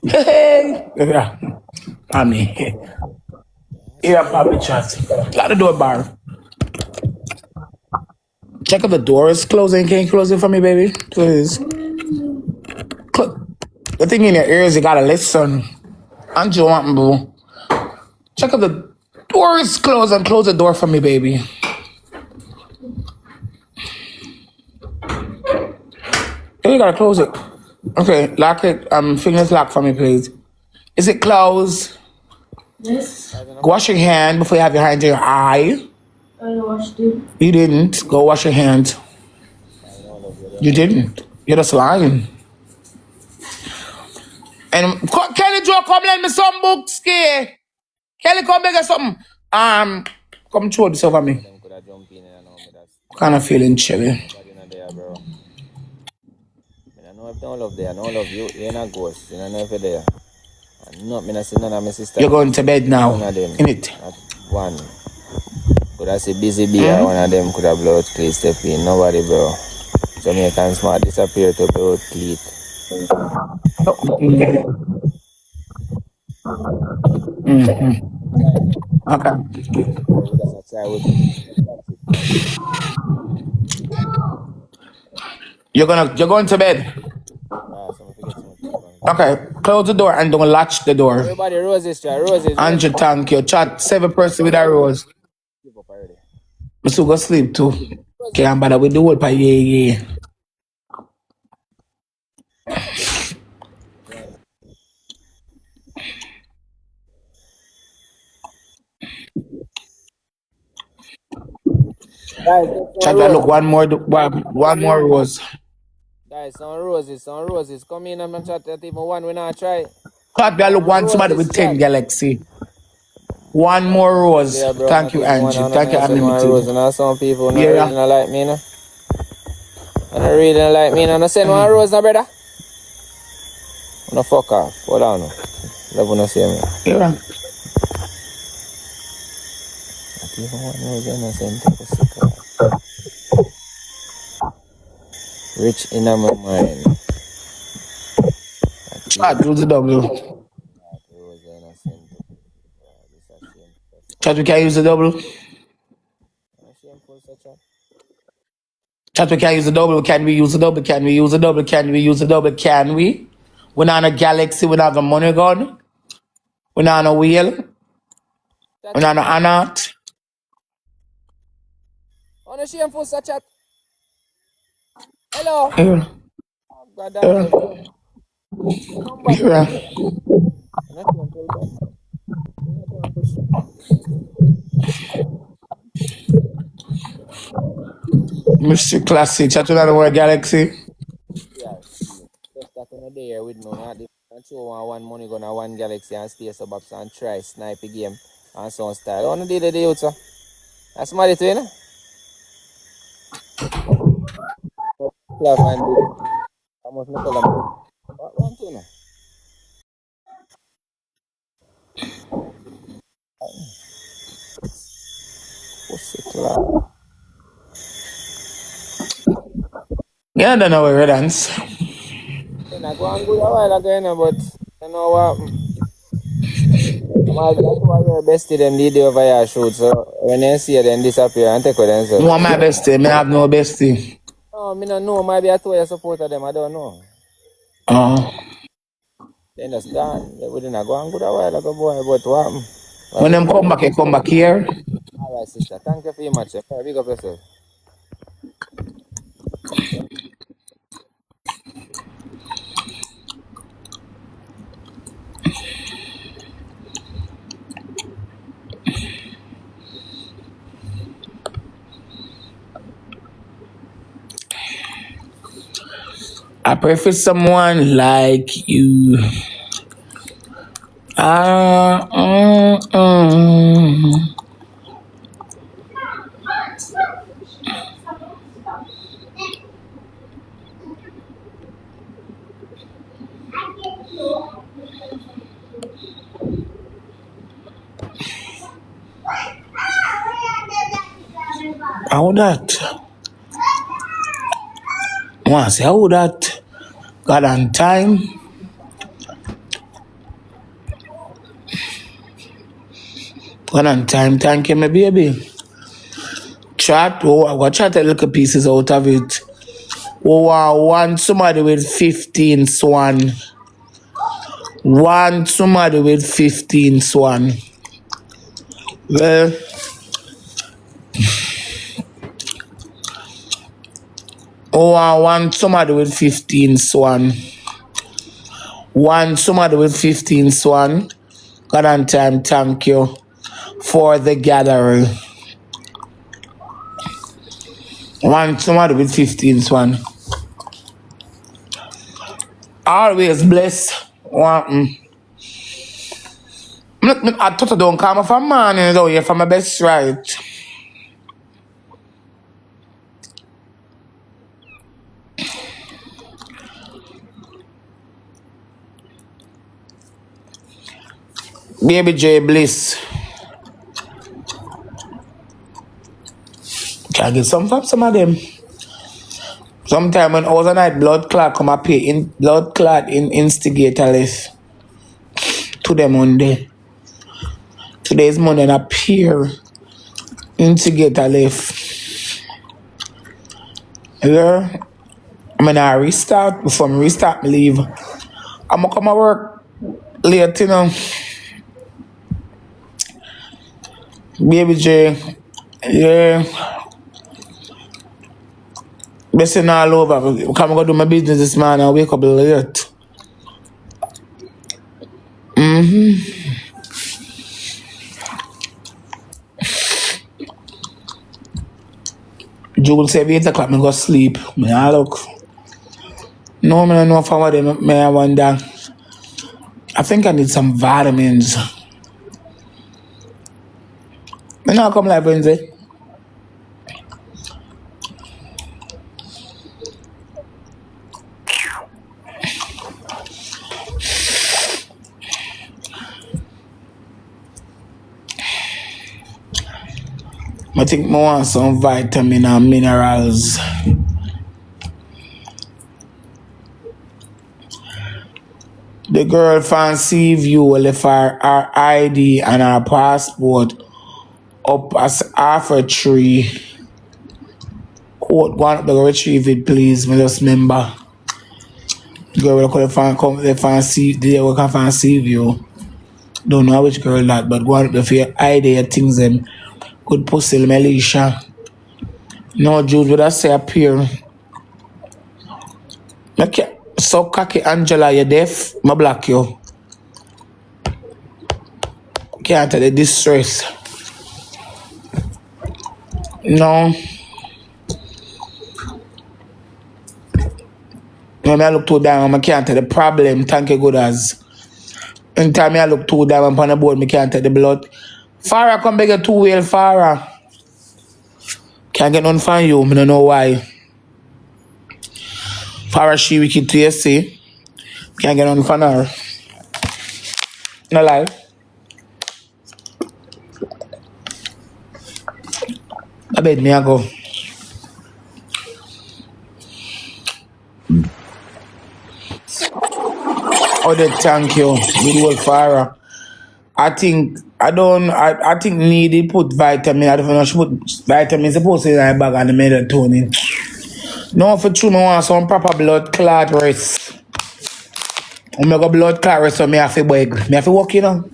Hey, yeah. I mean, yeah, probably chat. Lock the door, bar. Check if the door is closing. Can you close it for me, baby? Please. The thing in your ears, you gotta listen. And you want boo. Check if the door is closed and close the door for me, baby. You gotta close it. Okay, lock it. Fingers locked for me, please. Is it closed? Yes. Go wash your hand before you have your hand in your eye. I washed it. You didn't. Go wash your hands. You didn't. You're just lying. And Kelly Joe, come lend me some books, Kay. Kelly, come beg us something. Come throw this over me. Kind of feeling chilly. I know if don't love there, I don't love you. You're not ghost. You know if you're there. I'm not, I see none of my sister. You're going to bed now. One of them. In it. One. Could I say busy beer? One of them could have blood cleat step in. Nobody, bro. Jamaican smart disappear to blood cleat. Okay. You're going to bed. Okay, close the door and don't latch the door. Everybody roses, try roses. Andrew, thank you. Chat 7 person with a rose. I still go sleep too. Can't bother with the whole pie, yeah. Chat, look, one more rose. Guys, some roses. Come in and chat that even one we not try. Chat, look, one somebody with 10 galaxy. One more rose. Yeah, bro, thank you, Angie. Thank you, Unlimited. Rose, and some people not really not like me, no. And not really not like me, no. No send one rose, no, brother. No fuck off. Hold on, no. Love no see me. Yeah. Even one rose, I no send to rich in my mind. Chat, use the double. Chat, we can use the double. Chat, we can use the double. Can we use the double? Can we use the double? Can we use the double? Can we? We're not on a galaxy. We're not on a money gun. We're not on a wheel. We're not on an art. On a shameful chat. Hello. Yeah. God damn. Yeah. Mr. Classic, chat to another galaxy. Yeah, just that on a day with no not and show one money gonna one galaxy and stay suburbs and try snipe game and some style. On the day the youth, sir. That's my it, you know? Clap and do. I must not tell them. What one to know? Pussy clap. Yeah, I don't know where it ends. Then I go and go a while again, but you know what? My your bestie them did over here shoot, so when they see them disappear and take with them. So. No, my bestie. I have no bestie. No, I don't know. Maybe I told you support them. I don't know. They understand. They wouldn't go and go a while ago, boy. But what? When them come back, they come back here. All right, sister. Thank you very much. Big up yourself. I pray for someone like you. How that? I want to say how that? God on time. One on time, thank you, my baby. Chat, oh, I got chat a little pieces out of it. Oh, I want somebody with 15 swan. Want somebody with 15 swan. Well, oh, I want somebody with 15 swan. Want somebody with 15 swan. God on time, thank you for the gathering. Want somebody with 15 swan. Always bless. I thought I don't come from morning though, yeah, for my best right. Baby J Bliss. Can I get some from some of them? Sometime when overnight blood clot come up here, in blood clot in instigator list. To them Monday. Today's Monday and appear instigator left. Yeah. I'm gonna restart before I restart my leave. I'm gonna come to work late, you know. Baby J, yeah. Messing all over. Come go do my business this morning. I wake up late. Jules said 8 o'clock, I go sleep. I look. No, I don't know if I want them. I wonder. I think I need some vitamins. I now come live Wednesday. I think I want some vitamin and minerals. The girl fancy view left her ID and her passport up as half a tree. Quote, go on up there, retrieve it, please. Me just remember. The girl will come the fancy, they will come fancy view. Don't know which girl that, but go on up there for your ID, your things, them. Good pussy, Melisha. No, Jude, would I say appear? Okay. So cocky Angela, you deaf? I block you. Can't tell the distress. No. When I look too down, I can't tell the problem. Thank you, good as. Anytime I look too down upon the board, I can't tell the blood. Farah, come beg you 2 wheel, Farah. Can't get none from you, I don't know why. Farah, she wicked to you, see. Can't get none from her. No lie. I bet me I go. Oh, the thank you. Good old Farah. I think needy put vitamin. I don't know she put vitamins supposed to in my bag and the melatonin. No, for true, I want some proper blood clot rest. When I go blood clot rest, so I have to beg. I have to walk, you know.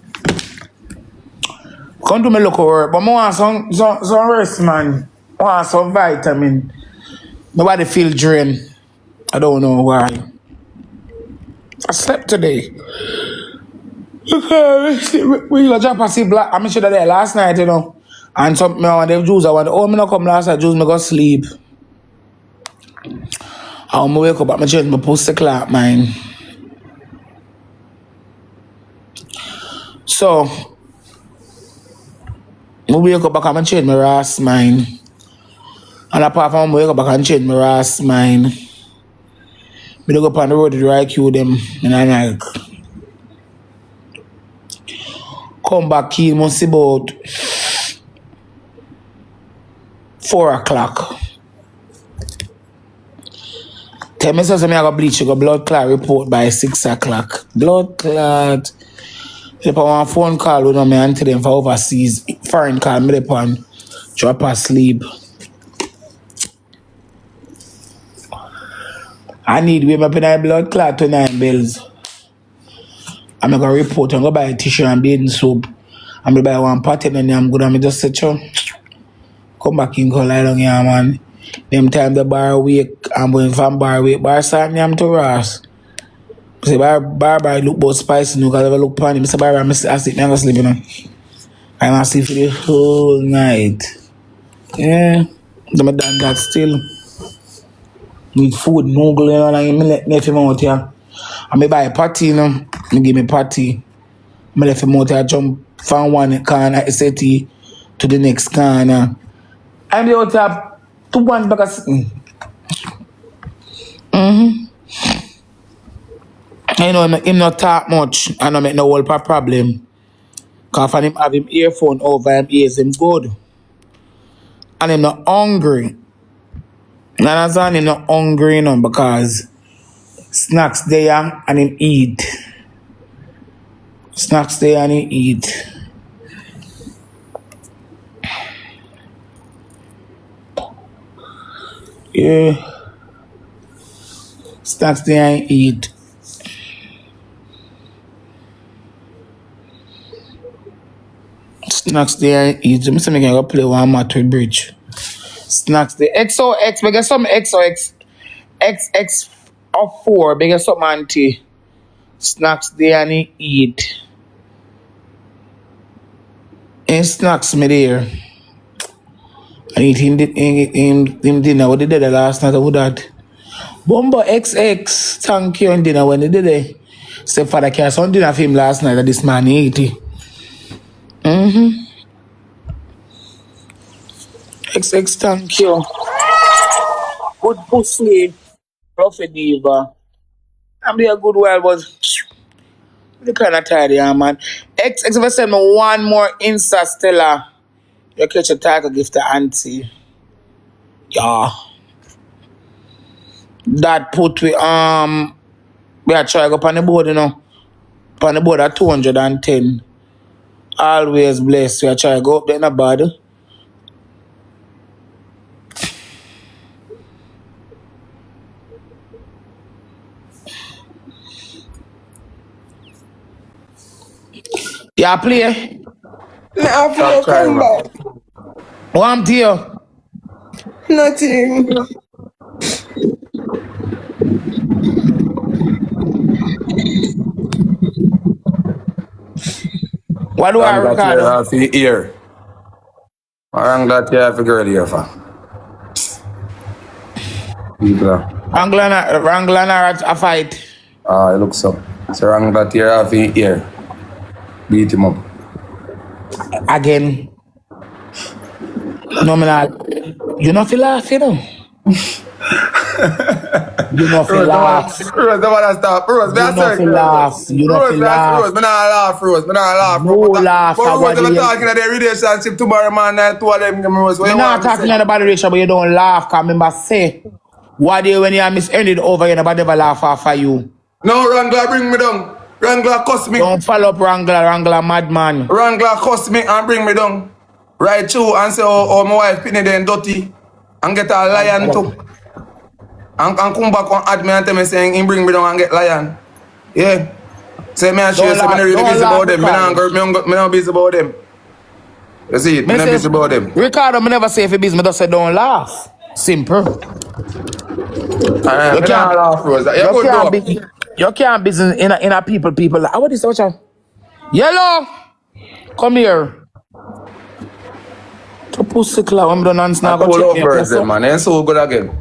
Come to me look work, but I want some rest, man. I want some vitamin. Nobody feel drained. I don't know why. I slept today. We got jump and see black. I'm sure that there last night, you know. And some me want them juice. I want me not come last night. Juice me go sleep. I wake up, I change my pussy clock, man. So I wake up back and change my ass, mine. And apart from wake up back and change my ass, mine. I go up on the road to IQ them and I like come back here must be about 4 o'clock. Tell me so I go bleach, you go blood clot report by 6 o'clock. Blood clot. If I want a phone call with me and tell them for overseas, foreign call me upon drop asleep. I need to up in my blood clot 29 bills. I'm gonna report and go buy a tissue and bathing soap. I'm gonna buy one pattern and I'm good. I'm just say, come back in, go lie down here, man. Them time the bar wake, I'm going from bar wake. Bar start me, I'm to Ross. Say bar look both spicy, no, because I look pan him. Say bar, I sit never sleep, you know. I'm gonna sleep for the whole night. Yeah, I'm done that still. Need food, no going on, and I left him out here. I may buy a party, you know. I give me party. I left him out here, jump from one corner, SAT, to the next corner. I'm out here to one bag of something. You know, him not talk much, and I make no whole problem. Because when him have him earphone over him ears, him good. And him not hungry. And that's why him not hungry, you know, because snacks there and him eat. Snacks there and he eat. Yeah. Snacks there and eat. Snacks there and eat. I'm saying I can go play one match with bridge. Snacks there. XOX, we get some XOX. XX of 4, we get some auntie. Snacks there and he eat. And snacks me there. I eat him dinner. What they did the last night? Who that? Bumbo XX. Thank you on dinner when they did it. Stepfather cast on dinner for him last night that this man ate it. XX, thank you. Good pussy. Roughy diva. I'm be a good while, but the kind of tired, yeah, man. XX, if I send me one more Insta Stella, you catch a tiger gift to auntie. Yeah. That put we are trying to go on the board, you know. On the board at 210. Always blessed. We are trying to go up there in the body. Yeah, play. Now for come back. What I'm to you? Nothing. What do I record? Off your ear. I'm glad you have a girl here for. People. Wrangler a fight. It looks so. So I'm glad you have your ear. Beat him up. Again. No, man. You not feel laugh, you know? You not feel laugh. Rose, don't want to stop. Rose, You not feel laugh. You not feel laugh. Rose, me not laugh, Rose. Me not laugh. No laugh. But Rose, I'm talking about the relationship tomorrow, man. Two of them, Rose. You're not talking about the ratio, but you don't laugh. Because remember, say, what day when you are misended over, you nobody ever laugh after you. No, Wrangler, bring me down. Wrangler, cuss me. Don't follow up Wrangler, madman. Wrangler, cuss me and bring me down. Right through and say, oh my wife, Penny, then dirty. And get a lion too. And come back and add me and tell me saying, he bring me down and get lion. Yeah. Say me and she say, me not really busy about them. Me not busy about them. You see it? Me not busy about them. Ricardo, me never say if you busy, me just say don't laugh. Simple. You can't laugh, Rose. You can't busy in a people. What is that? Yellow! Come here. To pussy cloud, I'm done and now go check me up, man. They're so good again.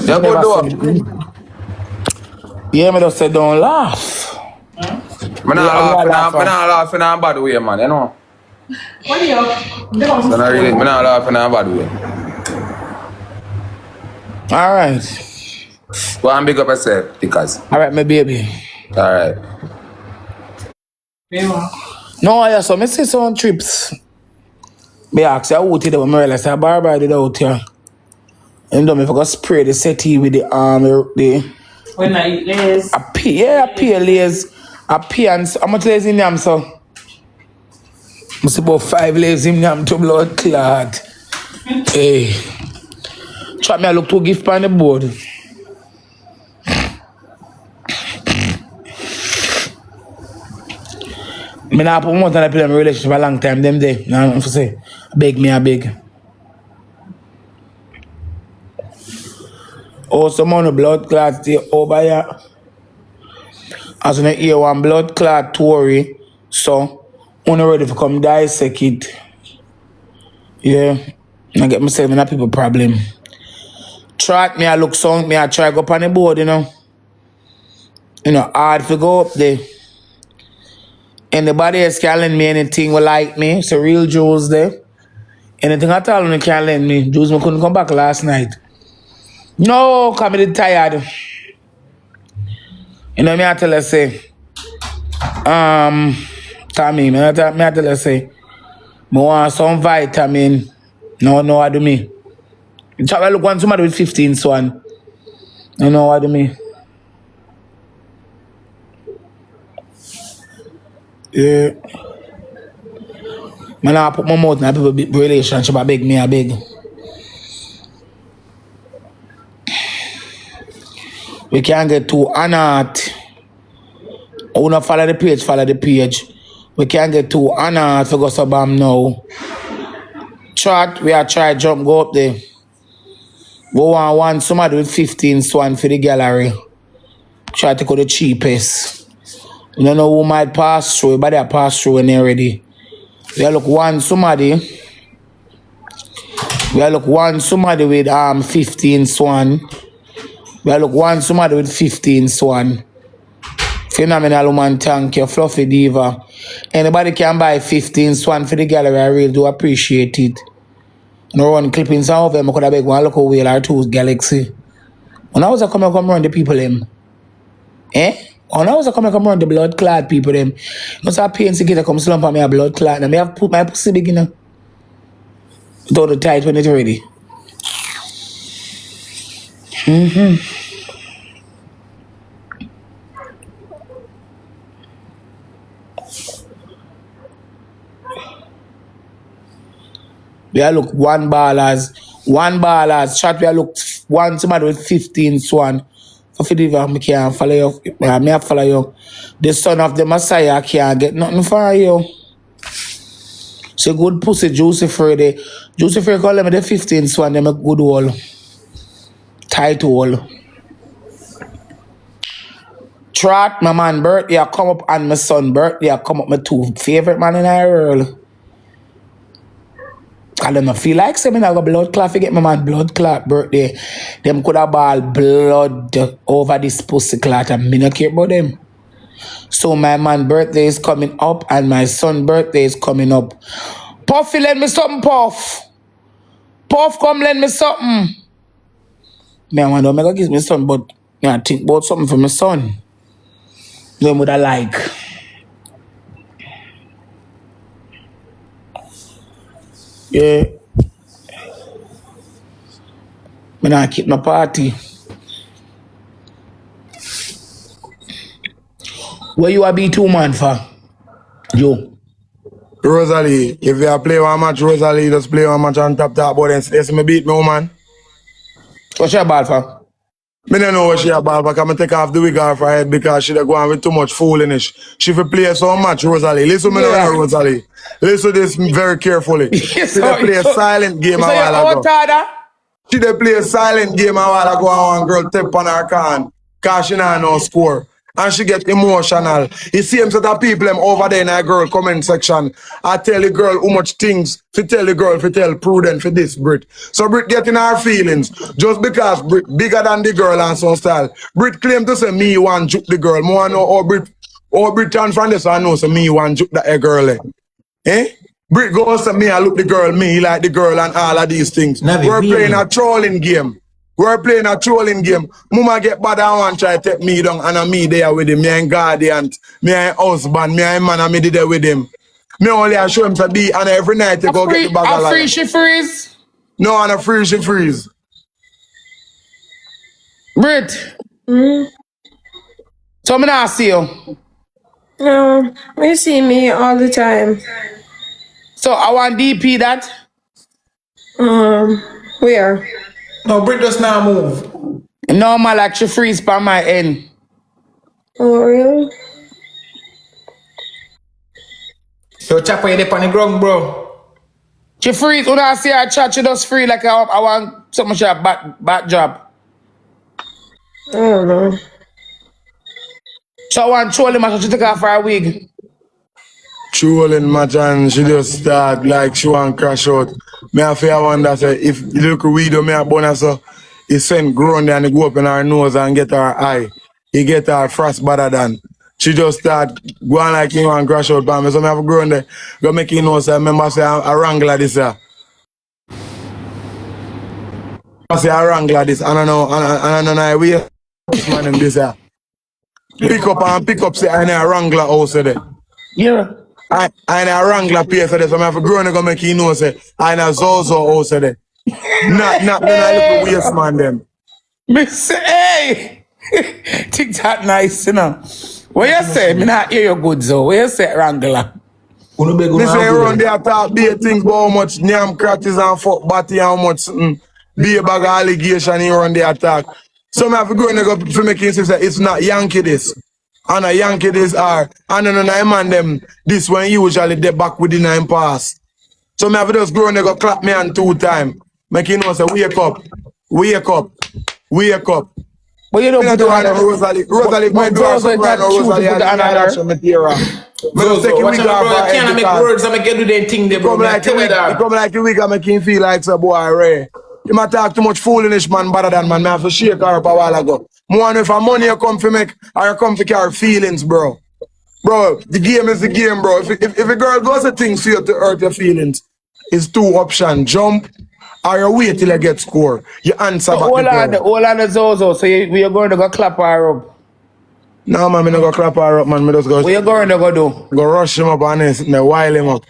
Yeah, good though. Yeah, me just say don't laugh. Me not laugh in a bad way, man, you know. What do you? Me not laugh in a bad way. Alright. Go and big up yourself, because. Alright, my baby. Alright. No, yeah, so I see some trips. I ask you out here, when I realize that Barbara did out here. And then if I go spray the settee with the When I eat Lay's. I pay Lay's. I pay and how much Lay's in them, so? I see about 5 Lay's in them to blood clot. Hey. Try me I look to gift on the board. I not put more than I play in my relationship a long time, them day. Now I'm say, I beg. Oh, some on the blood clot stay over here. As when I hear one blood clot story, so I'm ready to come dissect it. Yeah. I get myself in a people problem. Track me, I look sound, me, I try go up on the board, you know. Hard to go up there. Anybody else can lend me anything will like me. It's a real Jews there. Anything at all you can lend me. Jews me couldn't come back last night. No, come me tired. Me I tell her say, Tommy, me I tell her say, me want some vitamin. No, what do me? I look one somebody with 15 swan. You know what do me? Yeah. Man, I put my mouth in a people relationship. I beg. We can't get too honored. I wanna follow the page. We can't get too honored for go sabam now. We are try jump go up there. We want somebody with 15 swan for the gallery. Try to go the cheapest. You don't know who might pass through, but they pass through when they're ready. We look one somebody with 15 swan. We look one somebody with 15 swan. Phenomenal woman, thank you, Fluffy Diva. Anybody can buy 15 swan for the gallery, I really do appreciate it. No run clippings some of them, I could have beg one local wheel or two Galaxy. When I was come around the people them. When I was come around the blood clot people them. You know, pains to get come slump on me a blood clot. And I have put my pussy big, without the tight when it's ready. We are look one ballers, shot we are look one somebody with 15 swan. For Fidiva, I can't follow you. I follow you. The son of the Messiah can't get nothing for you. So good pussy, Juicy Freddy. Juicy Freddy call them the 15 swan, them a good wall. Tight wall. Trot, my man birthday, I come up and my son birthday, I come up my two favorite man in the world. I don't feel like saying I got blood clot to get my man blood clot birthday. Them could have ball blood over this pussy clot and me not care about them. So my man birthday is coming up and my son birthday is coming up. Puffy, lend me something, Puff. Puff, come lend me something. Me, I want to make a give me something, but I think about something for my son. Them would I like. Yeah. Me not keep my party. Where you a B2 man for? Yo. Rosalie, if you play one match, Rosalie, just play one match on top but then say me beat me, woman. What's your ball for? Me don't know what she about, but I'm take off the wig off her head because she go on with too much foolishness. She fi play so much, Rosalie. Listen to me now, Rosalie. Listen to this very carefully. She play a silent game a while ago. She play a silent game a while ago and one girl tap on her can because she not no score. And she get emotional. You see him set of people over there in that girl comment section. I tell the girl how much things to tell the girl, to tell Prudent for this Brit. So Brit getting her feelings just because Brit bigger than the girl and some style. Brit claim to say me want juke the girl. More know how Brit and from this I know so me want juke that girl. Brit goes to me, I look the girl, me, he like the girl and all of these things. We're playing a trolling game. Mama get bad and want try to take me down and I'm me there with him. Me and guardian, me and husband, me and man and me there with him. Me only I show him to be and every night to go get the bag of life. A free she freeze? No, and a free she freeze. Brit. So me not see you. No, you see me all the time. So I want DP that. Where? No, Brick just now move. Normal like she freeze by my end. Oh, really? Yo, Chopper, you there on the ground, bro. She freeze. When I see her chat, she just free like I want so much a back job. I don't know. So I want trolling my she take off for a wig. Trolling match and she just start like she want crash out. Me I feel wonder say if the little weed me a bonus so it send grown there and it go up in her nose and get her eye. He get her frost better than. She just start going like you want crash out by me. So me have grown there. Go make you know say remember say I wrangler this I say I wrangler this and I know we man in this pick up say I know a wrangler also there. Yeah. I a Wrangler pay for this, so I have to grow and go make you know say I na Zozo also there. Not then I little waste man them. Me say, hey! Think that nice, you know. What you say? Me not hear you good, so. What you say, Wrangler? Me say around there talk be things about how much nyam cratties and fuck batty and how much be a bag of allegation here on the attack. So I have to go and go for making say it's not Yankee this. And a Yankee this are and then I man them this one usually they back with the 9 pass. So I have to just go and go clap me on 2 times. Make you know say wake up. But you don't Me put not it on do Rosalie. Rosalie, my door Zozo right now. is not Rosalie, true to put I it on her. action material. Zozo, watch out, bro. You can't make words and make you do them thing there, bro. Come like Tell you come like a week and make him feel like some boy Ray. You might talk too much foolishness, man, better than man. I have to shake her up a while ago. More if a money you come to make or you come to carry feelings, bro. Bro, the game is the game, bro. If a girl does a thing for you to hurt your feelings, it's 2 options. Jump or you wait till you get score. You answer back the girl. Hold on the Zozo, so you're going to go clap her up. No, man, me no go clap her up, man. Me just go, What you going to go do? go rush him up and then wile him up.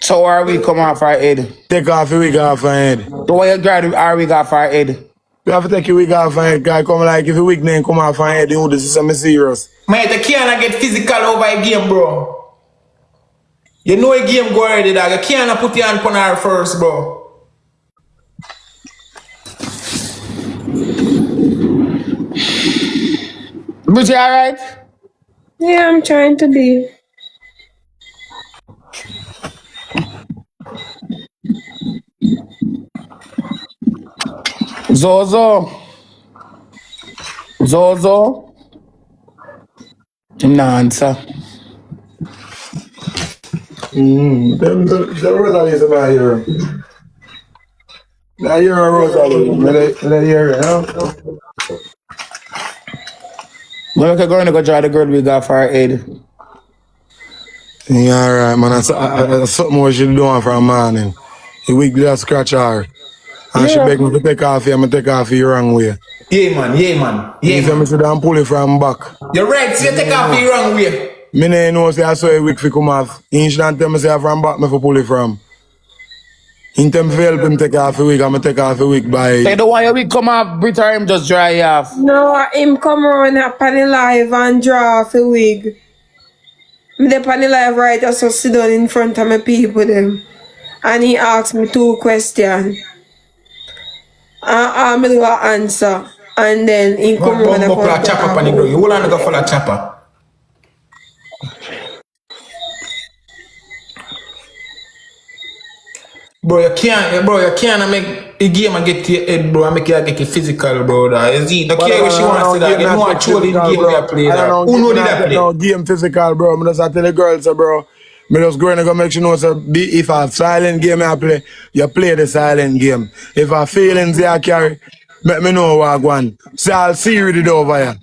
So our wig come off our head. Take off your wig off her head. So why you grab our wig off our head? You have to take your wig off her head, guy. Come like if your wig name come off her head, you know this is something serious. Mate, you can't get physical over a game, bro. You know a game go already, dog. You can't put your hand on her first, bro. But you alright? Yeah, I'm trying to be. Zozo. Him not answer. Them Rosalie is about here. Now you're a Rosalie. Let hear it, huh? When we going to go try the girl wig off our head. Yeah, alright, man. That's something what she doing for a morning. The wig just scratch her. And she beg me to take off here, I'm take off the wrong way. Yeah, man. You say me sit down pull it from back. You're right, so you take off the wrong way. Me no know say I saw a wig fi come off. He shouldn't tell me say from back me for pull it from. He tell me to help him take off the wig, I'ma take off the wig by... They don't want your wig come off, Brit, or him just dry off. No, him come around up on the live and draw off a wig. Me dey on the live right, I so sit down in front of my people them. And he asked me 2 questions. And I do an answer. And then he come around and Bumbo chopper on the ground. You hold on to go for that chopper. Bro, you can't make a game and get to your head, bro, and make you get it physical, bro. You see, the care what she wants to that. You know what truly game we are playing. Who know did that play? No game physical, bro. I just tell the girls, bro. Me just go and go make sure you know, so if a silent game I play, you play the silent game. If a feelings you carry, let me know what I want. So I'll see you it over here.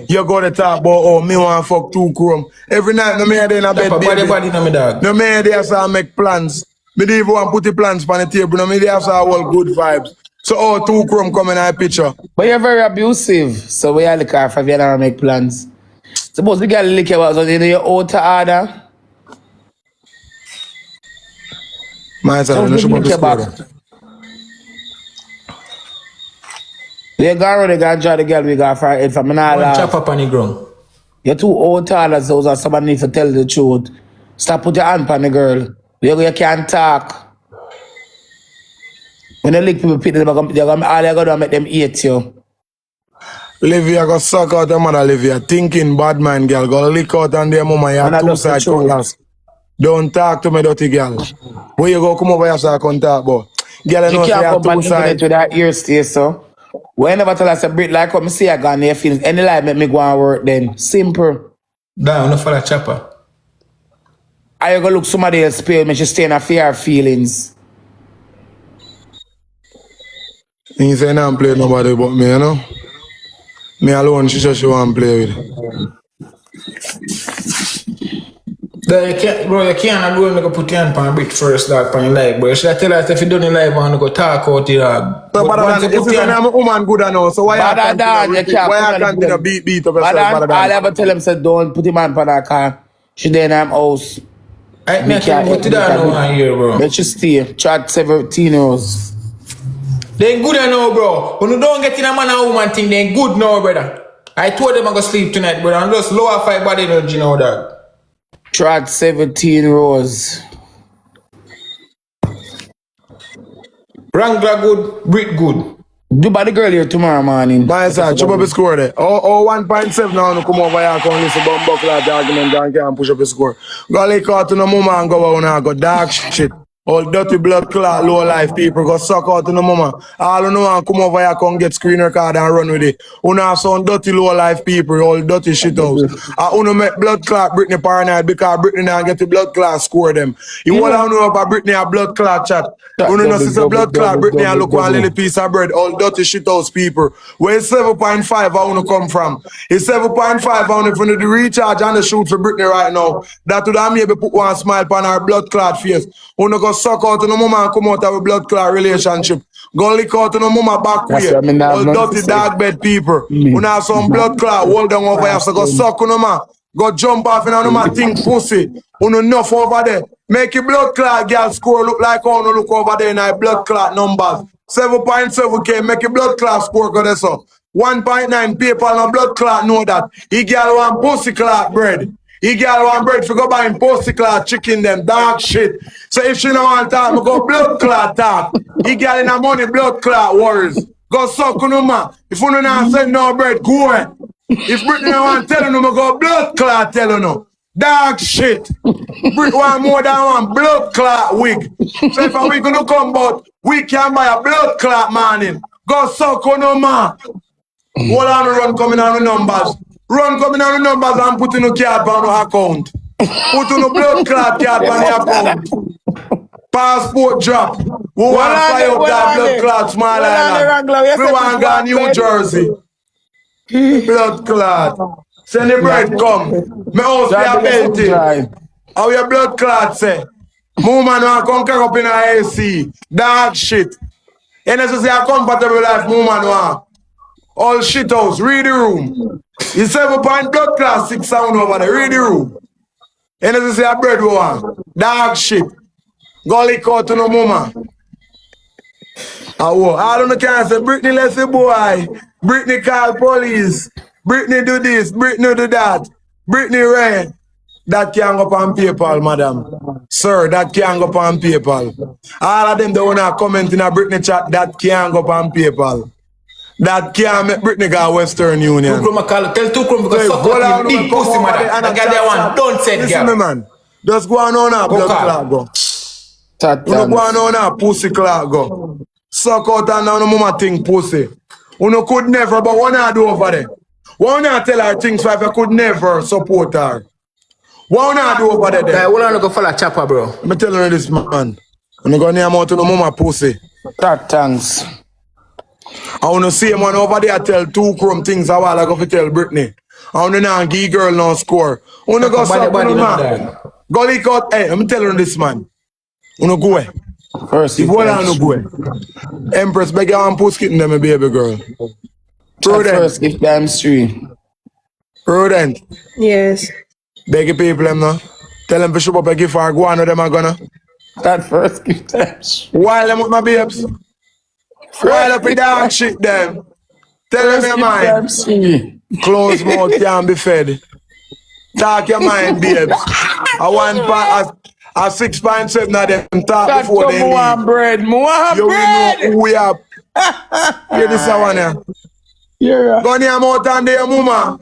You go to talk about, oh, me want to fuck 2 chrome. Every night, no me in a bed, baby. Body, no me dog. No me there, so I make plans. Me don't even want to put the plans on the table. No me there, so I want good vibes. So, oh, 2 chrome come in a picture. But you're very abusive, so we are looking for if you don't make plans. Suppose we get a lick about something in your outer order. My son, no should be scared. They got ready to draw the girl we got for it from an One chop up on the ground. You're too old tall as those, and somebody needs to tell the truth. Stop put your hand on the girl. You can't talk. When you lick people, all you gotta do is make them eat you. Livia go suck out your mother, Livia. Thinking bad man, girl. Go lick out on their mama. You And have I two just the side truth. cutlass. Don't talk to me, dirty girl. Where you go, come over here so I can talk about. Girl, you She know, say you can't have come on two the side. internet with her ear stay, so. Whenever tell us a Brit like come see I got near feelings. Any lie make me go and work then. Simple. Down, no for the chopper. I you go look somebody else pay me, she stay in a fear feelings. He say, nah, play nobody but me, you know. Me alone, she just she want to play with. That you can't, bro, you can't go and go put your hand on a bit first, dog, on your life, bro. You should tell us if you don't live and go talk out it, dog. So, But better once than you the put pussy, your say, hand, I'm a woman good enough. So why I Better can't than you can't why put I on can't the beat up yourself, Better better than all than. I ever tell him said don't put him on for that car. She there in her house. I can't tell you what you don't know on here, bro. Let you stay. Chat 17 hours. They ain't good enough, bro. When you don't get in a man and woman thing, they ain't good now, brother. I told them I'm gonna sleep tonight, brother. I'm just lower 5 body energy now, dog. Chat 17 rows. Wrangler good, Brit good. Do by the girl here tomorrow morning. My side, chop up the score there. Oh, 1.7 now, no come over here, come listen to Buckler argument and can't push up the score. Go lick out to the mama and go out and go dark shit. All dirty blood clot, low life people go suck out to the mama. All you know and come over here, come get screen record and run with it. You have some dirty low life people, all dirty shit house. You make blood clot Britney paranoid because Britney now get the blood clot score them. You all know about Britney a blood clot chat. You know see the blood clot Britney and look one little piece of bread, all dirty shit house people. Where 7.5 I wanna come from? It's 7.5 I wanna from the recharge and the shoot for Britney right now. That would have maybe put one smile on her blood clot face. Wanna go suck out to the mama and come out of a blood clot relationship. Go lick out to the mama back That's way. what I mean, I have All nothing to dirty say. dog bed people. Me. Wanna have some blood clot, hold down over here. So go suck on the man. Go jump off in on the man think pussy. Enough over there. Make your blood clot girl score look like how you look over there in our blood clot numbers. 7.7K, make your blood clot score go there so. 1.9 people on blood clot know that. He girl want pussy clot bread. He girl want bread for go buy him pussy clot chicken them dog shit. So if she don't want talk, me go blood clot talk. He girl in a money blood clot worries. Go suck on him man. If you don't want send no bread, go away. If Britney don't want tell you, me go blood clot tell you no. Dog shit. Brit want more than one blood clot wig. So if a wig gonna come out, we can buy a blood clot man in. Go suck on him man. Hold on, run coming on the numbers. Run coming on the numbers and put in a card on the account. Put in a blood clot card on the account. Passport drop. We want to fly up that blood clot small island. We want to go New Jersey. Blood clot. Send the bread come. Me house be a belting. How your blood clot say? Woman want to come carry up in a AC. Dog shit. And as I say a comfortable life, woman want. All shit house, read the room. You 7 point blood class 6 sound over there, read the room. And as I say a bread one, dog shit. Go lick out to no mama. I don't know can say Britney let's say boy. Britney call police. Britney do this, Britney do that. Britney ran. That can't go on PayPal, madam. Sir, that can't go on PayPal. All of them that wanna comment in a Britney chat, that can't go on PayPal. That can't make Britney go Western Union. Tell Tukrum because suck Go out him big pussy, mother. I got that one. Don't say it, listen me, girl. man. Just go on now, blood clot go. You know go on now, pussy clot go. Suck out and now no mama think pussy. You know could never, but what I do over there? What I tell her things so if I could never support her? What I do over there? Hey, what I go follow chopper, bro? Let me tell you this, man. I'm going to name out to no mama pussy. That thanks. I want to see a man over there tell 2 crumb things a while ago to tell Britney. I want to now give girl no score. I want to go suck on the man. Go leak out. Hey, I'm telling you this, man. I want to go away. First, If one no go away. Empress, beg you and push kitten them, my baby girl. first give them 3. Prudent. Yes. Beg you people them now. Tell them to show up a gift for go on with them are gonna. That first give them 3. While them with my babes. While up with dog shit them. Tell them your mind. Them 3. Close mouth can't be fed. Talk your mind, babes. I want a 6.7 of them talk That before come they me want leave. bread. Me want You will know bread. who we are. Hear this one here. Yeah. Go near mouth and there, mama.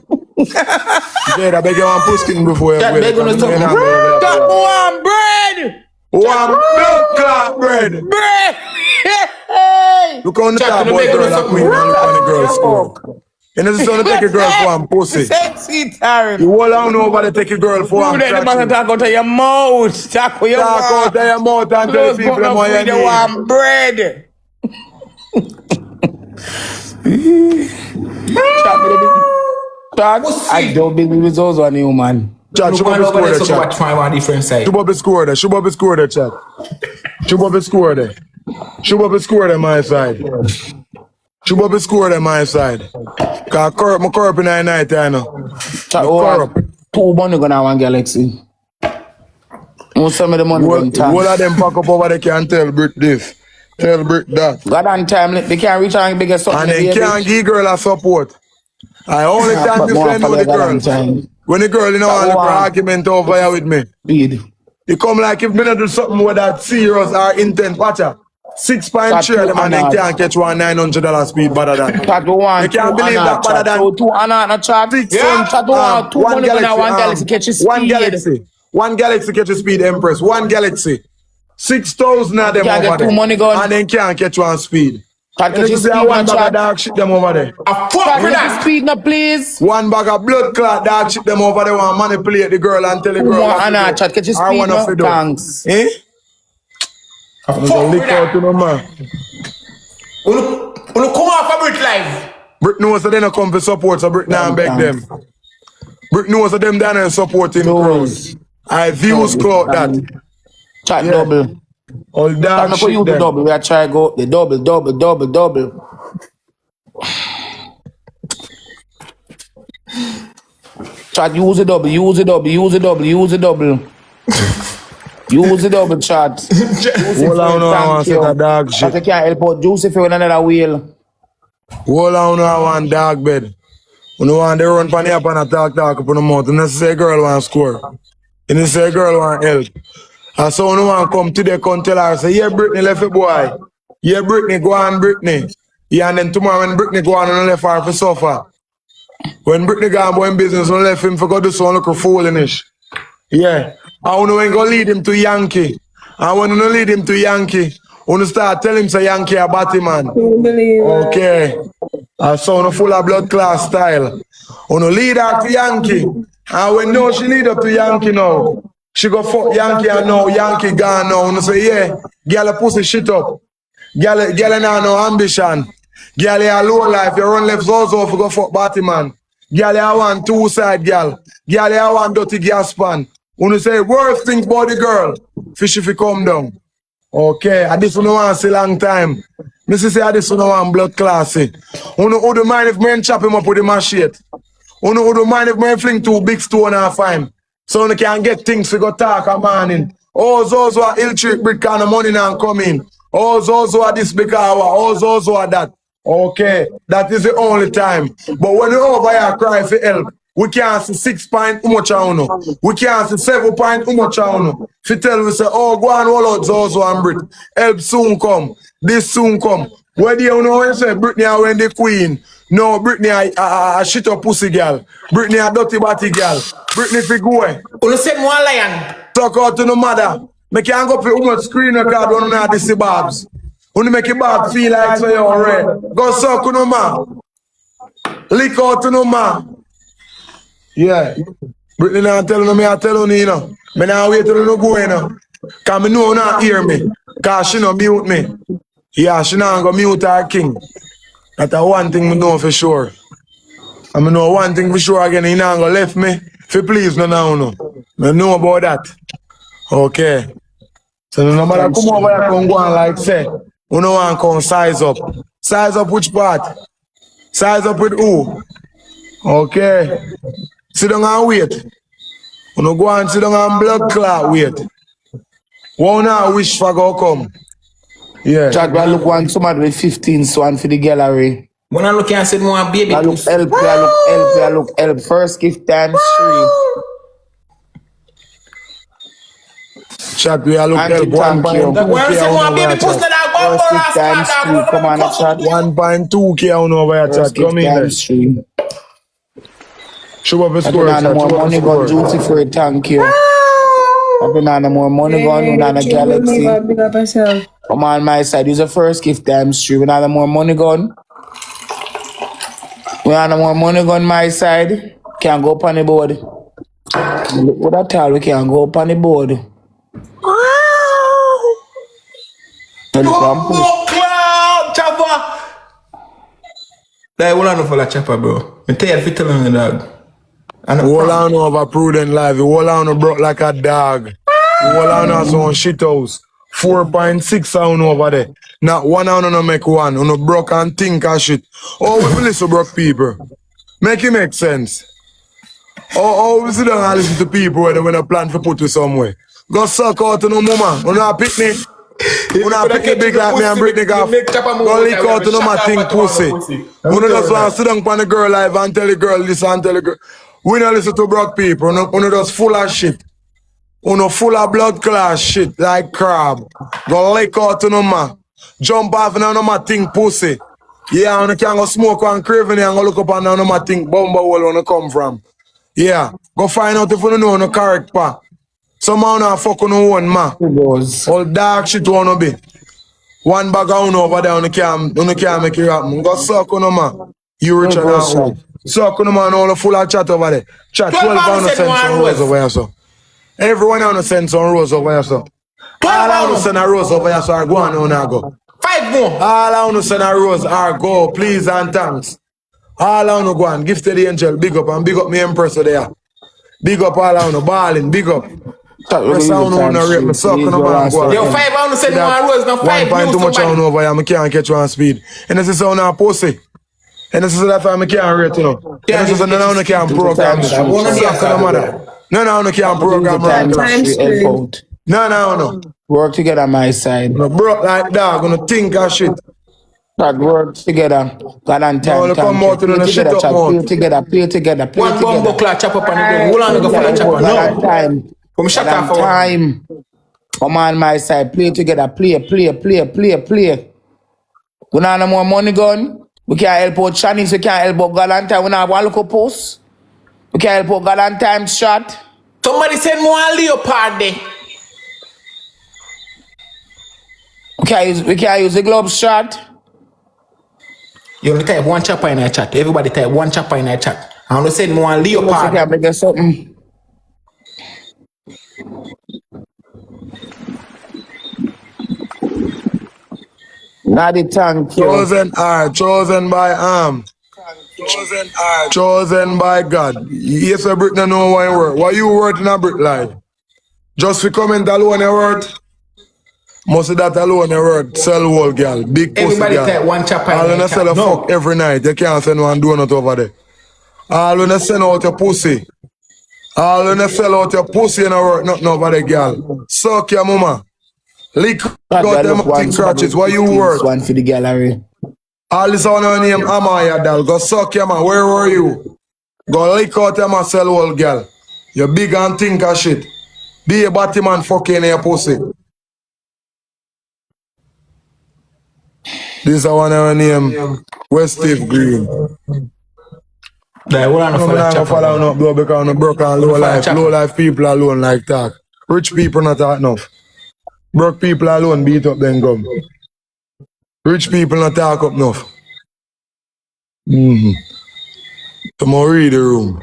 Jade, I beg you one puskin before you Chat, go. beg on the You're not top. going over there. That me want bread. One blood clot bread. Bread. Look on the Chat, top you boy beg on girl the that queen and look on the girl score. You know, this one take a girl for one pussy. Sexy time. You all on over there take a girl for one You let the man talk out of your mouth. Talk with your Talk out mouth. of your mouth and tell Close people button them up what you with the need. warm bread. Chat, I don't believe it's also a new man. Chat, Look should one be over score there, there, so chat. watch my different side. Should be score there. Should be score there, chat. Should be score there. Should be score there my side. Should be score there my side. Cause my corp in the night, I know. Chat, My oh, corp. 2 money gonna have one galaxy. Most of the money going All to of them pack up over there can tell Brit this. Tell Brit that. God on time, they can't reach out and bigger something. And then can't give girl a support. I only time But you more spend for with the God on girl. time. When the girl, you know, want to look for argument over here with me. Speed. You come like if me not do something with that serious or intent, watch out. 6.3 them and then can't catch one $900 speed better than. Chat to one, You can't two believe that better chat. than So 2 Anna chat. Yeah. Chat to one, 2 one money gonna have one galaxy galaxy, catch his speed. one galaxy. One galaxy catch a speed Empress. One galaxy. 6,000 of them Can't over get 2 there. money gun. And then can't catch one speed. Chat And catch you his see speed, one no bag of chat. dog shit them over there. A fuck Chat with catch his that. speed, no please. One bag of blood clot dog shit them over there want manipulate the girl and tell the 2 girl more what to Anna do. chat catch his I speed, wanna no feed up. thanks. Eh? A I'm gonna fuck lick with out to that. no man. Unu come off a Brit live. Brick knows that they don't come for support, so Brick now beg them. Brick knows that them down and supporting crowd. Those. I views clout that. Chat Yeah. double. All Chat dog me for shit use the them. double. We are try go the double. Chat use the double. Use the double, chat. Use it Hold on, for no, I want thank to set a you. dog Chat, shit. you can't help out juice if you want another wheel. Hold on, no, I want dog bed. You know, want they run pan here pan a talk up on the mouth. And say girl want score. And they say girl want help. And so no one come today come tell her, say, yeah, Brittany left it boy. Yeah, Brittany, go on, Brittany. Yeah, and then tomorrow when Brittany go on and left her for suffer. When Brittany go on boy in business, and left him for go do some little foolish. Yeah. I want to go lead him to Yankee. I want to lead him to Yankee. I want to start tell him say Yankee a batty man. Okay. I saw full of blood class style. I want to lead her to Yankee. And when no, she lead up to Yankee now. She go fuck Yankee and now Yankee gone now. And I say, yeah, girl a pussy shit up. Girl now no ambition. Girl a low life. You run left also for go fuck batty man. Girl a want 2 side girl. Girl a want dirty gas pan. When you say worst things about the girl, fish if you come down. Okay, and this one want see long time. Missy say this one want blood classy. Who do mind if men chop him up with the machete? Who do mind if men fling 2 big stone and fine? So you can get things to go talk a morning. Oh, those who are ill treat brick and the money now come in. Oh, those who are this big hour. Oh, those who are that. Okay, that is the only time. But when you over here cry for help, we can't see 6 point how much I know. We can't see 7 point how much I know. If you tell me say, oh, go and roll out Zozo and Brit. Help soon come. This soon come. Where do you know when you say Britney and when the queen? No, Britney a shit up pussy girl. Britney a dirty body girl. Britney fi go away. Unu send one lion. Talk out to no mother. Make you go for much screen record when you not see Babs. When you make your Babs feel like so you're red. Go suck to no man. Lick out to no man. Yeah. Britney not telling me, I tell you, you know. Me not wait till you go, you know. Cause me know not hear me. Cause she no mute me. Yeah, she not go mute her king. That's one thing me know for sure. And I know one thing for sure again, he not go left me. For please, no. I know about that. Okay. So no matter come over here, come go and like say, you know want come size up. Size up which part? Size up with who? Okay. Sit down and wait. You know go and sit down and blood clot wait. What now wish for go come? Yeah. Chat, I look one somebody with 15 swan for the gallery. When I look and said more baby I look pussy. help. First gift times 3. Chat, we are look Auntie, help thank you. 1.2K Where is it on more over baby here, pussy chat. that bumbo First gift rascal times dog? 3. Come on, a chat. 1.2K on over here, First chat. Come gift in there. times 3. Show up a I don't score, have no chat. more Show up a money gun, score. juicy for it, thank you. I don't have no more money gun, we Hey, not a galaxy. big up yourself. Come on my side, use the first gift times 3. We not have no more money gun. We not have no more money gun my side. Can't go up on the board. What I tell we can't go up on the board. Tell it one push. Bumbo cloud chopper. Like, hold on for that chopper, bro. I tell you if you tell me, dog. And Hold on over prudent life. Hold on broke like a dog. Hold on us on shit house. 4.6 on over there. Not one on no make one. On no broke and think and shit. Oh, we listen to broke people. Make it make sense. Oh, we sit down and listen to people when they plan to put you somewhere. Go suck out to no mama. On a picnic. On a picnic big like me and Britney off. Go lick out to no my thing pussy. We don't just want to sit down on the girl live and tell the girl this and tell the girl. We don't listen to broke people. We just full of shit. We full of blood class shit like crab. Go lick out to no man. Jump off and no my thing pussy. Yeah, and you can go smoke one craving and go look up and no my thing bumble where you come from. Yeah, go find out if you don't know no correct pa. Some man not fuck on no one man. All dark shit wanna be. One bag of over there on the can't make it happen. Go suck on no man. You rich and old. Suck on no man all full of chat over there. Chat 12 pounds cents on rose over here, so. Everyone on the cents on rose over here, so. All I want to send a rose over here, so I go on now go. 5 more. All I want to send a rose are go, please and thanks. All I want to go and give to the angel, big up and big up me empress there. Big up all I want to balling, big up. Press on on the rate, me suck on the man go. Yo, 5 I want to send more rose, now 5 1 point too much on over here, I can't catch one speed. And this is how now pussy. And this is that time I can't rate, you know. And this is now I can't program. Suck on the mother. No, I can't program right. No. Work together my side. No broke like dog, gonna think of shit. God, work together. God and time. No, come out to the shit up play together, play together, play One bumbo together. cloud chop up on the gun. Hold on, go for the chopper. God and No. time. Come shut God off and for one. time. Come on my side, play together, play. We not have no more money gun. We can't help out Chinese, we can't help out God and time. We not have one local post. We can't help out God and time shot. Somebody send more leopard there. We can't use the glove shot. You only type one chopper in a chat. Everybody type one chopper in a chat. I want to send more We leopard. can't make us something. Not the thank you. Chosen by chosen by God. Yes, a Brick no know why you work. Why you work in a Brick life? Just for comment alone you work. Most of that alone you work. Sell whole girl. Big pussy Everybody girl. type one chopper All in when a I sell chat. a No. fuck every night, you can't send one donut over there. All when I send out your pussy. All when I sell out your pussy and I work nothing over there, girl. Suck your mama. Lick out them thing crutches. Why you work? One for the gallery. All this on your name, Amaya, doll. Go suck your man. Where were you? Go lick out your man, sell old girl. You big and think of shit. Be a batty man fucking in your pussy. This is one of your name, West Steve Green. Like, hold on I'm for not that gonna follow chopper. up though because I'm broke and low life people alone like that. Rich people not talk enough. Broke people alone beat up them gum. Rich people not talk up enough. So I'm read the room.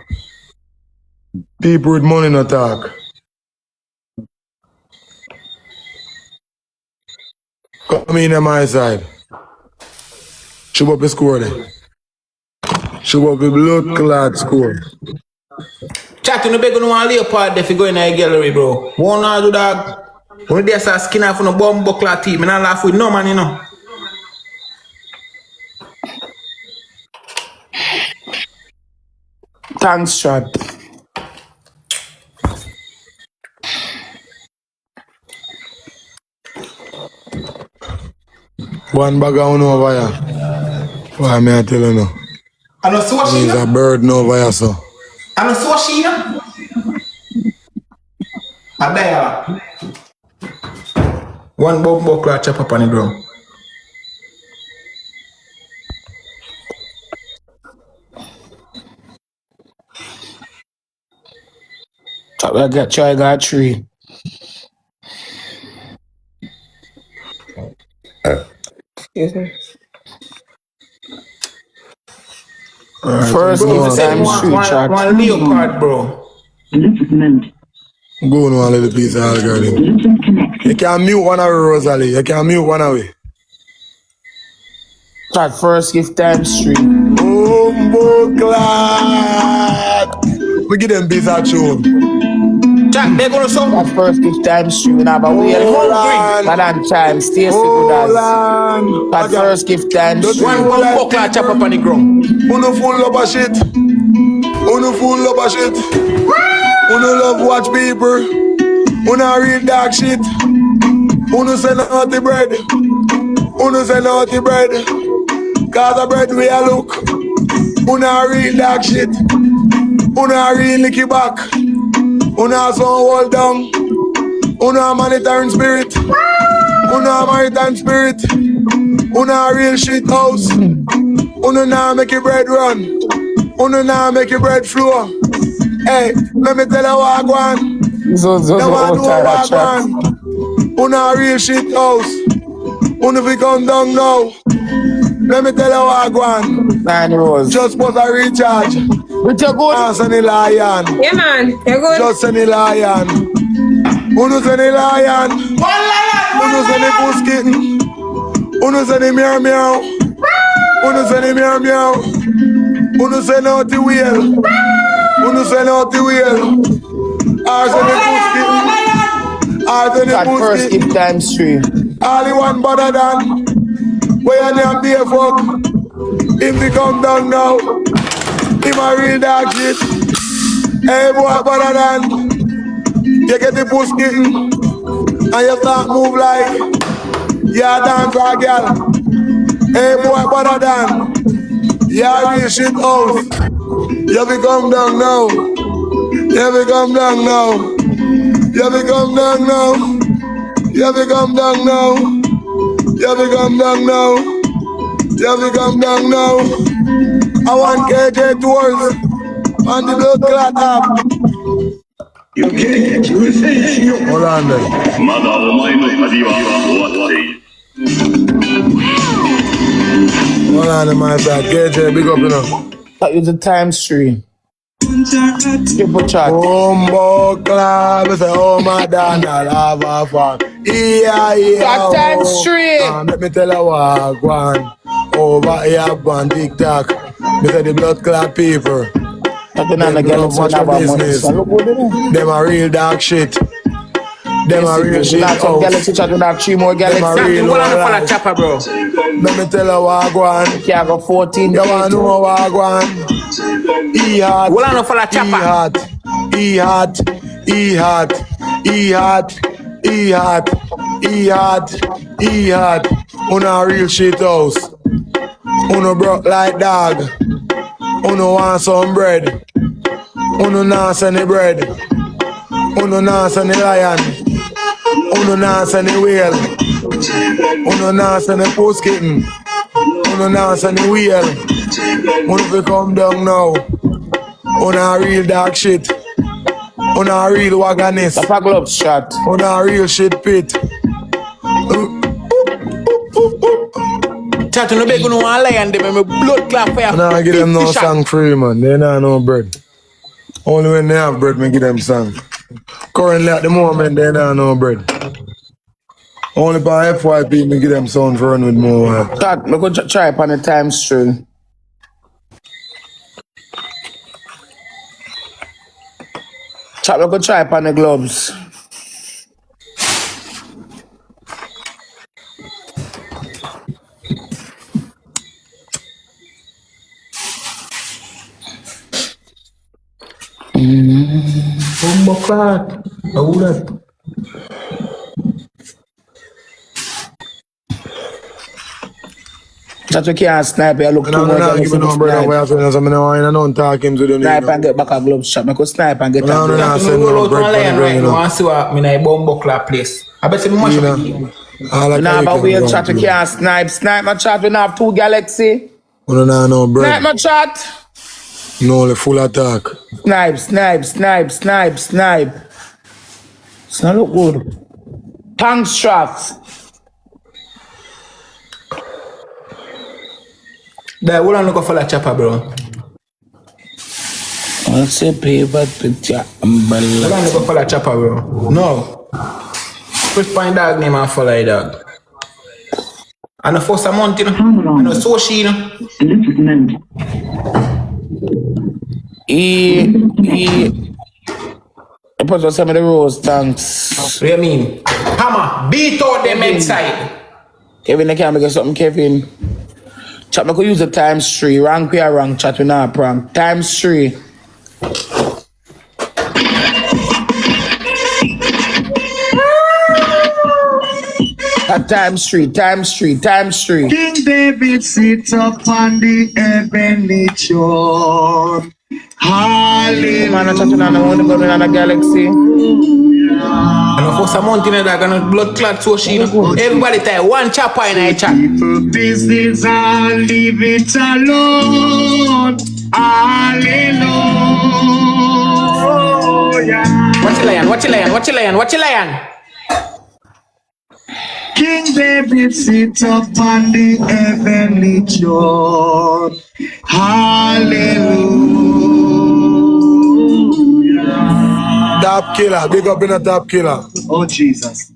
People with money not talk. Come in on my side. Show up the score there. Show up the blood clot score. Chat, you know, beg on one leopard if you go in a gallery, bro. Won't not do that. When they say skin off on a bomb buckler team, and I laugh with no man, you know. Thanks, shot. One bag of one over here. Why may I tell you now? I know so she, There's a bird over here, so. I know so she, I bet. One bumbo clock chop up on the ground. Try got 3. Excuse me. First Bro, give you said time street chat. one leopard, bro. Go on, little piece of algorithm. You can mute one away, Rosalie. You can mute one away. Chat first give time street. Bumbo clock. We give them piece of tune. Chat, they're gonna sound. Chat first give time street. We have a wheel. on. Madam Time, stay Hold good as. on. Chat first give time street. One bumbo clock chop up on the ground. Uno full of a shit. Uno full of a shit. Uno love watch people. Uno real dark shit. Uno say naughty bread. Uno say naughty bread. Cause the bread we a look. Uno real dark shit. Uno real licky back. Uno some hold down. Uno monitoring spirit. Uno maritime spirit. Uno real shit house. Uno now make your bread run. Uno now make your bread flow. Hey, let me tell you what I want. So Never know what I want. Uno real shit house. Uno fi come down now. Let me tell you what I want. 9 rows. Just put a recharge. With your good. Send the lion. Yeah, man. You're good. Just send the lion. Uno send the lion. Uno send the puss kitten. Uno send the meow meow. Uno send the meow meow. Uno send out the wheel. Uno send out the wheel. I send the puss kitten. I send the Chat puss first kitten. give time street. All the one better than. Where you name be a fuck. If they come down now. Him a real dog shit. Hey boy better than. You get the puss kitten. And you start move like. You a dance for a girl. Hey boy better than. You a real shit house. You become down now. You become down now. You become down now. You become down now. You become down now. You become down now. I want KJ tours on the blood clot app. Hold on there. Hold on there, my side. KJ, big up enough. That is the time stream. Triple chat. Bumbo club, say oh my Donald, have a fun. Yeah. That time stream. Let me tell you what, go on. Over here, on TikTok. Me say the blood clot people. Nothing on the girl watch your business. Them a real dark shit. Them a real shit. Not some galaxy chat, we have 3 more Them a galaxies. real One one on the life. chopper, bro. Let me tell you what, go on. Can't go 14 You wanna know what, go on. He hot. One on the He chopper. hot. He hot. He hot. He hot. He hot. He hot. He hot. Una real shit house. Uno broke like dog. Uno want some bread. Uno not send the bread. Uno not send the lion. Uno not send the whale. Uno not send the post kitten. Uno not send the wheel. Uno fi come down now. Uno real dark shit. Uno real wagonist. Tap a gloves shot. Uno real shit pit. Chat, no beg no one lion, them me blood clot fire. Nah, give them no song free, man. They not no bread. Only when they have bread, me give them song. Currently at the moment, they not no bread. Only by FYP, me give them sound for run with more. Chat, we go try upon the time stream. Chat, we go try upon the gloves. Bumbo clock. Hold up. Chat, we can't snipe. You look too I'm much. not giving no bread away after this. I'm not talking to them. Snipe and get back a gloves shot. I could snipe and get No, a no, gloves. no. Chat, no roll out one lion right now and see what me na bumbo clock place. I bet you me mash up the game. All We like not a have a weekend whale going chat, we play. can't snipe. Snipe my chat, we not have 2 Galaxy. We don't know Snipe bread. my chat. No, only full attack. Snipe, snipe, snipe, snipe, snipe. It's not look good. Tank shots. That we don't look for that chopper, bro. What's a paper picture We don't umbrella? look for that chopper, bro. No. First find dog name and follow a dog. And the first a month, you know. And the social, you know. He put us some of the rose tanks. What do you mean? Hammer, beat out them inside. Kevin, I can't make something, Kevin. Chat, I could use the times 3. Rank we are rank, chat, we not prank. Times 3. Times 3, times 3, times 3. King David sits upon the heavenly throne. Hallelujah. Man, I chatting on the one going on a Galaxy. And the first a month, you know, that gonna blood clot social, you know. Everybody type one chopper in a chat. People business and leave it alone. Hallelujah. Watch your lion, watch your lion, watch your lion, watch your lion. King David sits upon the heavenly throne. Hallelujah. Top killer. Big up in a top killer. Oh, Jesus.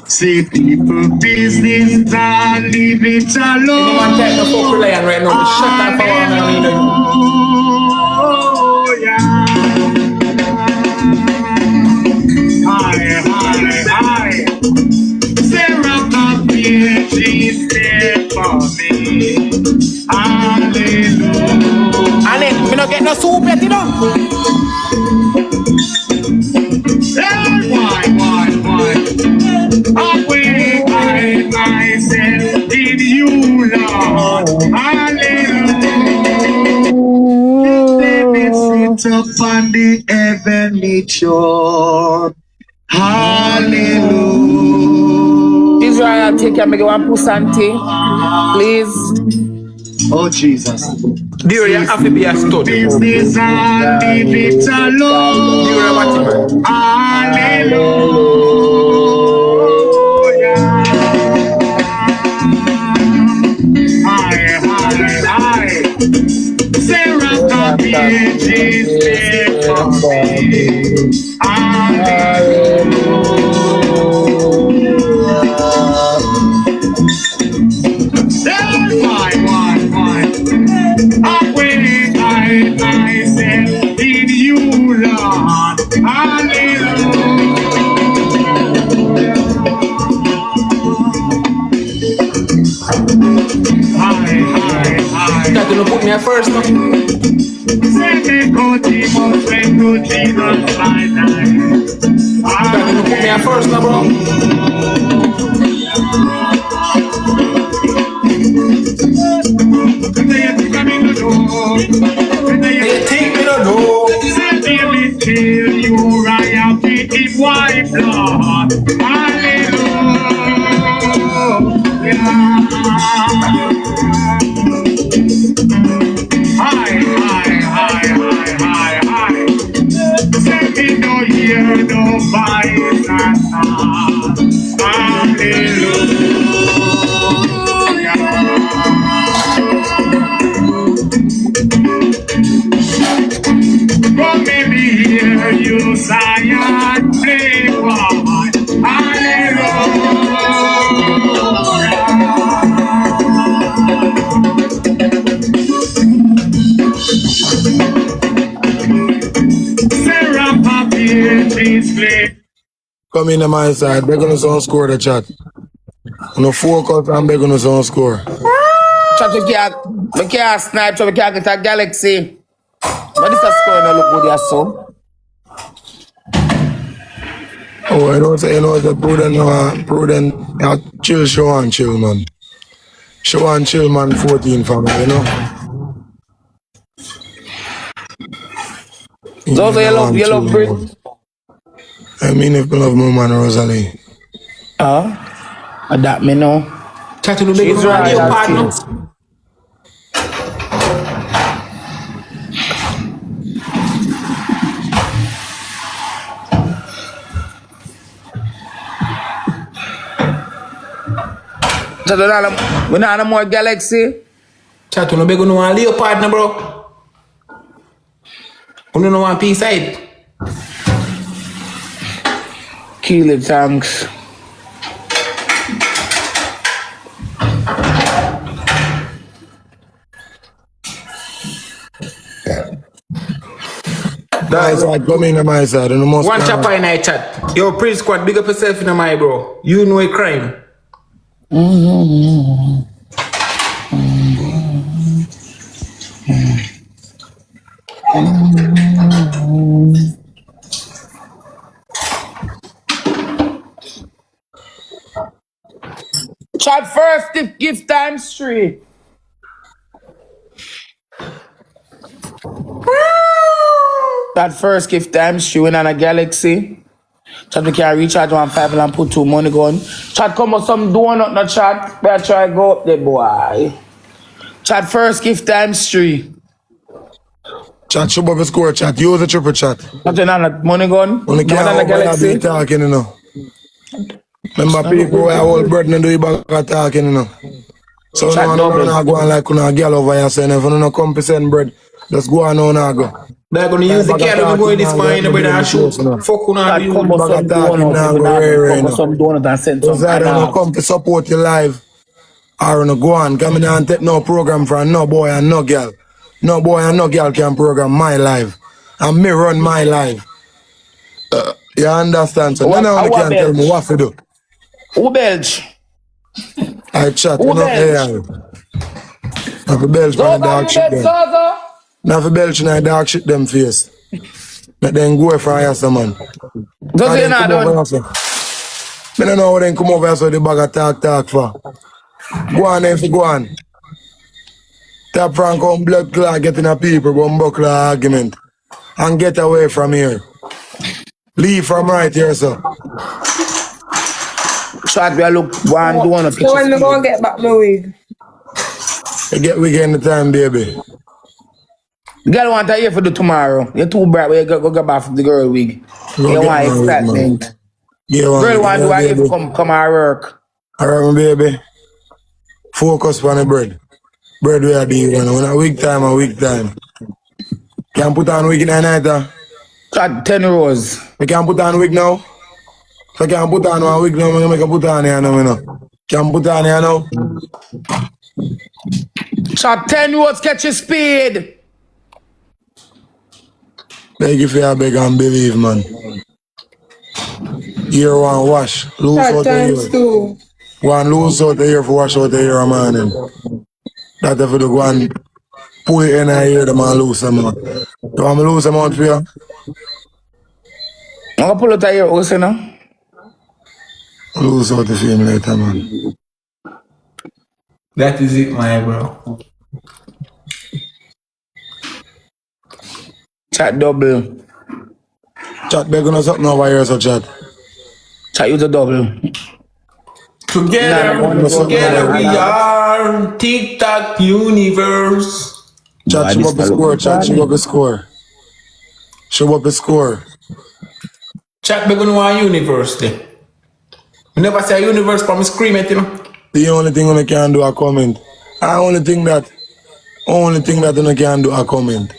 See people business and leave it alone. Any man type no fuck with lion right now. Shut up for one man, you know. Oh, yeah. Hi. Sarah Coffee, she's there for me. Hallelujah. And then, we don't get no soup yet, you know. Hey, why? Away I myself in you, Lord. Hallelujah. David sits upon the heavenly throne. Hallelujah. Israel, take care, make one pusanti. Please. Oh, Jesus. Dear, you have to be a stud. Business and leave it alone. Dear, what man? Hallelujah. Hi. Sarah Coffee, she's there for me. Why? Away I myself in you, Lord. Hi. That you put me at first, no? Send me go Jesus, my life. That you put me at first, no, bro? They think me don't know. Till you right up with his wife, Lord. Hallelujah. Hi. Say me no hear no voice and sound. Come maybe hear you Zion play God. Sarah Papi, please play. Come in on my side. They're gonna sound score the chat. No focus and they're gonna sound score. Chat, we can't snipe, so we can't get a Galaxy. But this is score no look good, yeah, so. Oh, I don't say, it's a prudent, chill, show and chill, man. Show and chill, man, 14 family, you know? Those are yellow brick. I mean, if I love my man, Rosalie. Huh? That me know. Chat to the big She's one, your royalty. partner. So we not no more Galaxy. Chat to the big one, your partner, bro. You know one piece side. Kill it, thanks. My side, come in on my side. And the most One chopper in I chat. Yo, Prince Squad, big up yourself in my bro. You know a crime. Chat first if gift times 3. Chat first gift times 3 when on a Galaxy. Chat we can recharge 1.5 and put 2 money gun. Chat come with some donut no chat. Better try go up there boy. Chat first gift times 3. Chat, show up a score, chat. Use a triple chat. Chat on a money gun. Only No can't on a over here be Galaxy. talking, you know. Remember people where I hold bread and do you back at talking, you know. So Chat no double. go on like a girl over here saying if you don't come to send bread, just go on now go. They're gonna use the car to go in this man, but I shoot. Fuck on Chat the come you. with some talking donut. now If you go not rare, come with some donut and send so some I don't ananas. come to support you live. Or no go on, come in and take no program from no boy and no girl. No boy and no girl can program my life. And me run my life. You understand? So none of you can tell me what to do. Who belch? I chat, you Who know, belch? AI. Not for belch from the Zozo, dog you shit dead, them. Zozo? Not for belch in the dog shit them face. Let them go for here, so man. Zozo, And you then not come over done? here, so. I don't know what then come over here, so the bag of talk for. Go on then, go on. Tap Frank on blood clot getting a people, one buckler argument. And get away from here. Leave from right here, sir. Shot we look one donut So when catch me go get back my wig? You get weekend the time, baby. Girl want to hear for the tomorrow. You're too bright when you go back from the girl wig. Go You get want my week, man. excitement. Get one Girl week, want to do yeah, a if baby. come our work. Alright, my baby. Focus on the bread. Bread we are doing. When a week time, a week time. Can put on wig in the night, Shot 10 rows. We can put on wig now. If I can put on one wig now, I can put on here now, you know. Can put on here now. Shot 10 rows catch your speed. Beg if you beg and believe, man. Year one wash. Lose Chat out the times year. 2. One lose out the year for wash out the year, man. That if you do go and pull it in a year, the man lose them, man. You want me lose them out for you? I'm going to pull out of your house, you know. Lose out the fame later, man. That is it, my bro. Chat double. Chat begging us something over here, so chat. Chat use a double. Together, Nah, together we are TikTok universe. Chat, show up the score, chat, show up the score. Show up the score. Chat be gonna want universe then. We never say universe from me scream it, you know. The only thing I can do a comment. I only thing that I can do a comment.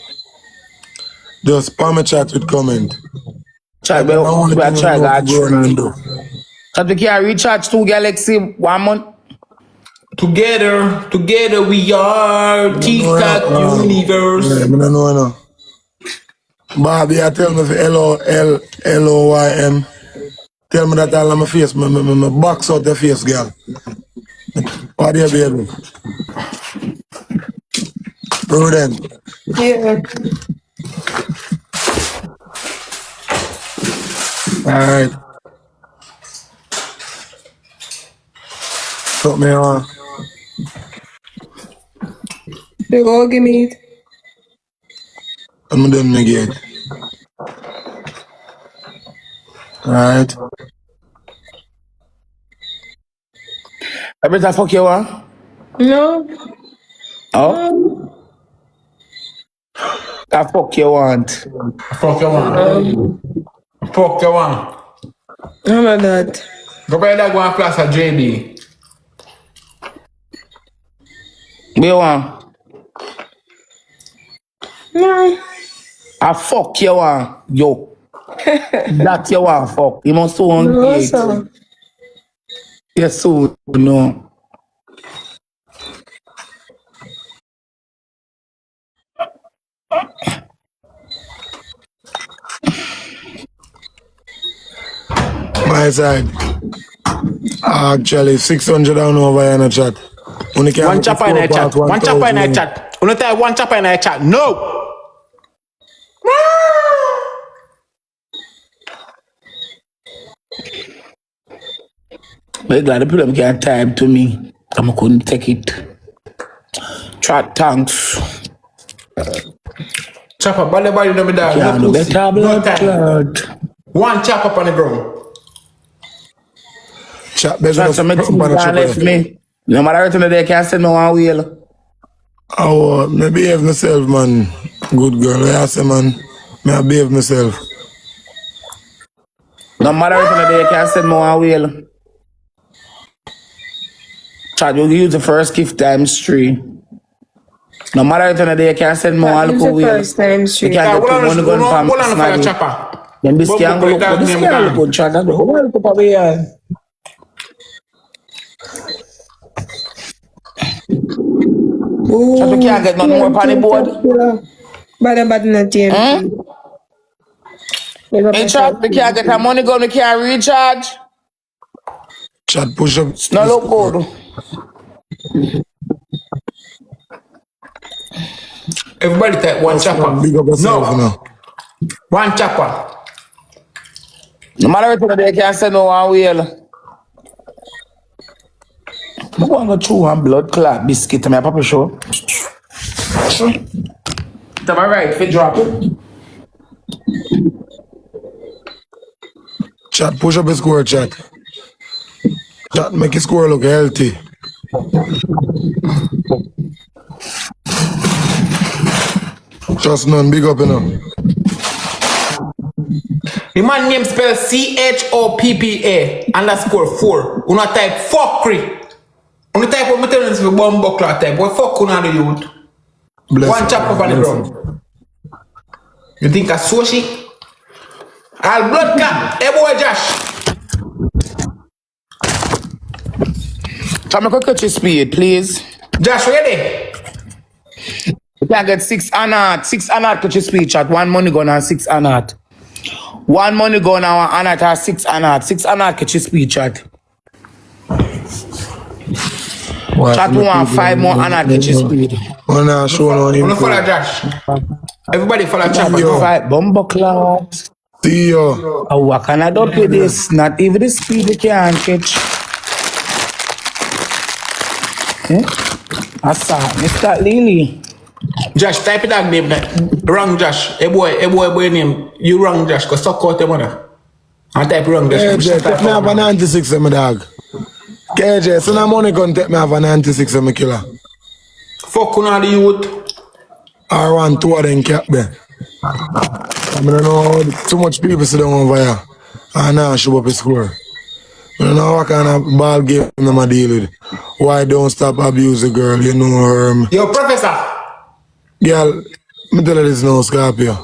Just spam a chat with comment. Chat, That's the only we thing I try know to that go on and tree. do. Chat, we can recharge 2 Galaxy 1 month. Together we are TikTok Yeah, universe. I don't know no. Bobby, I tell me for LOYM. Tell me that all on my face. Me box out the face, girl. What do you, baby? Prudent. Yeah. Alright. Put me on. They go give me it. I'm done my gate. Alright. I better fuck you, huh? No. Oh? I fuck you want. Fuck you one. Fuck you one. How about that? Go buy that one class at JB. Me want. No. I fuck you want. Yo. That you want fuck. You must own No, it. sir. Yes, so no. My side. Actually, 600 down over here in the chat. Only can One make it chopper in a 4 chat. past One chopper in a 1,000. chat. Only type one chopper in a chat. No. But glad the people can't type to me. I couldn't take it. Chat thanks. Chopper, body no me dog. Can't No do pussy. better No blood time. clot. One chopper on the ground. Chat better Chat some put things up on the can't left triple. me. No matter what they can't send me one wheel. Oh, me behave myself, man. Good girl. I say, man. Me I behave myself. No matter what they can't send me one wheel. Chat, you use the first gift times 3. No matter what they can't send me one That is little the wheel. first time You street. can't get 2 money gun from Hold on for your Snaggy. chopper. Then this can't go look Bumbo, good. This name can't look down. good, chat. That's what look up over here. Chat, we can't get nothing more upon the board. Bad not TNT. In chat, we can't get a money gun, we can't recharge. Chat push up. It's not look good. Everybody type one chopper. Big up yourself, you No. know. One chopper. No matter what they can't send me one wheel. I'm going to go through one blood clot biscuit to my papa show. To my right, if you drop it. Chat push up a score, chat. Chat make your score look healthy. Just none, big up, you know. The man name spell CHOPPA _4. Una type fuckery. Una type what me tell you for bomb buckler type. What fuck una the youth? Bless One you, chop up on the bless you. ground. You think a sushi? All blood cap. Hey boy Josh. Come and catch your speed, please. Josh ready? You can get 6 anat. 6 anat catch your speed, chat. 1 money gun and 6 anat. 1 money gun and 1 anat or 6 anat. 6 anat catch your speed, chat. Chat 1 5 more anat catch your speed. One now show no Una info. follow Josh. Everybody follow chopper. Yo. Go. Fight bumbo clout. See you. Oh, what can I do with this? Not even the speed you can catch. Asa, Mr. Lily. Josh, type it out name that. Wrong Josh. Hey boy name. You wrong Josh, cause suck out the mother. I type wrong Josh. KJ, take me have a 96 my dog. KJ, so now money gun take me have a 96 my killer. Fuck una the youth. Or 1, 2 of them cap there. I don't know too much people sit down over here. And now show up a score. I don't know what kind of ball game them I deal with. Why don't stop abuse the girl, you know her. Yo, professor. Girl, me tell her this now, Scorpio.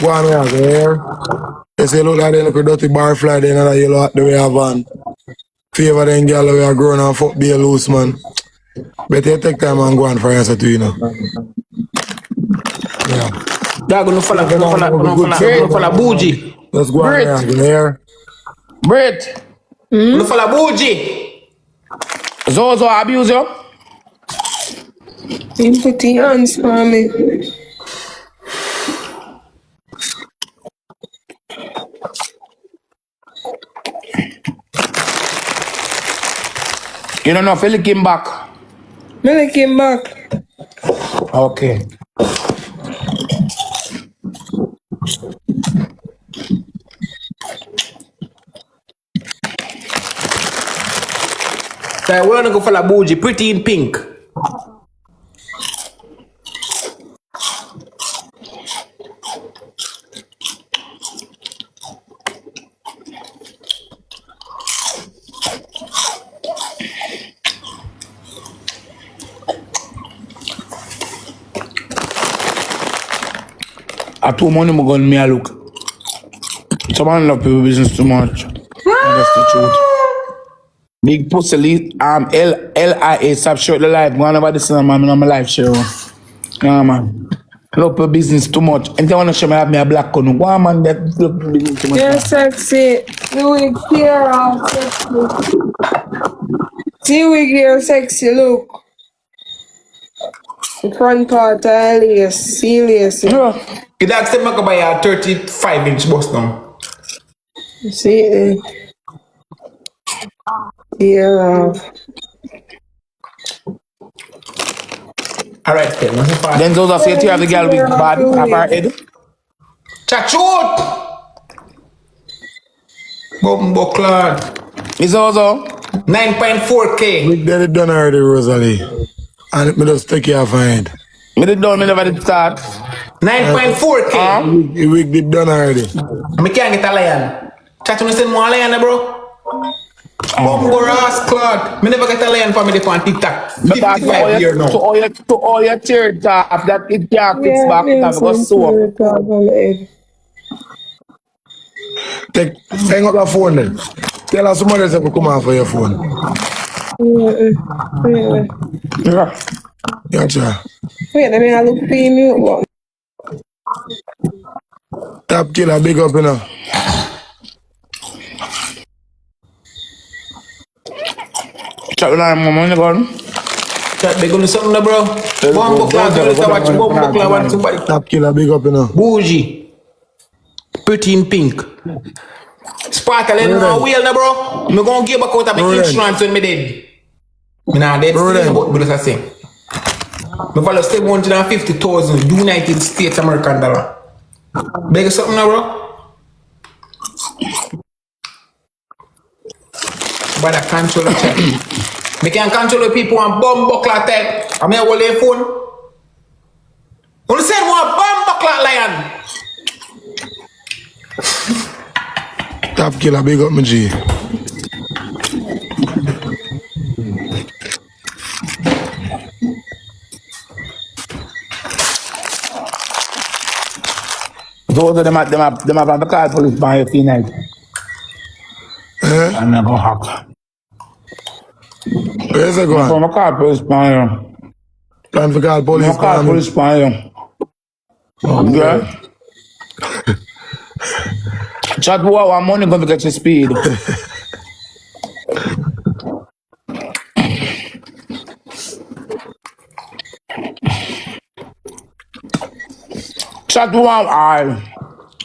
Go on here, go here. You say look like they look a dirty bar fly there, another yellow hat the way I have on. Favor them girl we are growing and fuck be a loose man. Better you take time and go on for answer to you know. Yeah. Dog, no follow bougie. Let's go on Great. here, go here. Brit, No follow bougie. Zozo abuse you? You put your hands for me. You don't know if you lick him back. Me came back. Okay. So I wanna go for la bougie, pretty in pink. I too money mo gun me a look. Someone love people business too much. That's the truth. Big pussy L-I-A, stop short the life. Go on about this man, I'm on my life show. Yeah, man. Love people business too much. And they want to show me have me a black cone. Go on, man, that love people business too much. You're sexy. The wig here all sexy. See wig here sexy, look. The front part lace, see lace. Yeah. You don't accept me to buy a 35-inch bust now. See it. Here Alright, then, what's the part? Then those are say you have the girl with bad half her head. Chat shoot! Bumbo clan. It's also 9.4K. We did it done already, Rosalie. And it me just take you off my head. me did done, me never did start. 9.4K. The wig did done already. I can't get a lion. Chat to me send more lion, bro. Bumbo ass clot. Me never get a lion for me on TikTok. Because 55 years now. to all your church that it can't fix back, it have to go sew. Hang up the phone then. Tell us somebody else to come on for your phone. Yeah. Gotcha. Wait, let me have a look for you. Top killer, big up, you know. Chat with my money gun. Chat big on something, bro. Bumbo clan, let's watch Bumbo clan want somebody. Top killer, big up, you know. Bougie. Pretty in pink. Sparkle in my wheel, bro. I'm gonna give back out of my insurance when me dead. Me not dead still, but I say. Me follow 750,000 United States American dollar. Beg something now, bro. But I control the chat. Me can control the people on bomb buckler type. I may hold their phone. Only said one bomb buckler lion. Top killer, big up, my G. Those of them have the call police by every night. And I go hack. Where's it going? From a car police by you. Plan for call police. Car police by you. Yeah. Chat boy, one money going to get your speed. Chat one eye.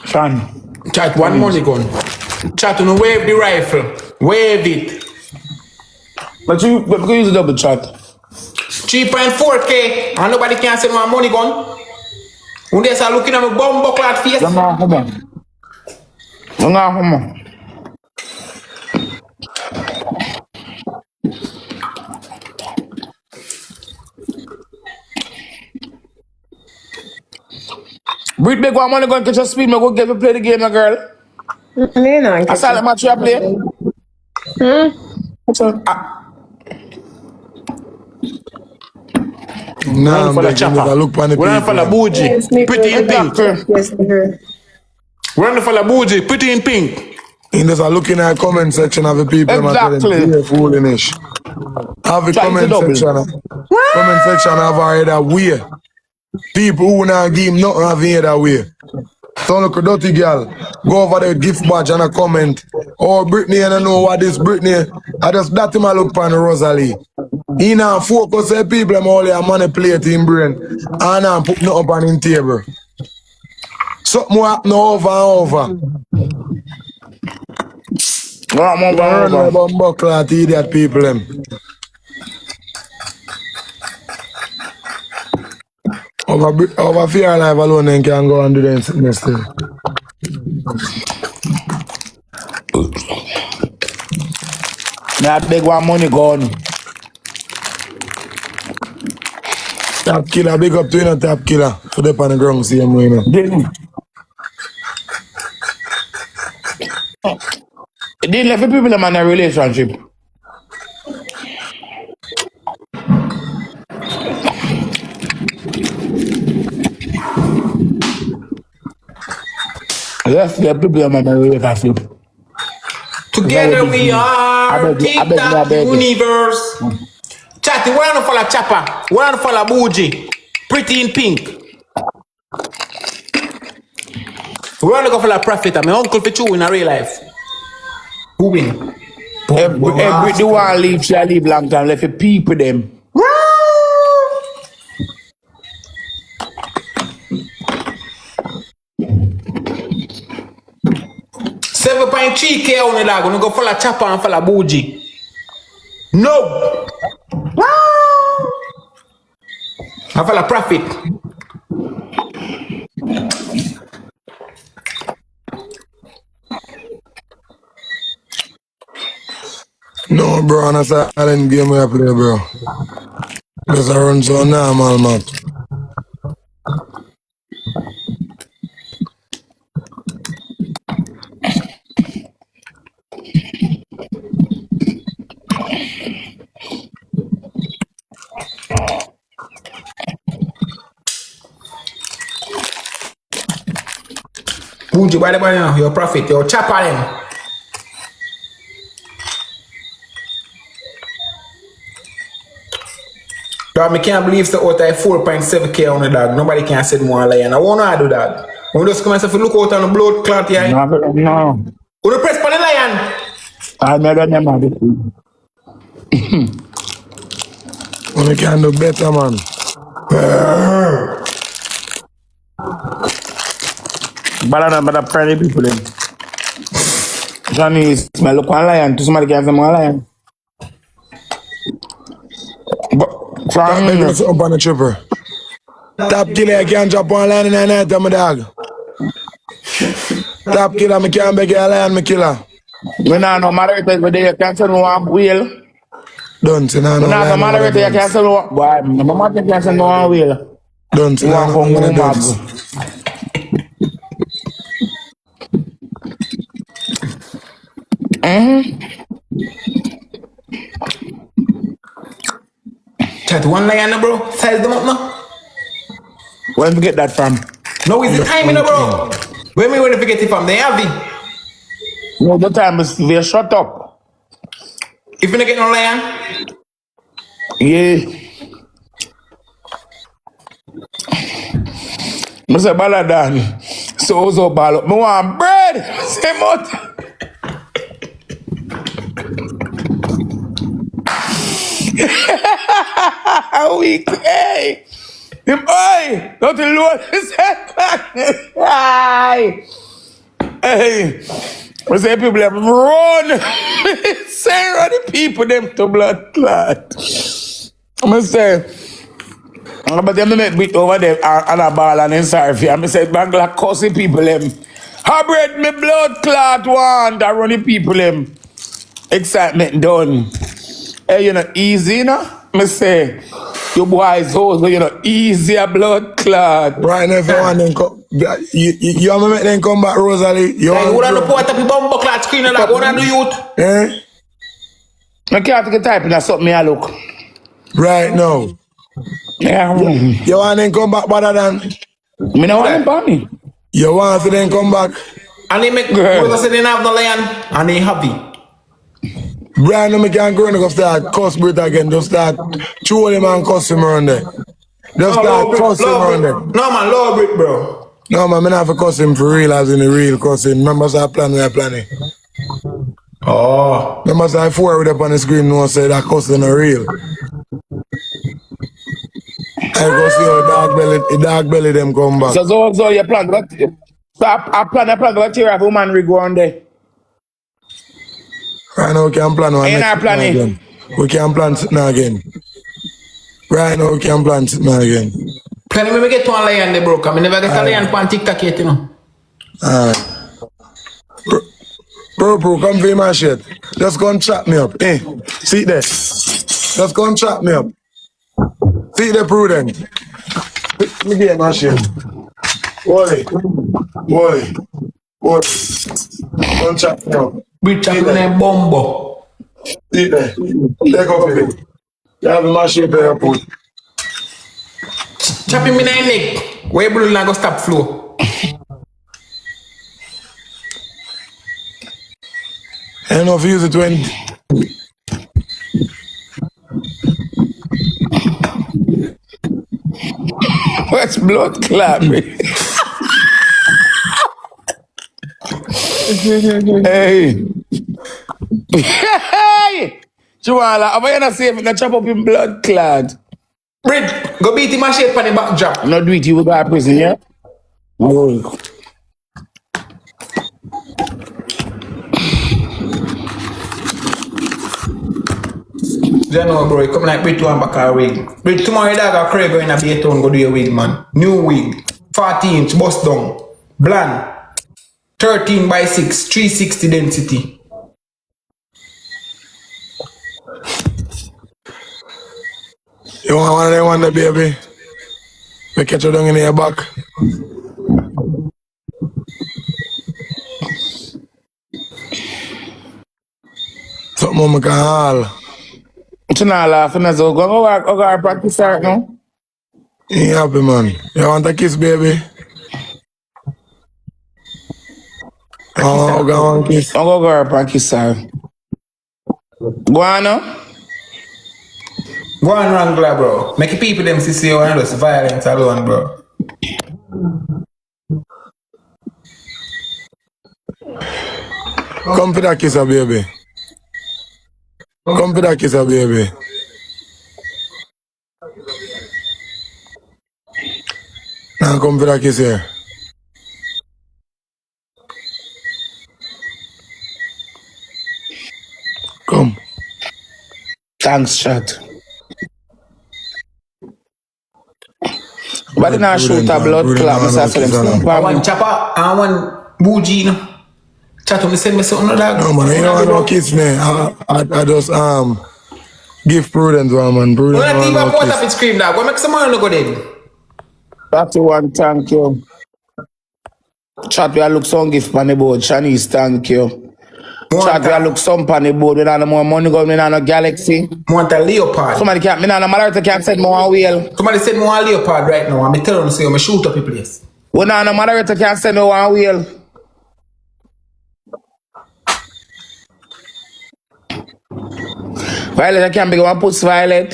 Son. Chat one money gun. Chat to wave the rifle. Wave it. But you use a double chat. 3.4K and nobody can send my money gun. When they start looking at my bomb buckler face. Come on. Breed big one money going to get your speed, me go get you play the game, my girl. I saw the match you play. What's up? Nah, for the chopper. look on the We're running for the bougie. Pretty in pink. We're running for the bougie. Pretty in pink. And just looking at the comment section of the people. Exactly. Foolish. Have the comment section. Comment section have already that way. People who not give him nothing have it that way. So look a dirty girl. Go over the gift badge and a comment. Oh, Britney, I don't know what this Britney. I just that him I look on Rosalie. He now focus on people and only manipulate him brain. And now put nothing up on him table. Something will happen over and over. Learn about buckler to idiot people them. Over fear life alone then can go and do the sickness thing. That big one money gone. Top killer, big up to you, top killer. For the on the ground, same way, Didn't let the people them in a relationship. Let's let people them in a relationship. Together we are TikTok universe. Chatty, why don't follow Chopper? Why don't follow Bougie? Pretty in pink. Why don't go follow Prophet? I'm my uncle for you in a real life. Who win? Every the one leave, she leave long time. Let the people them. 7.3K on the dog. I'm going to follow Chopper and follow Bougie. No. I follow Prophet. No, bro, that's a silent game we play, bro. Just a run so normal, man. Bougie, by the way, now, your Prophet, your Chopper them. Dog, I can't believe the out of 4.7K on the dog. Nobody can say more lion. I won't know how to do that. When you just come and say, look out on the blood clot here. No. Who press for the lion? I never know. We can do better, man. But I don't pray people them. Johnny smell look one lion. To somebody can say more lion. But Maybe up on the tripper. Top killer, I can't drop one line in the night, my dog. Top killer, I can't beg a lion, my killer. we now no moderator but they can't send one wheel. Don't say no We now no lion. moderator you can't send one. Boy, my mother can't send one wheel. Don't say One no from lion. Chat one lion, bro. Size them up now. Where did you get that from? No, it's the timing, bro. Where me when you get it from? They have it. No, the time is they shut up. If you don't get no lion, Yeah. I say Baladan. So ball. I want bread. Say more. Weak. Hey. Him, oi. Don't you load his head back. Hey. I say people have run. Say run the people them to blood clot. I say. But them make beat over there and a ball and inside for you. I say Bangla cussing people them. How bread me blood clot one. I run the people them. Excitement done. Hey, you know, easy, you know? Me say, you boys hoes, but you know, easy a blood clot. Right now, if you want them come, you want to make them come back, Rosalie. You like, want to put up the bumbo clot screen and like, what do youth? Eh? I can't take a type in that something I look. Right now. Yeah. You want them come back better than? Me no want them funny. You want them come back? And they make, because they didn't have no lion, and they happy. Brian, I can't go and go start cuss Brit again. Just start trolling him and cuss him around there. Just start cuss him around there. No man, love Brit, bro. No man, I don't have to cuss him for real as in the real cussing. Remember I plan we are planning. Oh. Remember I 4 with up on the screen no say that cussing are real. I go see how dog belly them come back. So you plan that. So I plan to tear off woman rig one day. Right now we can plan one Ain't I planning? again. We can plan it now again. Right now we can plan it now again. Planning when we get to a lion there, bro. Because I never get a lion on TikTok yet, you know. Alright. Bro, come for my shit. Just go and chat me up. Eh, see there. Just go and chat me up. See the prudent. Let me get my shit. Boy. Don't chat now. Bridge chop in a bombo. See there. Take off it. You have my shit there, put. Chop him in the neck. Where blood not go stop flow. I don't know if you use it when. What's blood clot? Hey. Hey. Chihuahua, am I not safe if I chop up in blood clot? Bridge, go beat him and shape on the back drop. I'm not do it, you will go to prison, yeah? Oh. You know, bro, you come like Bridge one back a wig. Bridge, tomorrow your dog or Craig go in a Baytown, go do your wig, man. New wig. 40-inch, bust down. Bland. 13 by 6, 360 density. You want one of them one, baby? We catch you down in your back. Something I can haul. You're not laughing as well. Go practice right now. You ain't happy, man. You want a kiss, baby? Oh, go on, kiss. I'm going to practice, sir. Go on now. Go on wrangler, bro. Make people them see you and just violence alone, bro. Come for that kiss, baby. Come for that kiss, baby. Now come for that kiss here. Come. Thanks, chat. But then I shoot a blood clot, Mr. Phillips. I want chopper, I want bougie, you know. Chat when they send me something, dog. No, man, you don't want no kiss, man. I just, give Prudence one, man. Prudence When I think one, about no what kiss. up scream, dog. What make some money go then? That's the one, thank you. Chat, we look some gift on the board. Shanice, thank you. Chat, we look some on the board. We don't have more money going, we don't have no galaxy. Want a leopard. Somebody can't, me not, no matter can't send more wheel. Somebody send me one leopard right now. I'm telling you, say, I'm shoot up your place. We not, no matter can't send no one wheel. Violet, I can't be one puts Violet.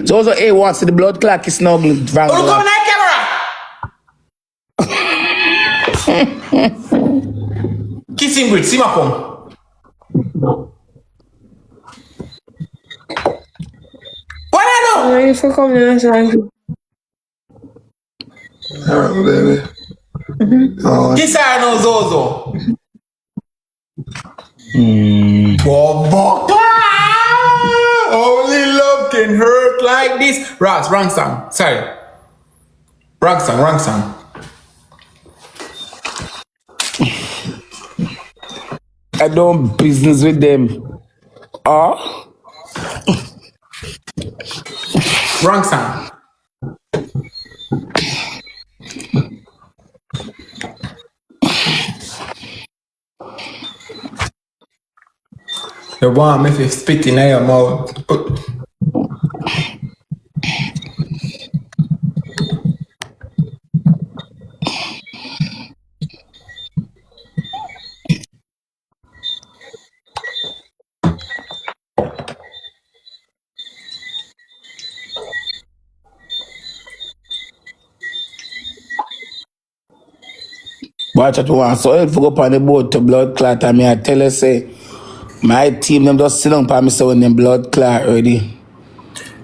So also A wants the blood clot is snuggle. Oh, come on that camera! Kissing bridge, see my come. What I do? Why you for coming in and Alright, baby. Kiss her no Zozo. Bobo. Only love can hurt like this. Ross, wrong song. Sorry. Wrong song. I don't business with them. Oh? Wrong song. You want me to spit in your mouth. Watch out, one. So if you go up on the boat to blood clot, and me I tell you, say, my team them just sit down for me so when them blood clot already.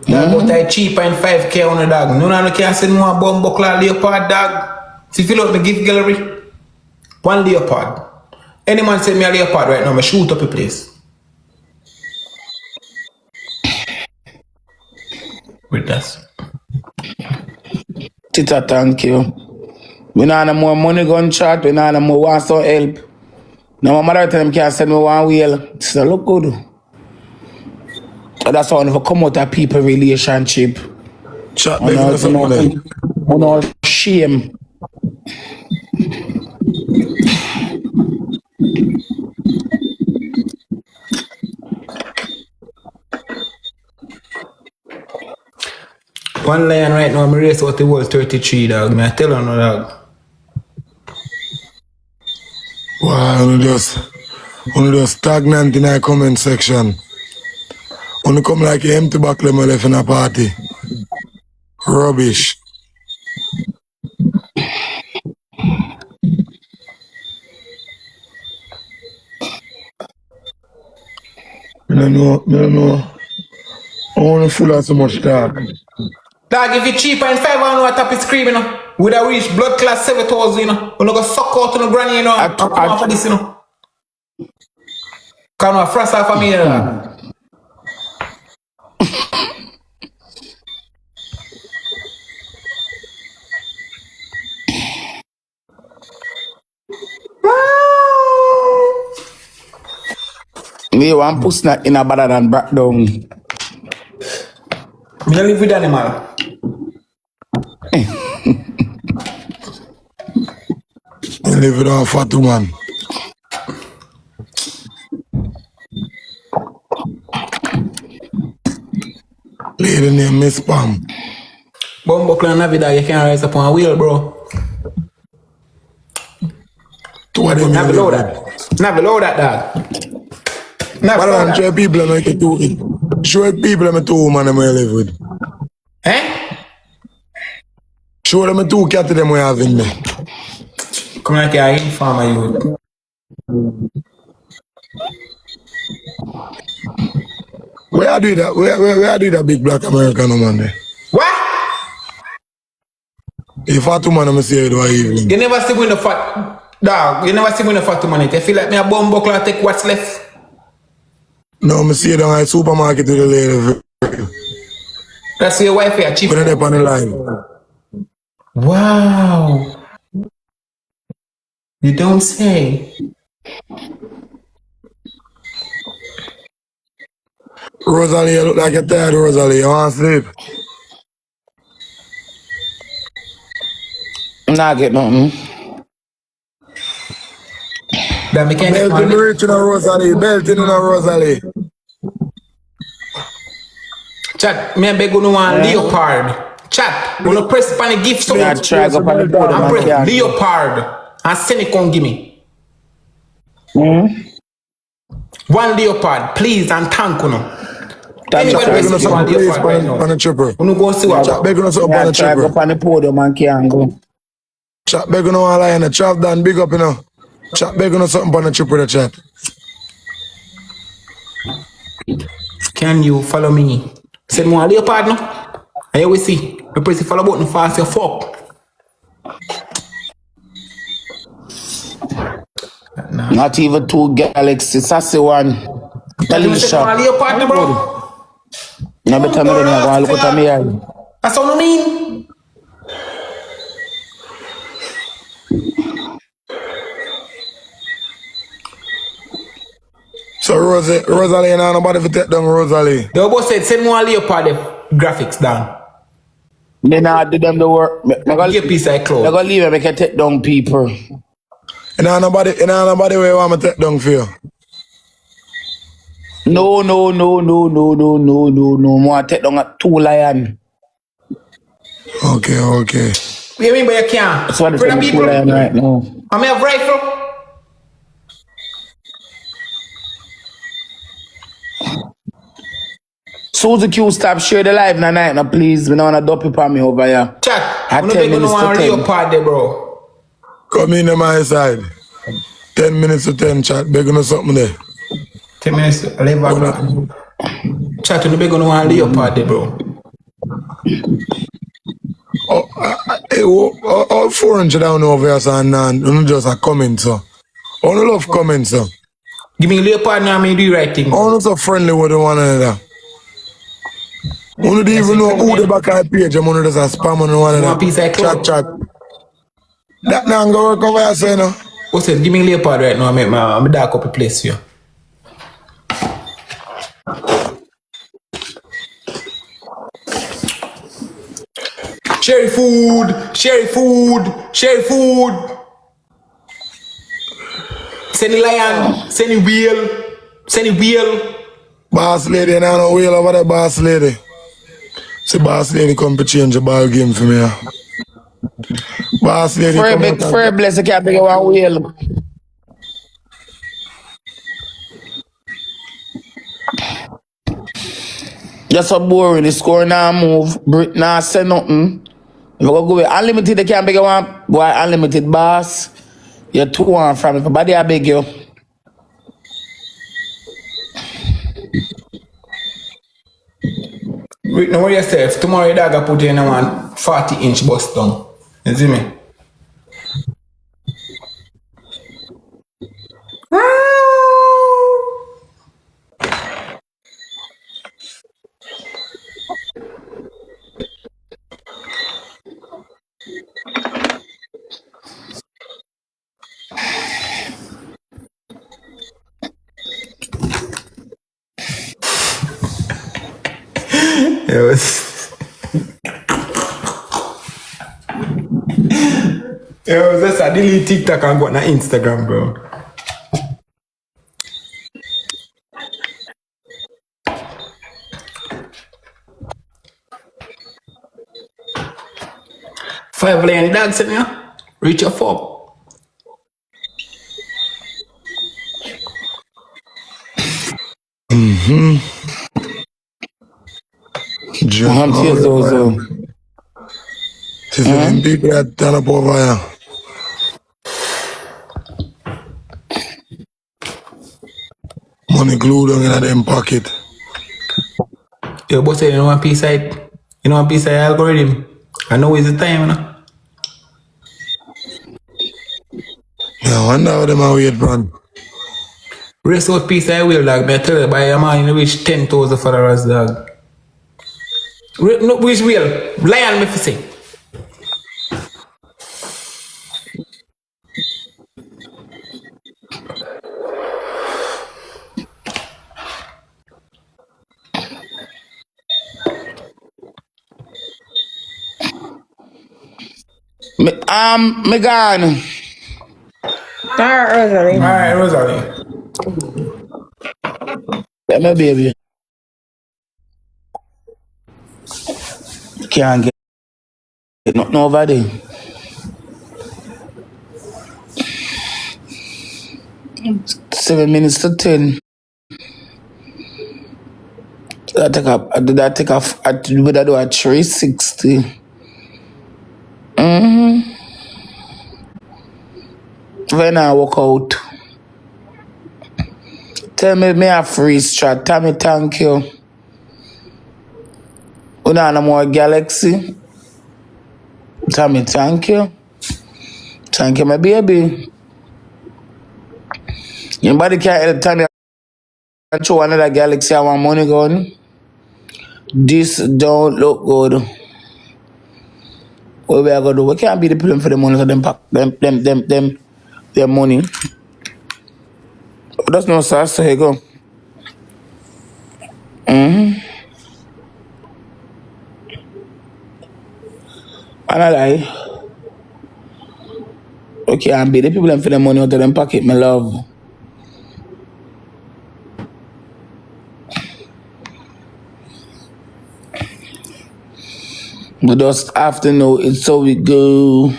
That boat I cheap and 5K on the dog. None of them can send one bumbo clad leopard dog. See, fill out the gift gallery. One leopard. Any man send me a leopard right now, I shoot up a place. With that. Tita, thank you. We don't have more money gun chat, we don't have more want some help. Now my mother tell them can't send me one wheel. So look good. So that's why I never come out of people relationship. Chat On begging our, or something there. on our shame. One lion right now, I'm race out the world 33, dog. Me I tell you no, dog. Wow, only just stagnant in our comment section. Only come like an empty buckle me left in a party. Rubbish. I don't know. I want to full of so much talk. Dog, if you cheaper in 5 hours, what top is screaming, you know? Would have reached blood class 7,000, you know? We're not going to suck out to the granny, you know? And come out for this, you know? Come on, frost off of me, dog. Me one pussy not in a better than back down. Me don't live with animal. I live with a fat woman. Lady named Miss Pam. Bumbuckle and Navida, you can't rise up on a wheel, bro. Two of them Not you below live that. with. Not below that, dog. Not Better below than that. show people make it two. Show people me two woman them I live with. Eh? Show them two cat them we have in there. Come like you're in farmer, you. Where I do that? Where I do that big black American woman there? What? If fat woman I'm say do I evening. You never see when the fat... Dog, you never see when the fat money. You feel like me a bumbuckle and take what's left. No, I see it down at the supermarket with the lady. That's your wife here, cheap. When they on the line. Wow. You don't say. Rosalie, you look like you're tired, Rosalie. You want to sleep? Nah, get nothing. That mechanic Belting man. rich in a Rosalie. Belting in a Rosalie. Chat, me and beg you no one leopard. Chat, when you press upon the gift so Me I try go on the board and man press can't. leopard and send it come give me. One leopard, please, and thank you. No. Anybody Begging will us see one something, please, leopard right now. on the tripper. You go see what. Chat begging us up Me on I the try go tripper. on the podium and can't go. Chat begging on lie in the chat done big up, you know. Chat begging us something on the tripper, the chat. Can you follow me? Send me one leopard no? And you will see. You press the follow button fast, you fuck. Not even two galaxies. That's the one. Can you send me one Alicia. leopard no, bro? No better me than you. Go and look at me eye. That's what I mean. So Rosalie, and nobody for take down Rosalie. The boss said send me one leopard the graphics down. Me not do them the work. Me go Give a piece of me cloth. go leave it. Me can take down people. And nobody where you want me take down for you. No. More take down at 2 lion. Okay. What do you mean by you can't? That's what it's For the on 2 people, lion right now. I may have rifle. Suzy Q, stop share the live tonight, now please. We don't want to dump it on me over here. Chat, At I'm 10 not going to minutes to want 10. leopard there, bro. Come in on my side. 10 minutes to 10, chat. Begging us something there. 10 minutes, 11 o'clock. Chat, you're not going to want leopard there, bro. All 400 down over here, son, and just a comment, so. Only love comments, so. Give me leopard now, I do the right thing. Only so friendly with one another. Only don't even know who the back of the page, I'm only just a spam on one One another. piece of cloth. Chat. That now I'm going to work over here, say, no. What's it? Give me leopard right now, I'm a dark up a place for you. Share food. Share food. Share food. Send the lion. Send the whale. Send the whale. Boss lady, and I know wheel over the boss lady. See, boss lady come to change the ball game for me. Boss lady come out and Free bless, I can't beg one wheel. Just so boring. The score now move. Brit now say nothing. If I go with unlimited, they can't beg one. Boy, unlimited boss. You're 2-1 from it. But I beg you. Know yourself. Tomorrow your dog put in a 40-inch bust down. You see me? Yes. Yo, that's a delete TikTok and go on Instagram, bro. Five lane dogs in here. Reach your fob. I'm tears also. See, them people that turn up over here. Money glued on in them pocket. Yo, boss, you know one piece side. You know one piece side algorithm. I know it's the time, you know. Yeah, I wonder how them are wait, man. Race out piece I will, dog. Me tell you, by a man in which 10,000 followers, dog. No, which will? Lion, me for say. Me gone. Alright, Rosalie. Alright, Rosalie. Let me baby. Can't get nothing over there. Seven minutes to 10. I take up. I do that. Take off. I do that. Do a 360. When I walk out, tell me a free strat. Tell me thank you. We don't no more galaxy. Tell me thank you. Thank you, my baby. Anybody can't tell me I show another galaxy I want money gone. This don't look good. What we are gonna do? We can't be the problem for the money, so them pack their money. That's no sauce, so here you go. And I lie. Okay, and be the people them for the money out of them pocket, my love. We just have to know it's so we go.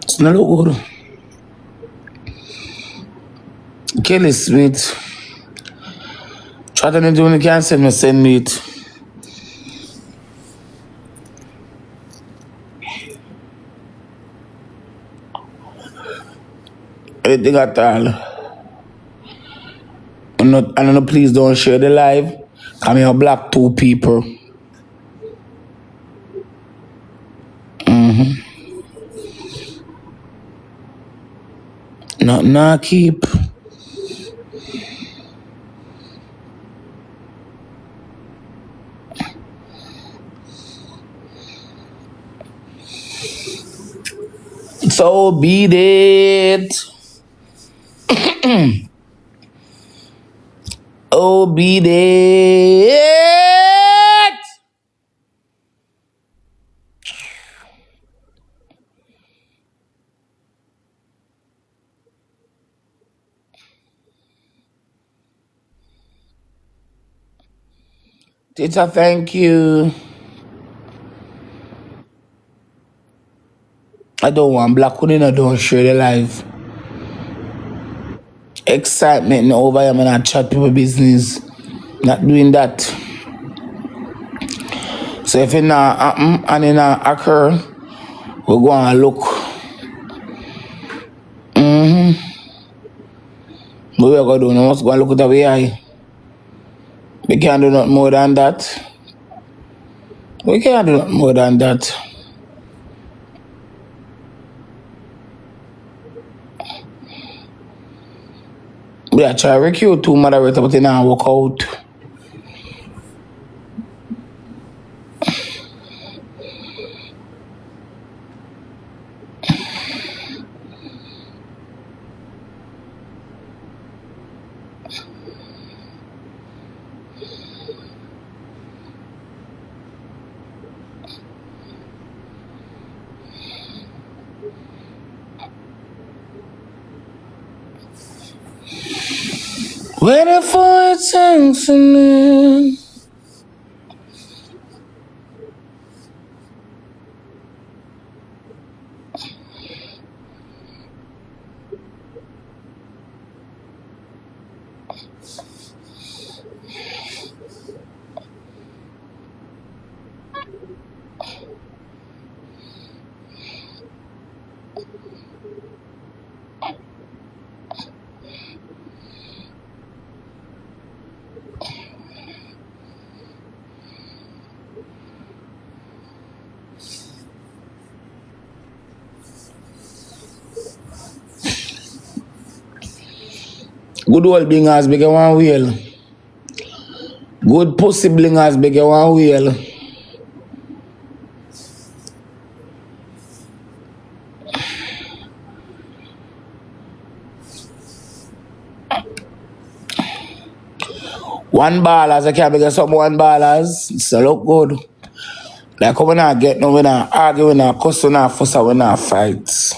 It's not look good. Kelly sweet. Try to do when you can send me it. Anything at all. I don't know, please don't share the live. I'm here black 2 people. Nothing I keep. So be it. Oh, be it. Tita, thank you. I don't want black women, I don't share the life. Excitement over here, man. I chat people business. Not doing that. So if it not happen and it not occur, we go and look. What we are going to do now is go and look at the way. We can't do nothing more than that. We can't do nothing more than that. We are trying to recruit 2 moderators, but it not work out. Waiting for attention. Good old being as big as one wheel. Good pussy bling as big as one wheel. One ballers, I can't big some one ballers. It's a look good. Like when I get no, when I argue, when I cuss, when I fuss, when I fight.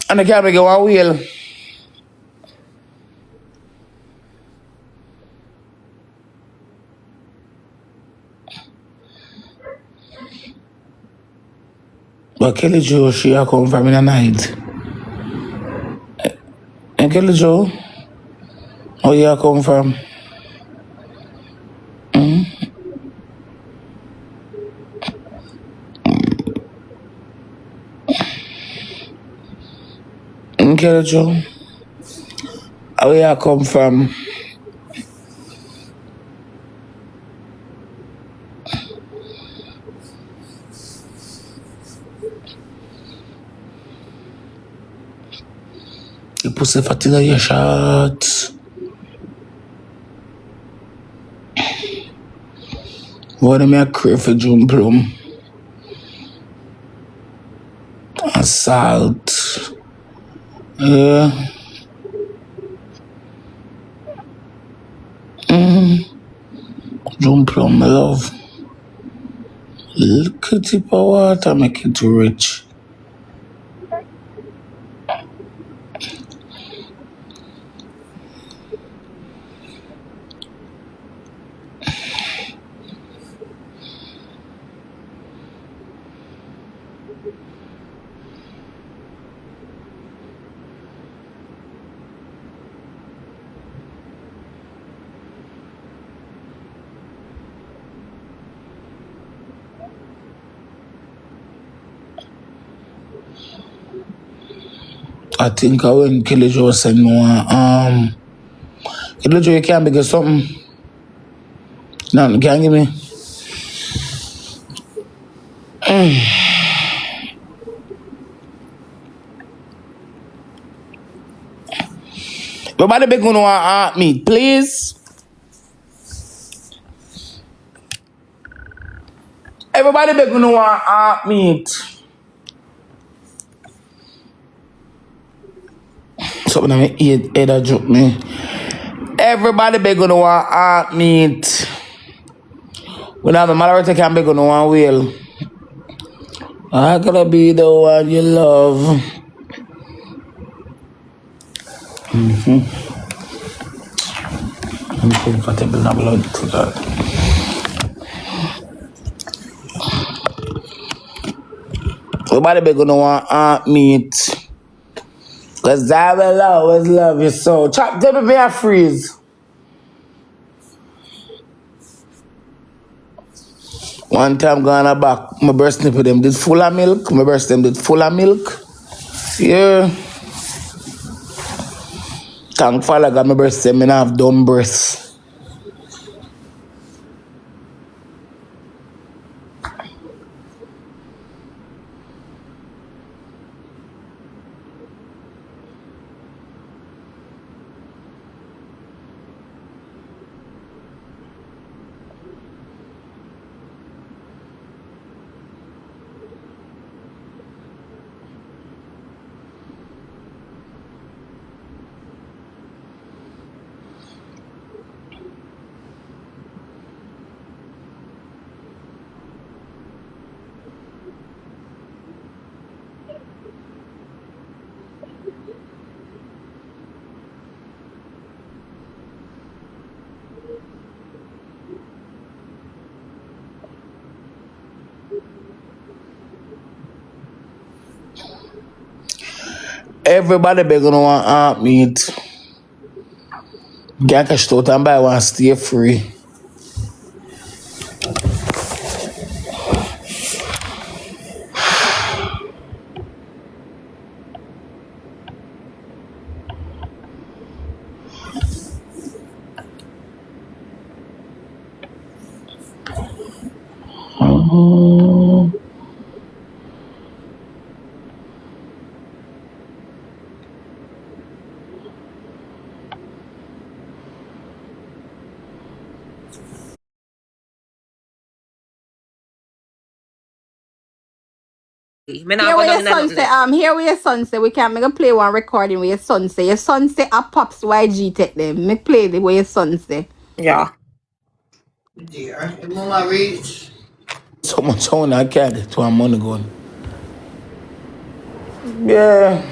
And I can't make one wheel. But Kelly Joe, she a come from in the night. And Kelly Joe, where you a come from? And Kelly Joe, where you a come from? You pussy fatty in your shot. What am I crave for June plum? And salt. Yeah. June plum, my love. Look at the water, make it rich. I think I when Kelly Joe send me one, Kelly Joe, you can't get something. No, you can't give me. Nobody be gonna want meat, please. Everybody be gonna want meat. Something I me eat, that joke me. Everybody be gonna want meat. When I'm the majority can be gonna want whale. I gotta be the one you love. I'm comfortable now, blood to that. Everybody be gonna want meat. Cause I will always love you so. Chop, tell me a freeze. One time gonna back, my breast nipple them did full of milk. My breast them did full of milk. Yeah. Thank Father God, my breast them, I have dumb breasts. Everybody be gonna want meat. Get cash out and buy one stay free. Here where your son say, here where your son say, we can make a play one recording where your son say. Your son say a pops YG take them. Make play the way your son say. Yeah. Mama reach. So much on I can't get to our money going. Yeah.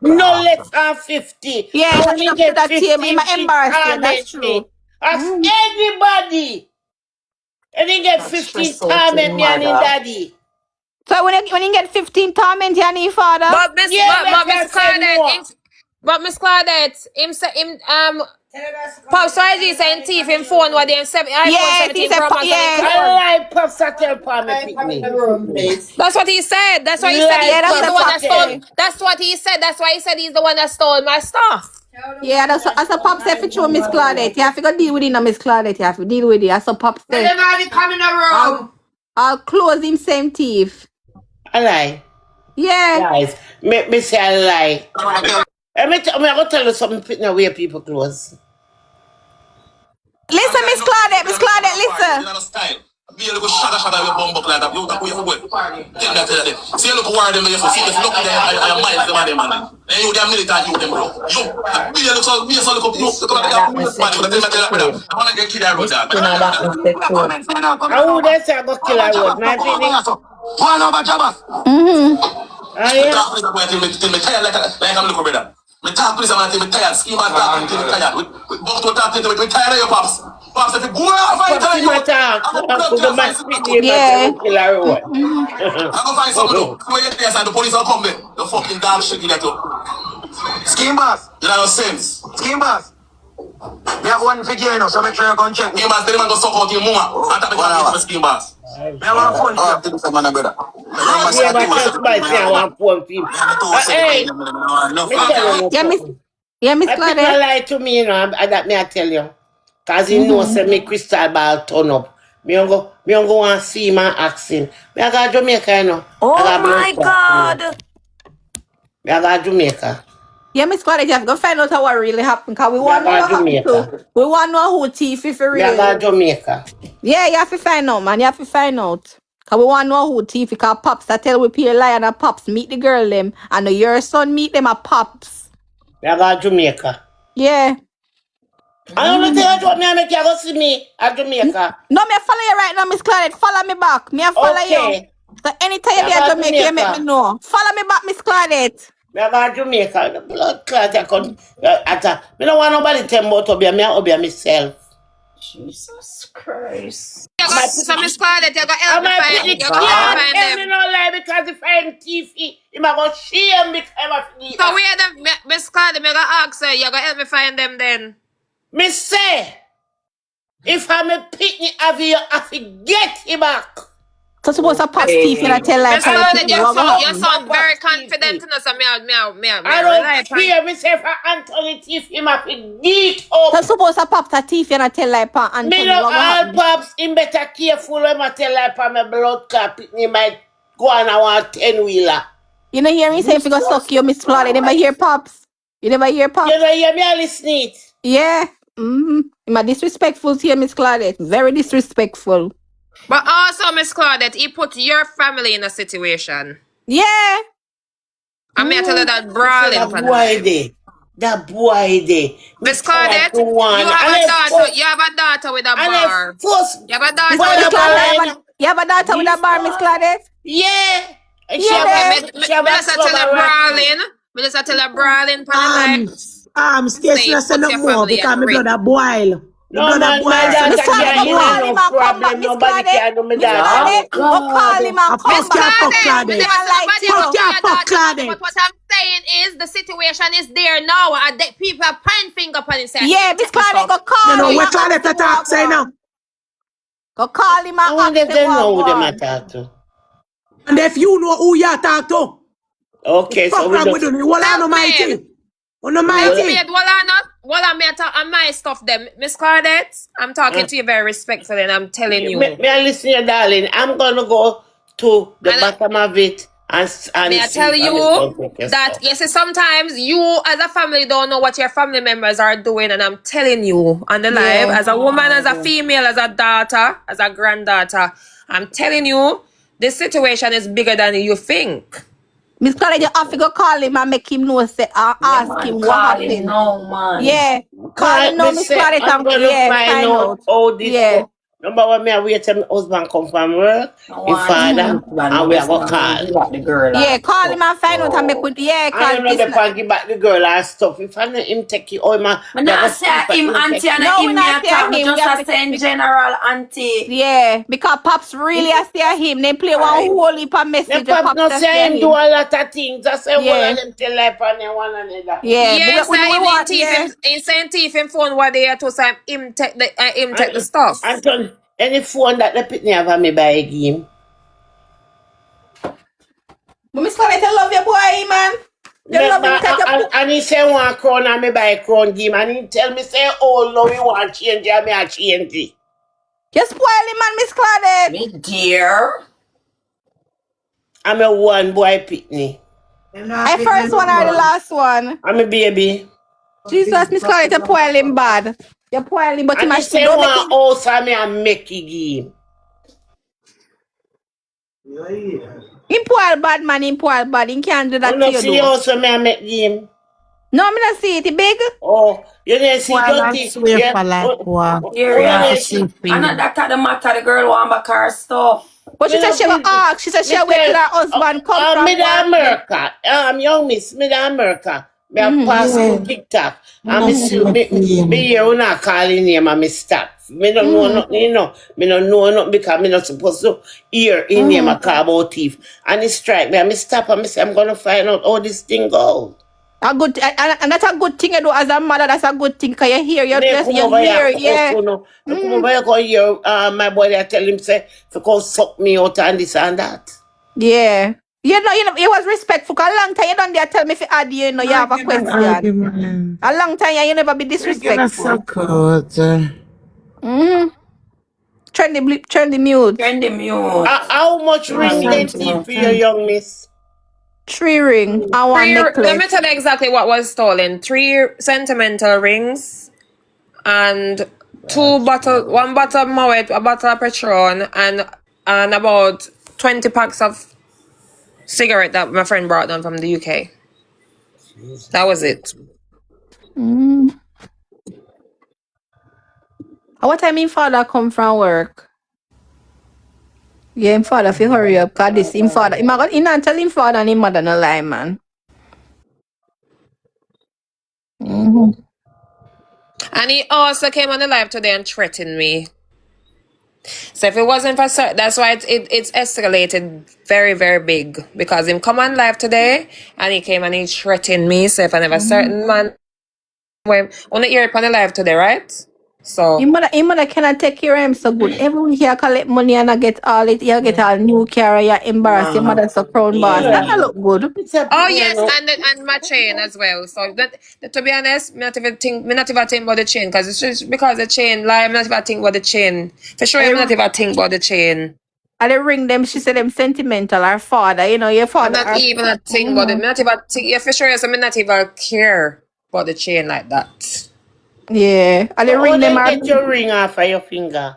No less than 50. Yeah, And I when should he have put get that team. 15, It might he embarrass you. That's torment true. me. As anybody. And he get 15, torment me and his daddy. So when you get 15 torment you and your father? But Yeah, make Miss her say no. Claudette, Miss Claudette, Pops YG saying thief him phone what them iPhone Yes, he 17 said, Pro Max on him yeah. phone. I like Pops a tell Palm me pick me. That's what he said. That's why he said Like Yeah, that's he's a the one pop that stole. say. That's what he said. That's why he said he's the one that stole my stuff. Yeah, that's a pop say for true, Miss Claudette. You have to go deal with it now, Miss Claudette. You have to deal with it. That's a pop say. I'll close him same thief. a lie. Yeah. Guys, me say a lie. I'm going to tell you something putting away people clothes. Listen, Miss Claudette, listen. Be a little shagga with bomb up like that. You take away from what? Take that to them. See a look where them you see this look there. I miles them and them man. Then you them militant you them bro. You be a little look you look at that man for the thing that brother. I want to get kid road dog. How would they say I go kill a road? Man, One over Jabba. oh yeah. Me tired like I'm looking brother. Me talk to this man till me tired. Scheme and talking till me tired. With both to talk till me tired of your pops. Pops, if you go out fight Pops you, in talk. I'm Put the man spit him Yeah. and kill a road. gonna find something to do. Go your place and the police will come there. The fucking dog shit you get to. Scheme boss. You know no sense. Scheme boss. We have one figure, you know, so make sure you come check. Scheme boss, tell him to suck out your mama. And tell me to get scheme boss. Me have one phone. Oh, think some man brother. Yeah, but just by saying one poor people. Hey, me tell you something. Miss I people Claudette. lie to me, you know, that me I tell you. Cause he knows say me crystal ball turn up. Me don't go and see my accent. Me I got Jamaica, you know. Oh my God! Me I got Jamaica. Yeah, Miss Claudette, you have to go find out what really happened. Because we want to know what happened too. We want to know who thief if for Me I real. got Jamaica. Yeah, you have to find out, man. You have to find out. Because we want to know who thief. Because Pops, I tell we pay lie and Pops meet the girl them. And your son meet them at Pops. Me I got Jamaica. Yeah. I don't tell you what me I make you go see me at Jamaica. No, me follow you right now, Miss Claudette. Follow me back. Me follow you. So anytime you be at Jamaica, you make me know. Follow me back, Miss Claudette. Me I got Jamaica. The blood clot I come. Me don't want nobody tell me about Obia. Me I Obia myself. Jesus Christ. So Miss Claudette, you got help me find. You got help me Tell find me them. no lie because if I'm thief, he might go shame me time of need. So where the Miss Claudette, me gonna ask her. You got help me find them then. Me say, if I'm a picnic of you, I have to get him back. So suppose a Pops thief and I tell like Miss Claudette, you sound very confident in us. I don't care. Me say for Anthony thief, him have to get up. So suppose a Pops a thief and I tell like pa Anthony. Me know all pops, him better careful when I tell like pa my blood clot, he might go on a 10-wheeler. You know hear me say if you go suck you, Miss Claudette, you never hear Pops. You never hear Pops. You know hear me I listen it. Yeah. My disrespectful to you, Miss Claudette. Very disrespectful. But also, Miss Claudette, he put your family in a situation. Yeah. I mean, I tell you that brawling. That boy there. Miss Claudette, you have a daughter with a bar. You have a daughter with a bar. You have a daughter with a bar, Miss Claudette? Yeah. Me just tell her brawling. Me just tell her brawling. Stacey, I say no more because my blood a boil. No, man, my daughter can't hear no problem. Nobody can do my daughter. Go call him and come back. But what I'm saying is the situation is there now. People are pointing finger upon himself. Yeah, Miss Claudette, go call him. No, what Claudette talk say now? Go call him and I wonder if they know who them I talk to. And if you know who you talk to. Okay, so we don't. What I know my thing. On my thing. Well, I'm my stuff them. Miss Claudette, I'm talking to you very respectfully and I'm telling you. May I listen to you, darling? I'm going to go to the bottom of it and may I tell you that, yes, sometimes you as a family don't know what your family members are doing, and I'm telling you on the live, as a woman, as a female, as a daughter, as a granddaughter, I'm telling you, this situation is bigger than you think. Miss Claudette, you have to go call him and make him know, say, ask him what happened. No, man. Yeah. Call him now, Miss Claudette. I'm going to find out how this Number one, me I wait till my husband come from work, his father, and we have a call. Yeah, call him and find out and make with I cause don't know this the pan give back the girl and stuff. If I know him take you, oh man, I'm not say him auntie and No, we him not me say attack. him. Just a say in general auntie. Yeah, because Pops really a steer him. They play one whole heap of the message. pop not a say him do a lot of things. Just say Yeah. one of them tell life on them one another. Yeah, Yes, we want, in saying thief him phone what they to say him take the stuff. Anton, any phone that the pitney have me buy him. But Miss Colette, I love your boy, man. You love him, take your And he say one crown and me buy a crown game. And he tell me say, oh no, we want change and me a change it. You spoil him, man, Miss Claudette. Me dear. I'm a one boy pitney. I first one or the last one? I'm a baby. Jesus, Miss Claudette, you spoil him bad. You spoil him, but And you he must say don't one make him. house and me a make it game. Him spoil bad, man, him spoil bad. He can't do that You to know you, see though. house and me a make game. No, I'm not see it. He big. Oh, you didn't see Dirty. yeah. And that the matter, the girl want back her stuff. But she said she will ask. She said she will wait till her husband come from me the work. America. Young miss, me the America. Me a pass through TikTok. And me see me here when I calling name and me stop. Me don't know nothing, you know. Me don't know nothing because me not supposed to hear in name a call about thief. And he strike me and me stop and me say I'm gonna find out how this thing goes. A good and that's a good thing you do as a mother. That's a good thing because you hear Come over here, come over here, go hear my boy there tell him say to go suck me out and this and that. Yeah. You know, you was respectful. A long time you don't dare tell me if you add you know you have a question. A long time you never be disrespectful. Trendy mute. How much ring they thief for your young miss? 3 ring and 1 necklace. Let me tell you exactly what was stolen. 3 sentimental rings and 1 bottle of Moet, a bottle of Patron, and about 20 packs of cigarette that my friend brought down from the UK. That was it. What time him father come from work? Yeah, him father if you hurry up, cause this him father. He not tell him father and him mother no lie, man. And he also came on the live today and threatened me. So if it wasn't for that's why it's escalated very, very big. Because him come on live today and he came and he threatened me. So if I never certain man when on the ear upon the live today, right? So Him mother cannot take care of him so good. Every week he collect money and I get all it, you get all new car, you embarrass your mother so crown boss. That not look good. oh yes, and my chain as well. So that to be honest, me not even think about the chain because it's just because the chain lie. I'm not even think about the chain. For sure, I'm not even think about the chain. And they ring them. She said them sentimental. Her father, you know, your father. I'm not even a think about it. I'm not even think. Yeah, for sure, so I'm not even care about the chain like that. Yeah, and they ring them. Get your ring off of your finger.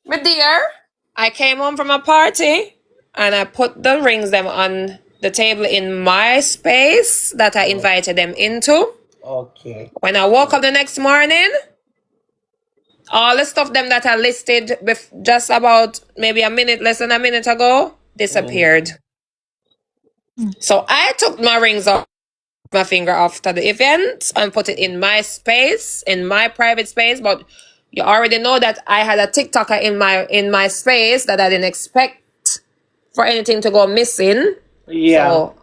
My dear, I came home from a party and I put the rings them on the table in my space that I invited them into. Okay. When I woke up the next morning, all the stuff them that I listed just about maybe less than a minute ago, disappeared. So I took my rings off my finger after the event and put it in my space, in my private space. But you already know that I had a TikToker in my space that I didn't expect for anything to go missing. Yeah. So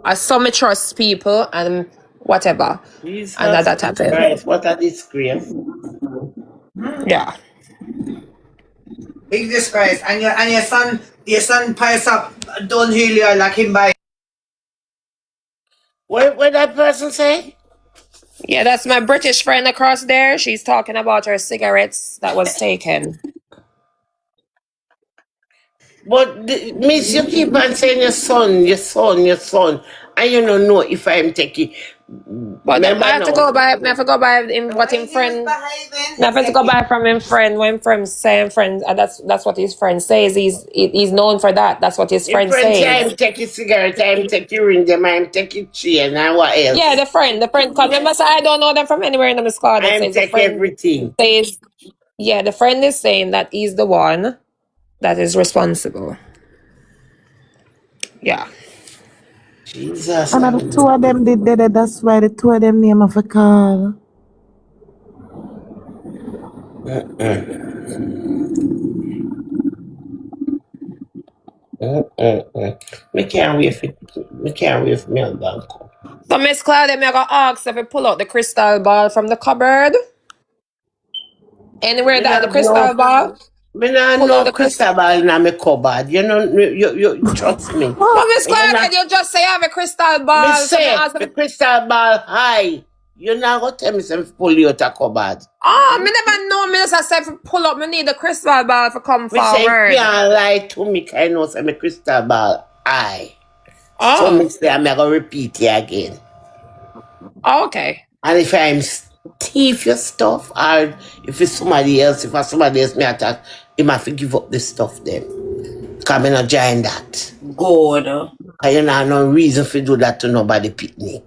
I saw me trust people and whatever. Jesus and that happened. Christ, what a disgrace. Yeah. Big disgrace. And your son piles up don't heal you like him by. What that person say? Yeah, that's my British friend across there. She's talking about her cigarettes that was taken. But miss, you keep on saying your son, your son, your son, and you don't know if I'm taking. But I Remember have to now. go by. I have to go by him. What him friend. I have to go by from him friend. When him friend say him friend, that's what his friend says. He's known for that. That's what his If friend friend say says. I'm taking cigarette, I'm taking ring them, I'm taking chain, and what else? Yeah, the friend. Cause remember, say I don't know them from anywhere in the squad. That I'm says the taking friend everything. says. Yeah, the friend is saying that he's the one that is responsible. Yeah. Jesus. And the two of them did that, that's why the two of them name of a call. Me can't wait for Melbourne. So Miss Claudia, me I go ask if you pull out the crystal ball from the cupboard. Anywhere Me that the not no, crystal ball, me not pull out no the crystal. crystal ball in my cupboard. You know, you trust me. But Miss You Claudia, not, you just say you have a crystal me ball. So me say ask the them. crystal ball high. You not gonna tell me some pull you out of cupboard. Oh, me never know. Me just say if you pull up, me need the crystal ball to come Me say you forward. can't lie to me, 'cause I know say my crystal ball high. So Oh, me say I'm gonna repeat it again. okay. And if I'm thief your stuff, or if it's somebody else, if it's somebody else me attack, you have to give up the stuff then. Because me not join that. Good. Because you know no reason for do that to nobody picnic.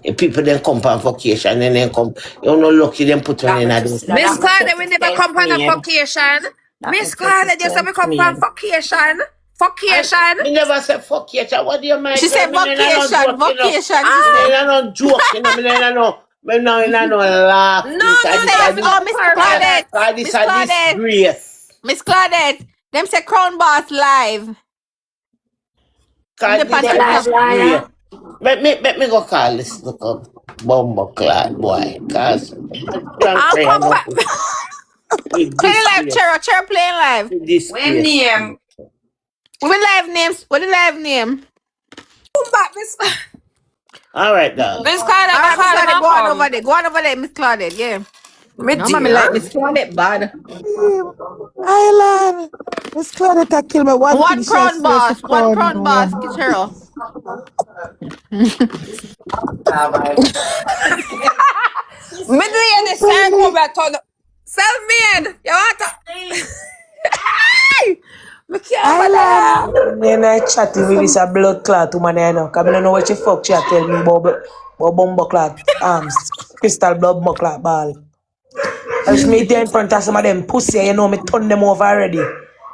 If people then come on vacation and then come, you're not lucky them put one That in me a to day. see Miss that me Claudia, take we it never come on a self-made. vacation. That me Miss take it Claudia, just we come on self-made. vacation. And Vacation. me never say vacation. What do you She mind? said Me no vacation, joke, you know. vacation, she Me said. no joke, you know. Me no laughing. No, She Because no, this no. said, are For this, oh, the Miss correct. Claudette, cause this Miss are Claudette, disgrace. Miss Claudette, them say Crown Boss live. Cause The this pan The are live TikTok. disgrace. liar. Let me go call this little bumbo clad boy. Cause I'm I'll praying come enough back. with Playing live, disgrace. Chero playing live. With When disgrace. name? What the live names? What the live name? Come back, Miss. Alright, dog. Miss Claudia, All go right, Miss call him Claudette, and go on come. over there. Go on over there, Miss Claudette, yeah. Me No, mommy like dear. Miss Claudette bad. Island. Miss Claudette kill me. One thing One she has Crown swear for Boss, one crown, Crown no, yeah. Boss, Chero. Middle of the circle, but on self-made. You want to? Me can't Island. bother. Then I chatting with this a blood clot woman I know. Cause I don't know what she fuck she a tell me about bumbo clot crystal blood clot ball. I just meet there in front of some of them pussy, you know me turn them over already.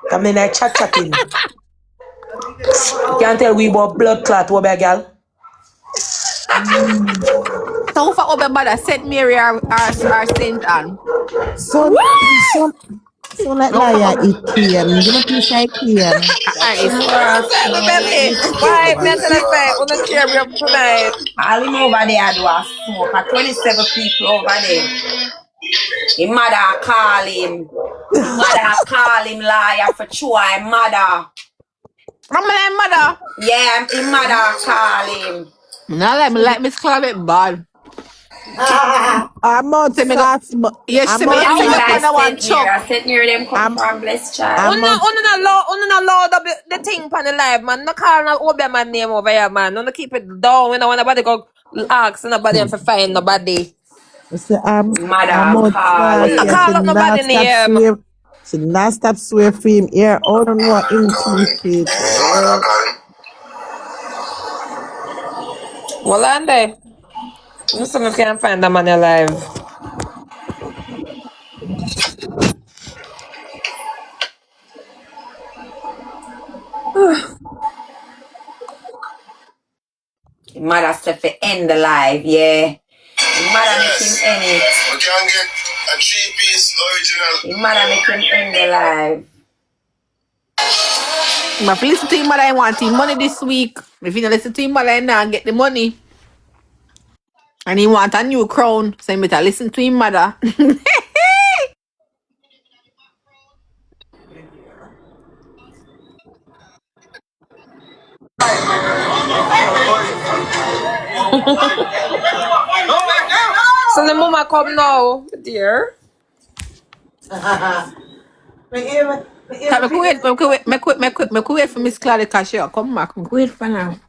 Cause then I chatting. You can't tell we about blood clot what be girl. So for over mother, St. Mary or St. Anne. Son, son like No for liar, over. it can. Give me a piece of can. Ice. Say me belly. Why? Me tell her say, wanna cheer me up tonight. All him over there do a smoke. 27 people over there. His mother call him. His mother call him liar for try mother. I'm like mother. Yeah, his mother call him. No, let me like Miss Claudette bad. I'm out See me go. sauce, You I'm see me, Me out you and see me mother pan is a one sent near. I chuck. sent near them come I'm from blessed child. I'm out Unna load up the thing pan the live, man. No call no Obeah man name over here, man. No keep it down. We don't want nobody go ask nobody and for find nobody. say I'm Mother out call sauce. Unna I him. call should up not nobody stop name. swear. Should not stop swear for him here. I don't know what him think it. Well, and there. Listen, if you can find the man alive. His mother said for end the life, yeah. His mother make him end it. We can get a 3-piece original. His mother make him end the life. But if you listen to him mother, I want him money this week. If you don't listen to him mother, I now get the money. And he want a new crown. So you better listen to him mother. So the mama come now, dear. Can I wait for Miss Claudia because she'll come back. Me wait for now.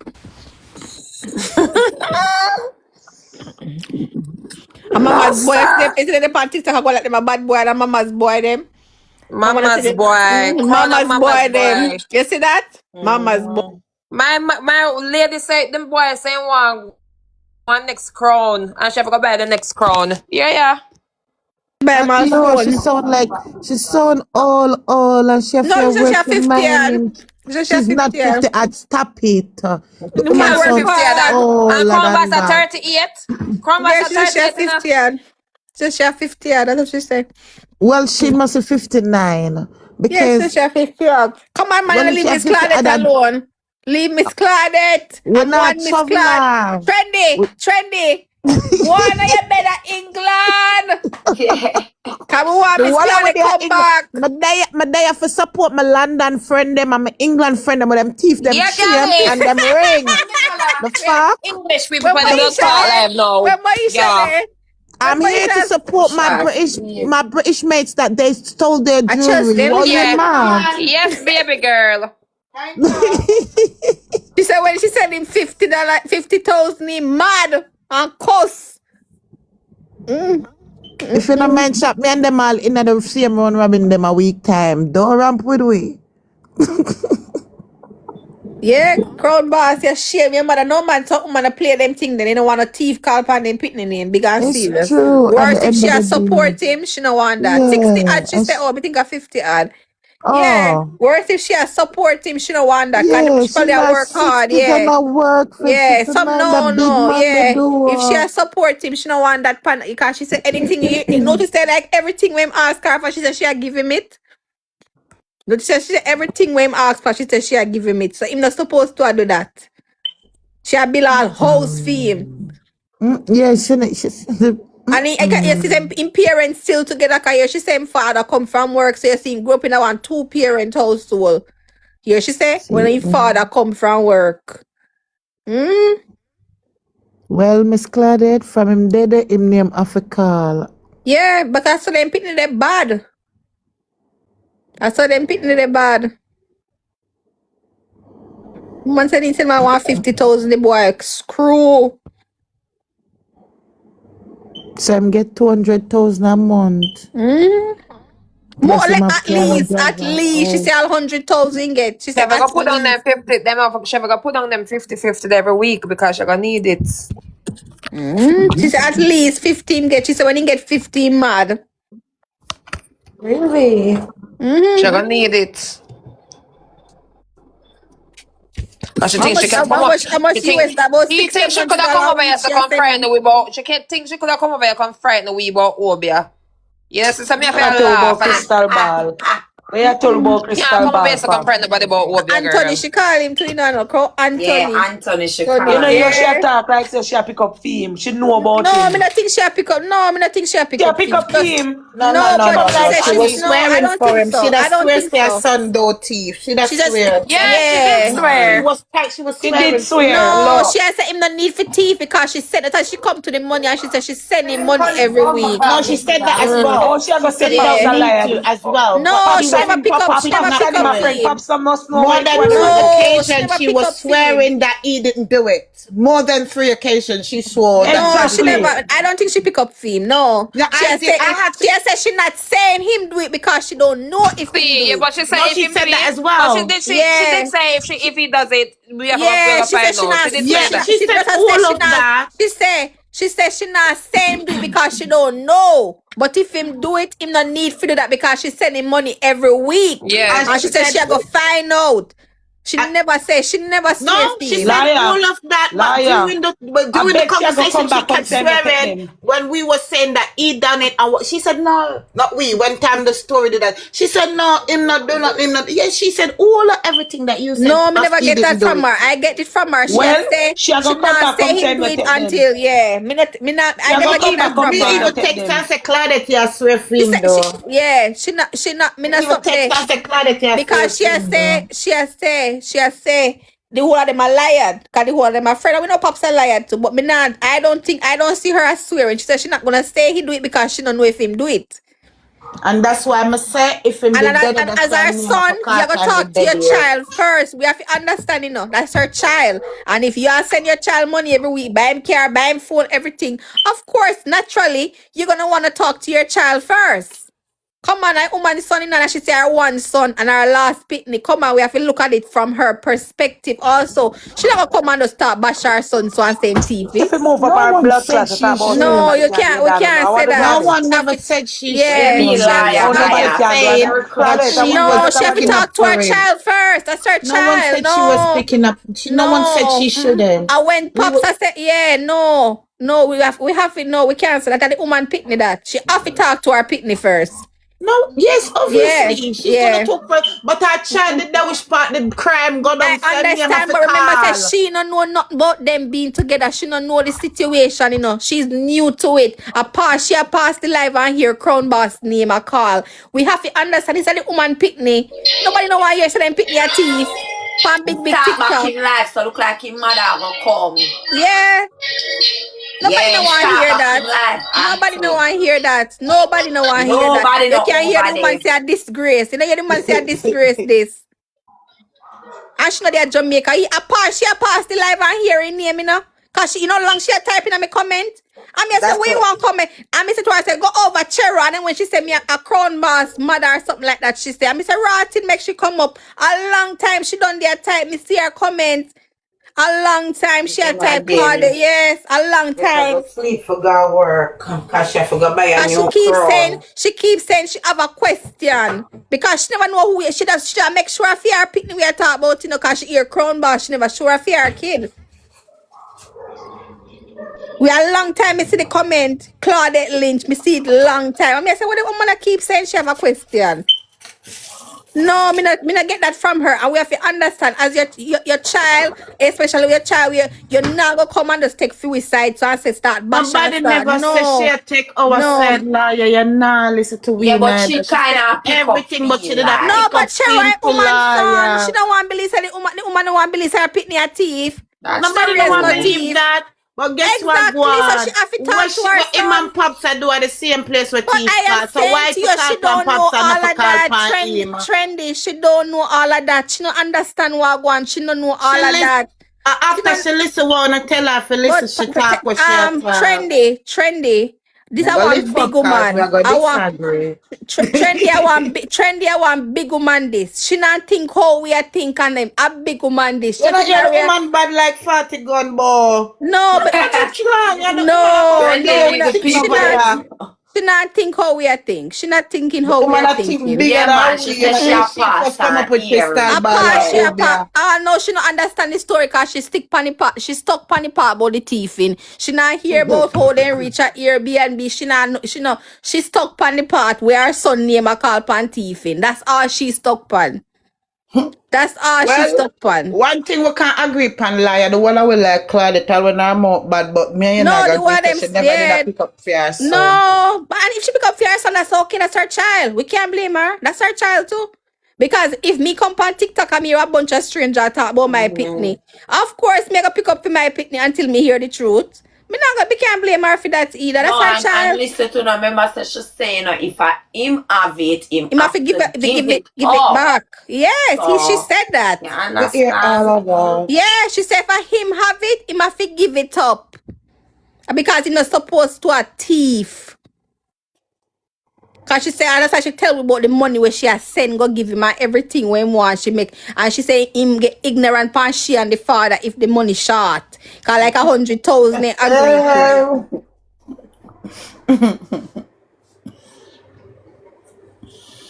And No, mama's boy, sir. isn't it on TikTok? I go like them a bad boy and mama's boy them. I wanna see Mama's them. boy. Crown of Mama's mama's boy them. boy. You see that? Mama's boy. My lady said them boys saying one next crown. And she have to go buy the next crown. Yeah. Buy my No, she phone. sound all, and she have No, to she said she work have the 50 mind yard. him. She said she have She's 50 not 50 yard. at stop it. The The She woman man can't wear work sound 50 at that. hard. And older Crown than Boss at that. 38. Crown Boss Yeah, at she said she have 38, you know. 50 yard. She said she have 50 yard. That's what she said. Well, she must be 59 Yeah, she said because she have 50 yard. Come on, man, well, you if leave she have Miss 50 Claudette other, alone. Leave Miss Claudette. we're I'm not one Miss Claude. traveler. Trendy. One of you better England. Yeah. Come on, The Miss one over Claudette, there, come back. my day for support my London friend them and my England friend them with them teeth, them Yeah, chain Gary. and them ring. The fuck? English people When for the blood Maisha clot there? live now. When Maisha Yeah. there? I'm here to support my British mates that they stole their I trust jewelry. them. What you Yeah. mad? Yes, baby girl. She said when she sent him $50,000, he mad and cuss. If you not mind shop, me and them all in the same round robin them a week time. Don't ramp with we. Yeah, crowd boss, you shame your mother. No man talk man to play them thing, then they don't want a thief call upon them pitney name, big and It's serious. true. At Worse the if end she of the a support day. him, she no want that. 60 Yeah. odd, she said, oh, I think a 50 odd. Yeah. Oh. Worse if she a support him, she no want that. Yeah, Cause she she probably a not work hard, 60 yeah. gonna work Yeah, for some mind the big man the yeah. do. If she a support him, she no want that pan because she said anything you notice that like everything when him ask her for, she said she a give him it. Notice she said everything when him ask for, she said she a give him it. So him not supposed to do that. She a build all house for him. Yeah, she And you see them in parents still together because she say him father come from work, so you see him grow up in a one two-parent household. Here she say when his father come from work. Well, Miss Claudette, from him dead, him name Africa. Yeah, but I saw them pitting they bad. I saw them pitting they bad. Man said he said I want 50,000 the boy screw. So him get 200,000 a month. More Plus him like have car and at drive least. She house. say 100,000 get. She She said have at to put on them least. 50, she have to put on them 50-50 every week because she gonna need it. She said at least 15 get. She said when he get 15 mad. Really? She gonna need it. And she How thinks she much can come up. how much US that about She thinks she could $600 have come over a here week to she come send frighten him. we about. She can't think she could have come over here to come frighten we about Obia. Yes, it's a me have to I told laugh. about crystal ball. We are told about Yeah, crystal come over here ball, to come fam. frighten nobody about Obia, Anthony, girl. she call him to Anthony. Yeah, Anthony should Anthony, You know, call. she yeah. talk like so she pick up theme. She know about No, I him. mean I think she pick up. No, I mean I think she pick She up. pick up Just, him. no, She but come she like said She was she's no. I swearing don't for think him. She so. I that don't swears think to her so. son, though, thief. She that She just swear. Yeah, she did yeah. She swear. was she was she swearing did for him. swear. No, Look. she has said him no need for teeth because she said that she come to the money and she said she's sending money every week. No, she said that as well. Oh, she She gonna said say he Pops don't a Yeah. need liar. to as well. But No, she she was never pick up. She Pops never not pick in up my friend. fame. Pops must know more where than what one them. No, she occasion never she pick was up fame. swearing that he didn't do it. More than 3 occasions she swore that No, he she didn't never. do it. I don't think she pick up fame. No, No, she I has did. said I had to. she has said she not saying him do it because she don't know if him do See, yeah, it. but she said No, if she him do said that it, as but she well. did she Yeah. did say if he does it, we are Yeah, gonna she said find she out. not. She did Yeah, say Yeah, that. she she said just say all she of not. that. She said she not saying do it because she don't know. But if him do it, him not need to do that because she sending money every week. Yeah. And And she she said said, she a go find out. She never swear no, she Steve. said Liar. all of that, but Liar. during the Bet she a go conversation, come she back come kept send me pet swearing them. when we were saying that he done it. And what she said, no, not we. When time the story did that, she said, no, him not do not, him not. Yeah, she said all of everything that you said. No, me but never he get didn't that do from it. her. I get it from her. She Well, say she a she go come not back come say him send do me it pet them. until I She a never go get come that back come from Me send me her. even pet text them. and say, Claudette, you swear for him, though. She not me not Even something text and say, Claudette, you swear because for him, though. she has say the whole of them are liar. Cause the whole of them are afraid. We know pops are liar too. But me not. I don't see her as swearing. She said she not gonna say he do it because she don't know if him do it. And that's why I say if him And, did dead, and that's as why our I'm name son, for you cart gotta and talk did to dead your here. child first. We have to understand, that's her child. And if you are send your child money every week, buy him car, buy him phone, everything, of course, naturally, you're gonna want to talk to your child first. Come on, I woman son in and she say her one son and her last picnic. Come on, we have to look at it from her perspective also. She never come and just start bash her son so and same If TV. we move up No our one blood said clot, to talk she about No, anybody shouldn't. you can do can't. it, We darling. can't I say want to do No that. daddy. one She have never to, said she What you yeah, shouldn't. mean, she have to liar, Oh, speak. nobody liar? can do it. Saying her Claude, that I she want to do No, was it. she have to picking up talk to for her him. child first. That's her No one child. said she was No, picking up. No one said she no. shouldn't. And when We Pops were, I said, yeah, no, we have to no, we can't say that. And the woman pitney that. She have to talk to her pitney first. no, yes, Yeah, obviously she's gonna yeah. talk for. But her child did that which part the crime go down. I Send name of understand, a but remember, say call. she don't know nothing about them being together. She don't know the situation, She's new to it. She a pass the live and hear Crown Boss name a call. We have to understand. This is the woman pitney. Nobody know why you say them pitney a thief. Pan big Start back TikTok. in life, so look like his mother will come. Yeah. Nobody Yeah, no want start hear back in that. life, Nobody no auntie. want hear that. Nobody no want hear that. Nobody You know can't hear the over woman there. say a disgrace. You know, hear the man say a disgrace this. And she know they are Jamaica. She a pass the live and hear her name, Cause she, long she a typing on me comment. And me I say, That's where you what. want comment? And me say to her, I say, go over Chero. And then when she said me a crown boss mother or something like that, she say, and me say, Ratin, make she come up. A long time she done their type. Me see her comment. A long time she a Him type Claudia. again. Yes, a long Let her time. go sleep for God work. Cause she forgot buy a And new crown. she keeps saying she have a question. Because she never know she does make sure if her picnic we are talking about, cause she hear crown boss, she never sure if her kid. We a long time, me see the comment, Claudette Lynch, me see it long time. I mean, I say, what the woman that keep saying she have a question? No, me not get that from her. And we have to understand, as your child, especially your child, you're not gonna come and just take suicide, so I say start bashing and Nobody start. never say she No, take our no. side lawyer. You nah listen to Yeah, we but she neither. She kind said of pick up everything, but she feel did not like. No, pick but up she feel right to woman son. She lawyer. don't want to believe the woman don't want to believe her pitney a thief. That's Nobody She no is want no true. believe thief. that. But guess what, Exactly. So she God? have to talk to her What him son. and Pops are do at the same place with But thief I am call. So saying why to to you, she call pan don't know Pops and not all for of call that. pan him? Trendy. She don't know all of that. She don't understand what I want. She don't know She all of listen. that. She After don't. she listen, wanna tell her to listen. But She talk what she a talk. trendy. This Me I go live want for big cause me woman. I go I want disagree. trendy. I want big woman. This she not think how we are think and them a big woman. This she You have know, to you're the marry. woman bad like 40 gun, boy. No, but What you trying? You're the woman no, about Trendy no, little sitting she over not. picture. there. She not think how we are think. She not thinking The how we woman are that think thinking. bigger Yeah, man, than she we. You said know, she say a she first come pastor up with pistol earring. ball Apart, and she Yeah. apart. obia. I know she not understand the story because she stick panny part. She stuck panny part about the thieving. She not hear about how they reach her Airbnb. She stuck panny part where her son name a call pan thieving. That's all she stuck pan. That's all she Well, stuck pan. one thing we can't agree upon, liar, the one I will like Claudia tell when I'm out bad, but me and No, I the agree one because them she never did a scared. pick up for her son. No, but and if she pick up for her son, that's okay. That's her child. We can't blame her. That's her child too. Because if me come on TikTok and me hear a bunch of strangers talk about my pitney, of course me gonna pick up for my pitney until me hear the truth. We can't blame her for that either. That's No, her and child. listen to no remember say she say, if him have it, him Him have have to to give it give it up. back. Yes, she So said that. you We hear understand? all about. Yeah, she said for him have it, him have to give it up. Because he's not supposed to a thief. Cause she say, and that's why she tell me about the money where she has sent, go give him and everything when he want she make. And she say him get ignorant pan she and the father if the money short. Cause like 100,000 they agree to.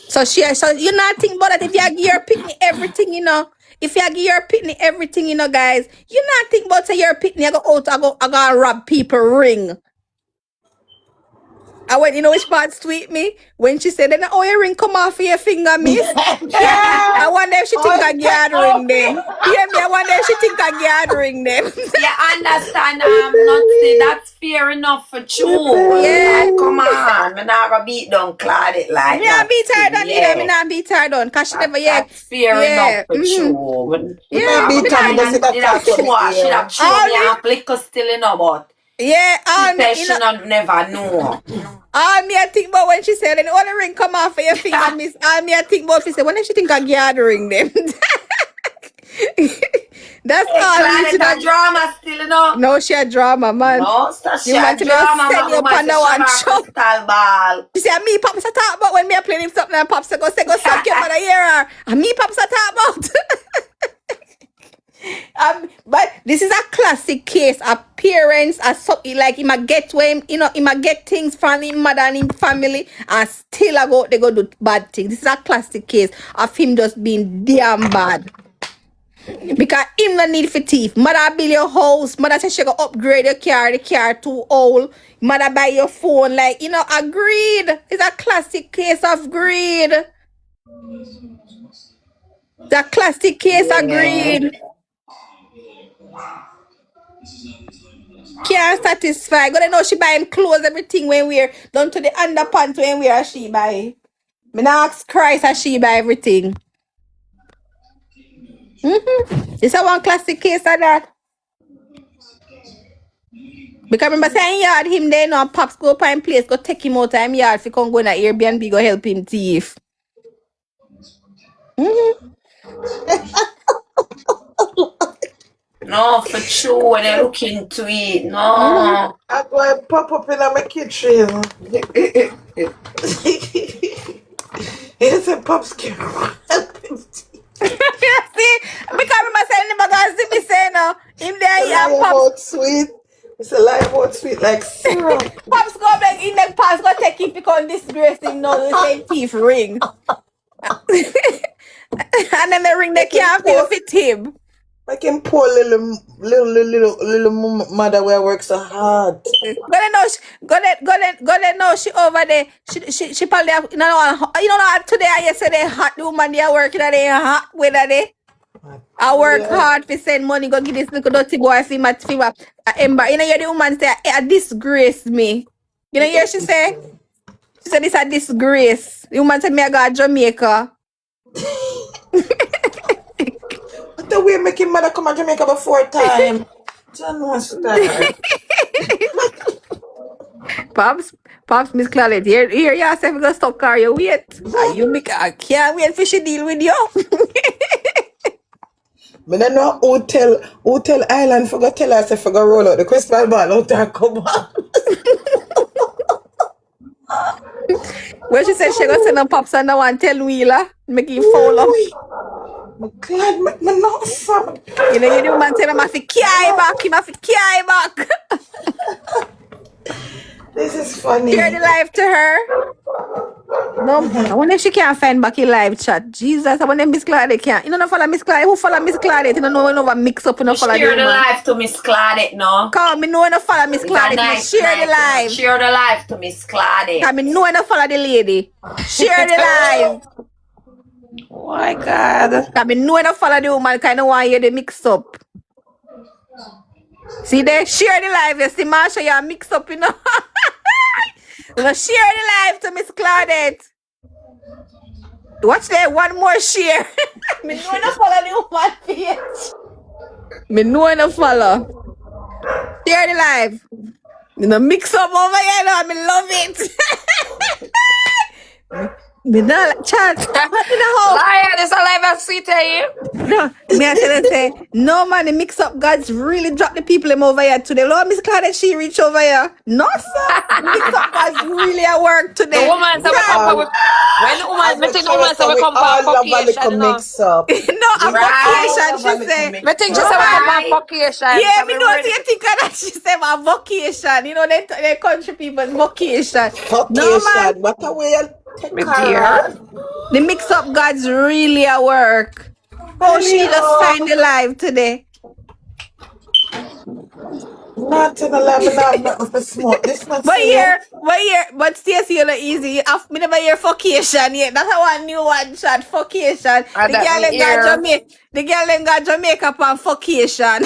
So you not think about that if you give your pitney everything, If you give your pitney everything, guys, you not think about say your pitney I go rob people ring. I went, which part sweet me? When she said, then oh, your ring come off of your finger, miss. I wonder if she think I gathering them. Yeah, me, I wonder if she think I gathering them. You understand? Not say that's fair enough for true. Yeah. Like, come on, me not gonna beat down Claudette like Me that. not beat her down Yeah. either. Me not beat her down. Cause she never, yeah. That's fair enough for true. Yeah, beat her, Kind but of sit up did have talk with show, the she ear. have show me a flicker still, but Yeah, She me, said she not never know. me I think about when she said, and all the ring come off of your finger, miss. Me I think about she said, when did she think I gathering them? That's Hey, all me. She Claudette, a don't. drama still, you know? No, she a drama, man. No, sir, she You a want to me just drama, send man. you up Woman on say the she have one her show. crystal ball. She say, me pops a talk about when me a playing him something and pops a go say, go suck your mother hear her. And me pops a talk about. But this is a classic case. A parents are so like he might get where him, he might get things from him mother and him family and still they go do bad things. This is a classic case of him just being damn bad. Because him no need for thief. Mother build your house. Mother say she go upgrade your car. The car too old. Mother buy your phone. Like, agreed. It's a classic case of greed. The classic case of greed. Can't satisfy. Gonna know she buy him clothes, everything when we're down to the underpants when we are she buy. Me not ask Christ as she buy everything. It's a one classic case of that. Because remember saying yard him there now, pops go up in place, go take him out of him yard if he come go in a Airbnb, go help him thief. No, for true, when they look into it. No. I go and pop up in my kitchen. Here's a pop scare. See? Because remember saying him gonna see me say no. Him there yeah, pops. Sweet. It's a live out sweet like syrup. Pops go back in the past, go take him because disgrace him now the same thief ring. And then they ring the can't fit him. Like him poor little mother where I work so hard. Go there know she over there. She probably have, today and yesterday hot the woman they are working at the hot weather there. I work hard to send money, go give this little dirty boy for Ember. Hear the woman say a disgrace me. Hear she say? She said it's a disgrace. The woman said me I go to Jamaica. What the way making mother come to Jamaica before time? John wants to die. Pops, Miss Claudette, here yourself gonna stop car you wait. I can't wait for she deal with you. But I know Hotel Island for go tell us if I go roll out the crystal ball out there come on. Where she said she gonna send her pops and now one tell Wheeler, make him fall up. I'm glad me not from. You the woman tell him I fi carry back. This is funny. Share the live to her. No, I wonder if she can't find back in live chat. Jesus, I wonder if Miss Claudette can't. You don't follow Miss Claudette. Who follow Miss Claudette? You don't know no mix up. You don't follow Share the live to Miss Claudette, no? Come, me know you don't follow Miss Claudette. Share the live. Share the live to Miss Claudette. Come, me know you don't follow the lady. Share the live. Oh my God. Come, me know you don't follow the woman. Kind of want to hear the mix up. See there? Share the live. You see, Marsha, you mix up, you know. Share the live to Miss Claudette. Watch there, one more share. Me know you don't follow the woman page. Me know you don't follow. Share the live. You know, mix up over here now. Me love it. Me not like chat. Liar, this a live and sweet here. No, me I tell you say, no man, the mix up gods really drop the people them over here today. Lord, Miss Claudette, she reach over here. No, sir. Mix up gods really at work today. The woman say we come with when the woman me think the woman say we come for vacation, mix up. No, a vacation, she say. Me think she say we come for vacation. Yeah, me know you think of that. She say my vacation. You know, they country people vacation. No man. What a way you take dear. The mix up gods really at work. Oh, she just signed the live today. Not to the level not for smoke. This one. But Stacey, you're not easy. I've never hear vacation yet. That's how one new one shot vacation. The girl them got Jamaica on vacation.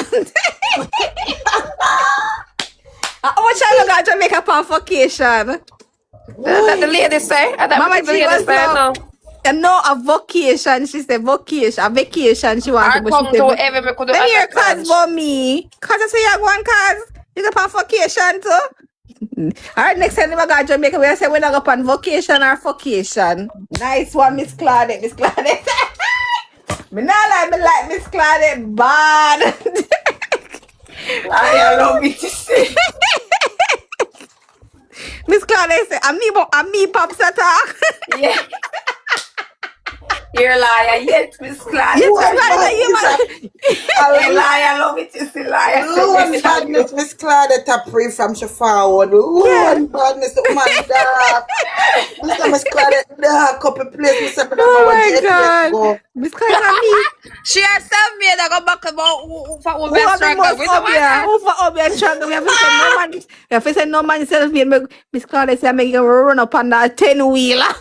How much I got Jamaica on vacation? That the lady say? Mama G was no. No, a vacation. She said vacation. A vacation. She wanted to. I come to every me could do. Then here, cause for me. Cause I say you have one cause. You go on vacation too? Alright, next time we go to Jamaica, we say we're not go on vacation or vacation. Nice one, Miss Claudette. Miss Claudette. Me not like Miss Claudette bad. I love it to see. Miss Claudette say, I'm me pops attack. Yeah. You're a liar, yet, Miss Claudette. Yes, Miss Claudette, you man. You're a liar, love it to see liar. Lord badness, Miss Claudette a pray from she forward. Lord badness, the woman dark. Miss Claudette dark couple place. Miss Claudette Oh my God. Miss Claudette me. She herself made a go back about who best struggle. Who for Obia struggle? We have to say no man. We have to say no man self-made. Miss Claudette say I'm going to run up on that 10-wheeler.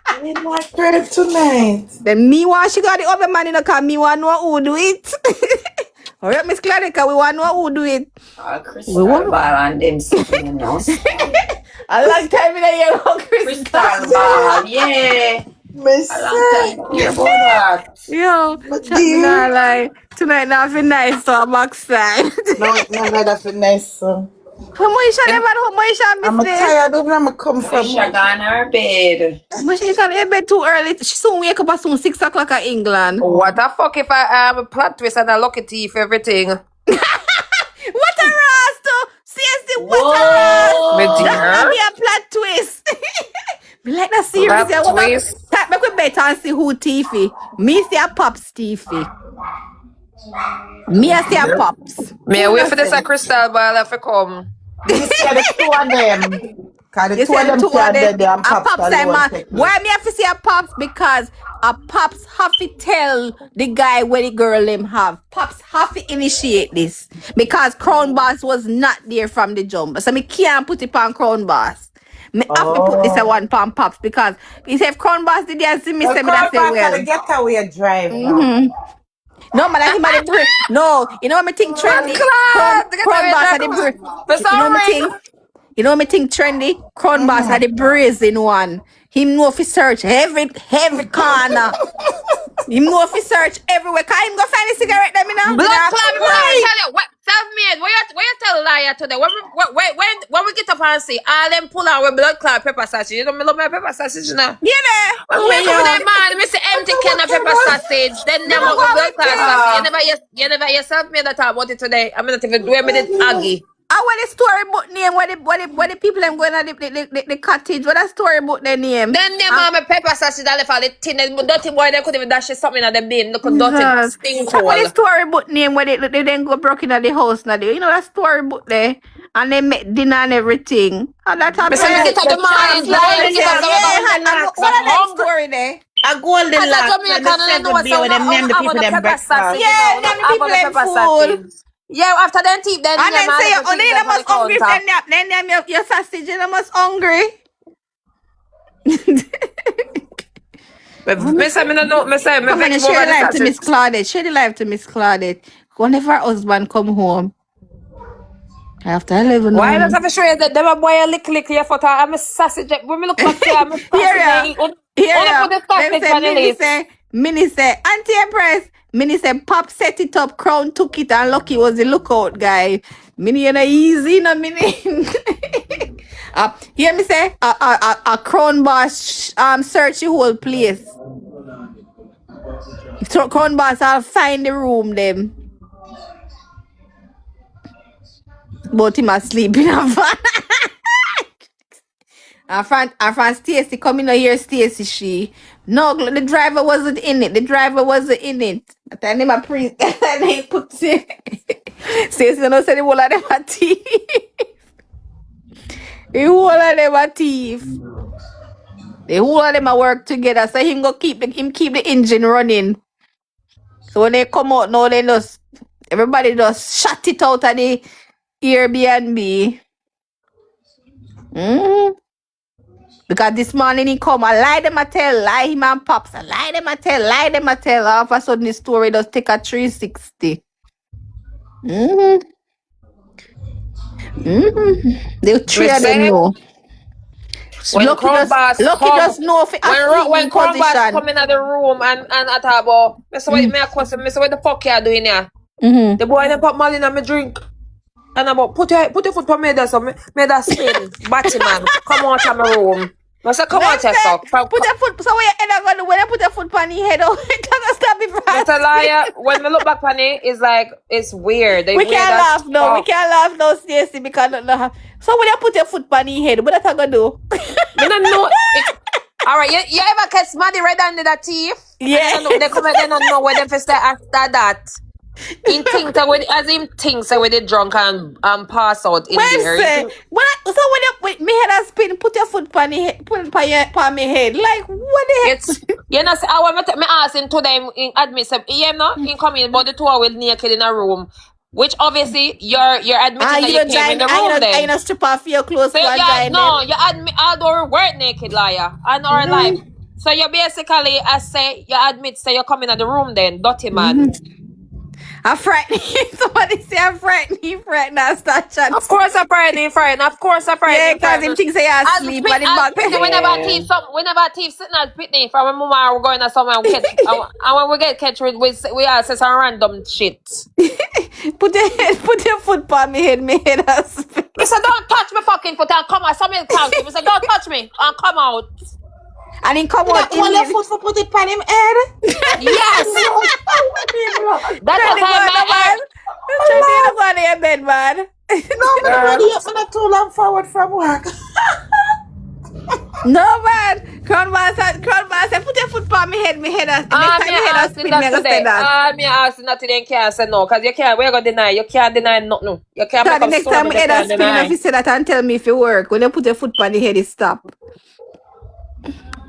I need my credit tonight. Then me want she got the other man in the car. Me want know who do it. Alright, Miss Claudia, we want know who do it. Crystal Ball and them sitting in house. A long time in the year about Crystal Ball, yeah. Miss A long time here about that. Yo, nah, like, tonight not feel nice, so I'm backside. No, that feel nice, so. How much I'm tired of them come from. She gone her bed. But she got in bed too early. She soon wake up at soon 6 o'clock at England. What the fuck if I have a plot twist and a lucky teeth, everything? What a rasta! Seriously, what a rasta! That be a plot twist. Me like that series. Plot twist. Make we better and see who Tiffy. Me see a Pops Tiffy. Me I see a Pops. Me wait for this a Crystal Ball if it come. You see the two of them. Cause the two of them can't dead there and Pops alone. Why me have to see a Pops? Because a Pops have to tell the guy where the girl him have. Pops have to initiate this. Because Crown Boss was not there from the jump. So me can't put it on Crown Boss. Me have to put this one on Pops because if Crown Boss did there see me say me that say well. The getaway drive. No, man, I think the no, you know what me think trendy? Crown Boss had the you know me think trendy? Crown Boss had the brazen one. Him know if he search every corner. Him know if he search everywhere. Cause him go find a cigarette them, you know? Blood club, I tell you, what self-made, what you tell liar today? When we get up and see all them pull out with blood club pepper sausage. You know me love my pepper sausage, you know? Yeah. When we come to man, me say empty can of pepper sausage, then them up with blood club sausage. You never yourself made that talk about it today. I'm not even doing me the aggie. I want the storybook name where the people them going to the cottage. What a storybook their name? Then them mama pepper sausage that left all the tin dirty boy they could even dash something in the bin. Look at dirty stink hole. What the storybook name where they then go broke into the house now? You know that storybook there? And they make dinner and everything. And that's how get up the mind. What are that story there? A golden lock. Yeah, name the people them food. Yeah, after them teeth, then and then say you must hungry. Then your sausage, you must hungry. Share the life to Miss Claudette. Share the life to Miss Claudette. Whenever her husband come home, after 11 why does have to show you that them a boy a lick your foot? I'm a sausage. When me look back here, I'm a sausage. Mini say, Auntie Empress. Mini said, Pop set it up, Crown took it, and Lucky was the lookout guy. Mini, you're not easy, no, Mini. Hear me say, a Crown Boss search the whole place. So Crown Boss, I'll find the room, them. But him asleep in a van. Our friend Stacy coming here, Stacy, she. No, the driver wasn't in it. I tell him a priest. And he put Stacy, no say the whole of them a thief. The whole of them a thief. The whole of them a work together. So him go keep the engine running. So when they come out now, everybody just shut it out of the Airbnb. Because this morning he come, I lie them, I tell, lie him and Pops, I lie them, I tell. All of a sudden the story does take a 360. The three of them know. When Crown Boss just know if when Crown Boss come in the room and at about, me say what the fuck you doing here? The boy then put Molly in my drink. And I'm about, put your foot on me there, so me that spin. Batty man, come out of my room. I said, come out here, so. Put your foot, so what you gonna do when you put your foot on your head, oh, it doesn't stop me from Mr. Liar, when we look back on it, it's like, it's weird. We can't laugh, no. We can't laugh, no, Stacey, because no. So when you put your foot on your head, what that gonna do? I don't know. Alright, you ever catch somebody right under the teeth? Yeah. They come and they don't know where they first say after that. In things that when as him thinks that when they drunk and pass out in there. So when you me head a spin, put your foot on your head, put it on my head. Like what the heck? It's you know I want me ask him today in admit say in coming but the two are with naked in a room. Which obviously you're admitting that you came in the room then. I not strip off your clothes so you admit although work naked liar and our life. So you basically you admit say you're coming in the room then, dirty man. I'm frightening. Somebody say I'm frightening. Frightened. Start chatting. Of course I'm frightening. Of course I'm frightening. Yeah, because him thinks I asleep and him back. Whenever thief sitting at Pitney from when mama we're going to somewhere and catch and when we get catch we access some random shit. Put your foot on me head us. I said don't touch me fucking foot and come out. Somebody count him. I said don't touch me and come out. And he come out. All your foot for put it on him head. Yes. That's what I'm trying to go on your bed, man. No, I'm ready up. I'm not too long forward from work. No, man. Crown Master, put your foot on me head. Next time me head us spin, me gonna say that. Me asking that today and can't say no, because you can't. We're gonna deny. You can't deny nothing. You can't make up next time me head us spin, if you say that and tell me if you work. When you put your foot on the head, it stop.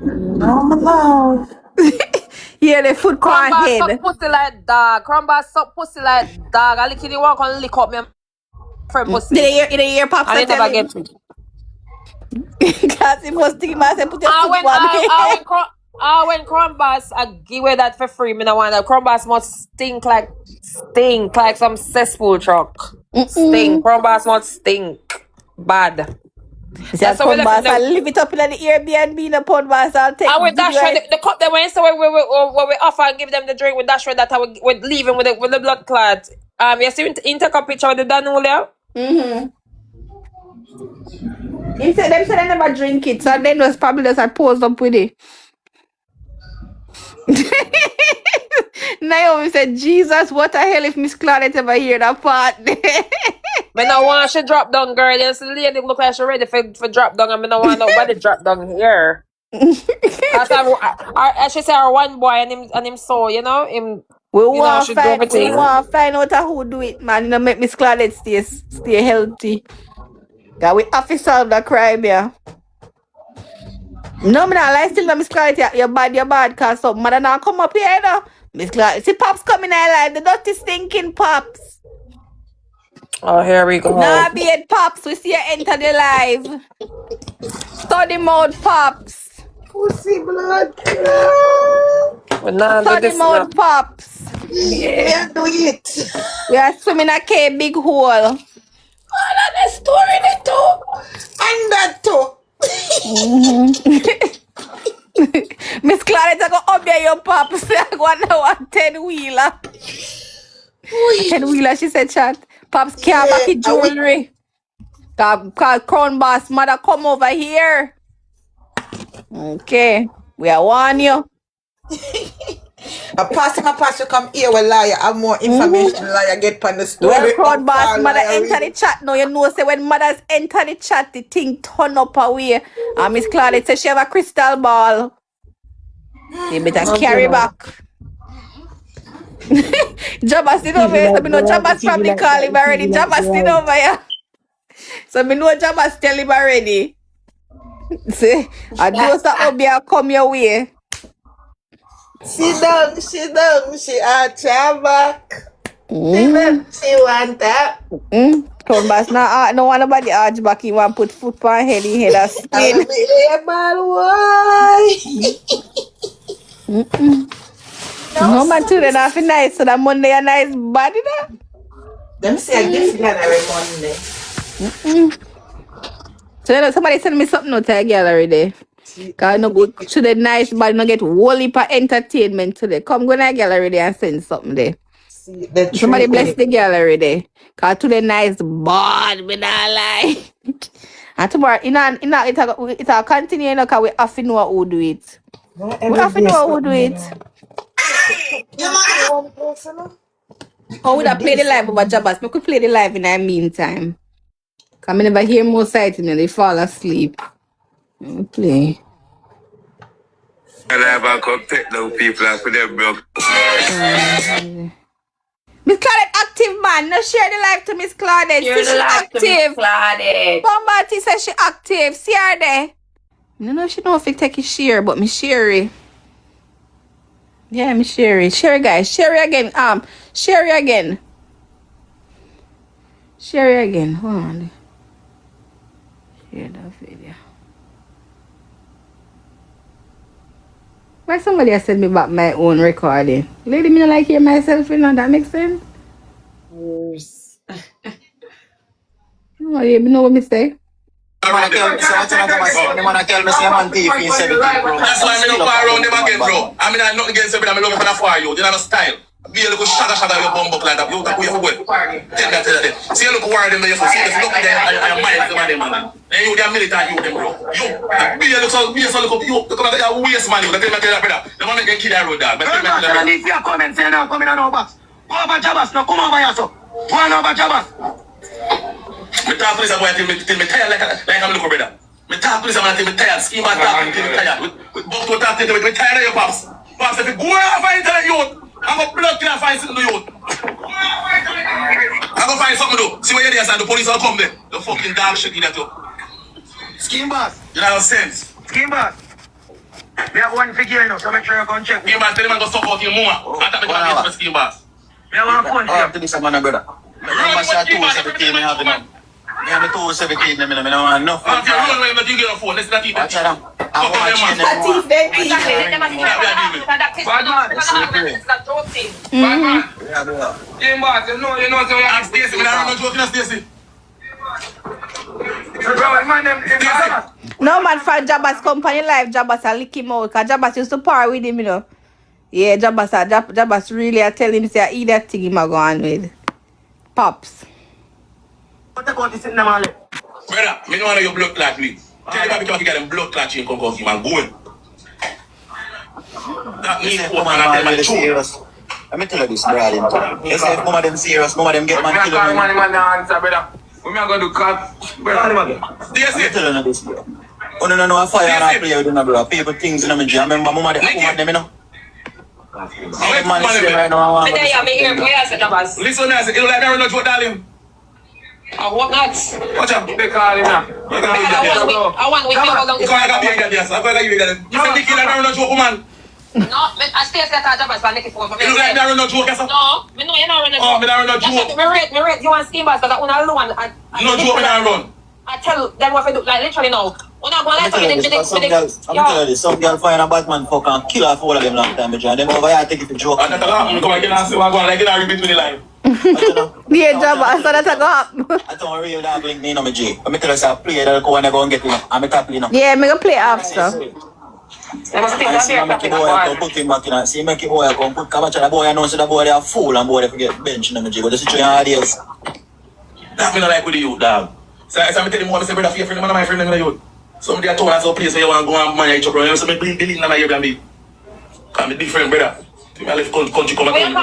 No, my love. Yeah, the foot on head. Suck pussy like dog. Crumba suck pussy like dog. I lick it, walk and lick up me friend pussy. Did you hear Pops and tell never him? get it. Because he must think myself put your foot on me. When Crumbas I give away that for free, me no want that. Crumbas must stink like some cesspool truck. Stink. Crumbas must stink. Bad. That's what I'll leave it up in the Airbnb in the pond bus. I'll take with dash the cup they went so when we offer and give them the drink with dash that we're leaving with the blood clot. You see intercup picture with the Danulia? He said them said they never drink it, so then was probably just I posed up with it. Naomi said, Jesus, what the hell if Miss Claudette ever hear that part? Me no want she drop down, girl. You see the lady look like she ready for drop down, and me no want nobody drop down here. She said her one boy and him so, you know, him. We want to find out who do it, man. You know, make Miss Claudette stay healthy. Cause we have to solve the crime here. No, me not lie, still no Miss Claudette, you're bad, cause some mother now come up here, you know. Miss Claudette, see Pops coming alive, the dirty stinking Pops. Oh, here we go. Nah, be it Pops, we see you enter the live. Study mode Pops. Pussy blood. Study mode Pops. Yeah, do it. We are swimming a cave big hole. Oh, that's the story there too. And that too. Miss Claudette, I go up there, your Pops. I go on 10-wheeler. 10-wheeler, she said, chat. Pops can't back his jewelry. Call Crown Boss mother come over here. Okay. We are warning you. A pastor come here with liar. Have more information liar get on the story. Well, Crown Boss mother enter the chat now. You know say when mothers enter the chat, the thing turn up away. And Miss Claudette says she have a crystal ball. You better carry back. Jabba sit over here, so me know Jabba's probably call him already. Jabba sit over here. So me know Jabba's tell him already. See, and those that up here come your way. Sit down, she are back. She want that. Crown Boss now no want nobody arch back, he want put foot on head, he head a spin. No man today not feel nice, so that Monday a nice body now. Them say a different every Monday. So you know somebody send me something out to a girl already. Cause no good to the nice body, no get whole heap of entertainment today. Come go to a girl already and send something there. Somebody bless the girl already. Cause today nice bad, me not lie. And tomorrow, it'll continue, cause we have to know who do it. We have to know who do it. Oh, we have play the live over Jabas. We could play the live in the meantime. Cause I never hear more sighting and they fall asleep. Play. I never come take no people for them broke. Miss Claudette active, man. No share the live to Miss Claudette. Share the live to Miss Claudette. Bombati says she active. See her there. No, no, she don't think take a share, but me share it. Yeah, me share it. Share it, guys. Share it again. Share it again. Share it again. Hold on. Share that video. Why somebody has sent me back my own recording? Lady, me not like hear myself, you know, that makes sense? Worse. Oh, you know what me say? That's why me don't far around them again, bro. I mean, I'm not against it, but I'm looking for that for you. You know the style. Be a little shagga your bumbo like that. You take your way. Take that. See, look where them there. See, just look there. I mind them, man. And you, they are militant, you, them, bro. You, be a little, you. Come at your waste, man. You, they tell me, brother. They want to make a kid that road, dog. But if you are coming, say now, coming on over. Go over Jabas, now come over here, so. Go on over Jabas. Me talk to this boy till me tired like I'm looking, brother. Me talk to this man till me tired. Scheme and talking till me tired. With both to talk till me tired of your pops. Pops, if you go over into the youth, I'm going to block you and find something to the youth. I'm going to find something to do. See what you're there, son. The police will come there. The fucking dog shit in that too. Scheme boss. You know sense. Scheme boss. We have one figure, you know, so make sure you go and check. Scheme boss, tell him I'm going to stop out your mama. I thought we got to scheme boss. We have one phone here. This is my brother. I'm going to 217 me have enough. Me have 217 me don't want enough. If you run away, you get a phone. Let's not keep it. I'm watching them. Bad man. Game boss, you know, so I'm Stacy. I'm not joking, Stacy. No man for Jabba's company life, Jabba's a lick him out. Cause Jabba's used to par with him, you know. Yeah, Jabba's really I tell him say I eat that thing him a go on with. Pops. What about this in the man? Brother, me know your blood clot me. Tell him because you got them blood clot chain come him and go in. That means what man I tell my truth. Let me tell you this, brother. You say if mama them serious, mama them get man kill me. Man answer, brother. We me going to cut, brother. Yes, I'm telling you this, bro. Oh no, I fire and I play with them, bro. People things in my jam. Remember, mama them, you know. Man is there right now. Listen, I said, you like me, not darling. What not? Watch out, they call him now. I want with you how long. You can't be that, yes. I can't be that. You said the killer, not joke, man. No, I stay at that job as well. You look like me, not joke, yes. No, me know you not run a joke. Oh, me not joke. Me rate you want scheme boss because I want to run. No joke, me not run. I tell them what I do, like literally now. When I go like I'm telling you, some girl find a Batman fuck and kill her for all of them long time, and them over here take it to joke. I'm come again and say, I'm going like in a between the line. Yeah, Jabba, so that's a go up. I don't really have link me, no, me G. Let me tell you, I play that go and I go and get it. I'm a top, you know. Yeah, me go play after. I make it boy put him back in. See, make it boy come put Kabacha the boy. I know so the boy they are fool and boy they forget bench, you know, me G. But the situation ideas. That me not like with the youth, dog. So I tell him, I say, brother, fear friend, man, my friend, in the youth. Somebody I told us a place where you want to go and manage each other. So I believe in my Airbnb. I'm a different brother. I left country come and we have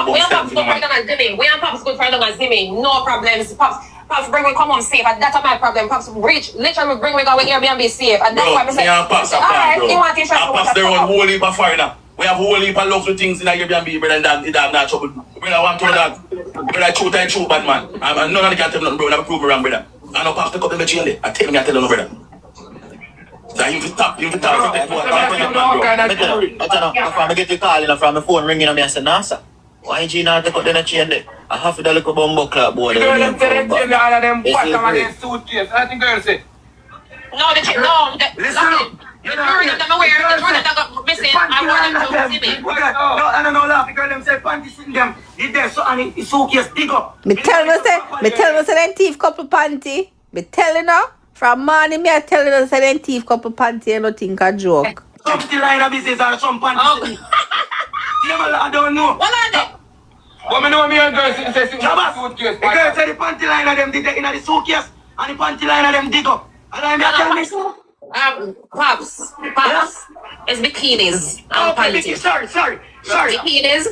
Pops good for them as Zimmy. We have Pops good for them as Zimmy. No problems. Pops bring we come home safe. And that's my problem. Pops reach literally bring we go with Airbnb safe. And that's why I say, alright, you want to try to Pops their own whole heap of foreigner. We have whole heap of luxury things in Airbnb, brother, and that not trouble. Brother, I want to know that. Brother, I true bad man. None of them can tell me nothing, bro. Never prove me wrong, brother. I know Pops pick up the chain there. I tell me, I tell you no, brother. So you stop. I get the call and from my phone ringing and I say, Nasa, why ain't you not take out the chain there? I have to look at bumbo club boy. No, the chain, no. Listen, you know, them aware, the one that got missing, I want them to see me. No, I don't know, laugh because them say panty sitting them. Did there so and it's suitcase dig up. Me tell me say them thief couple panty. Me telling her. From morning, me I tell you say them thief couple panty and nothing a joke. Some still line of business or some panty. I don't know. What are they? Woman, know me and girls say Chabas, the girl said the panty line of them did in the suitcase and the panty line of them dig up. And I'm tell me so. Pops. It's bikinis. Okay, sorry. Bikinis.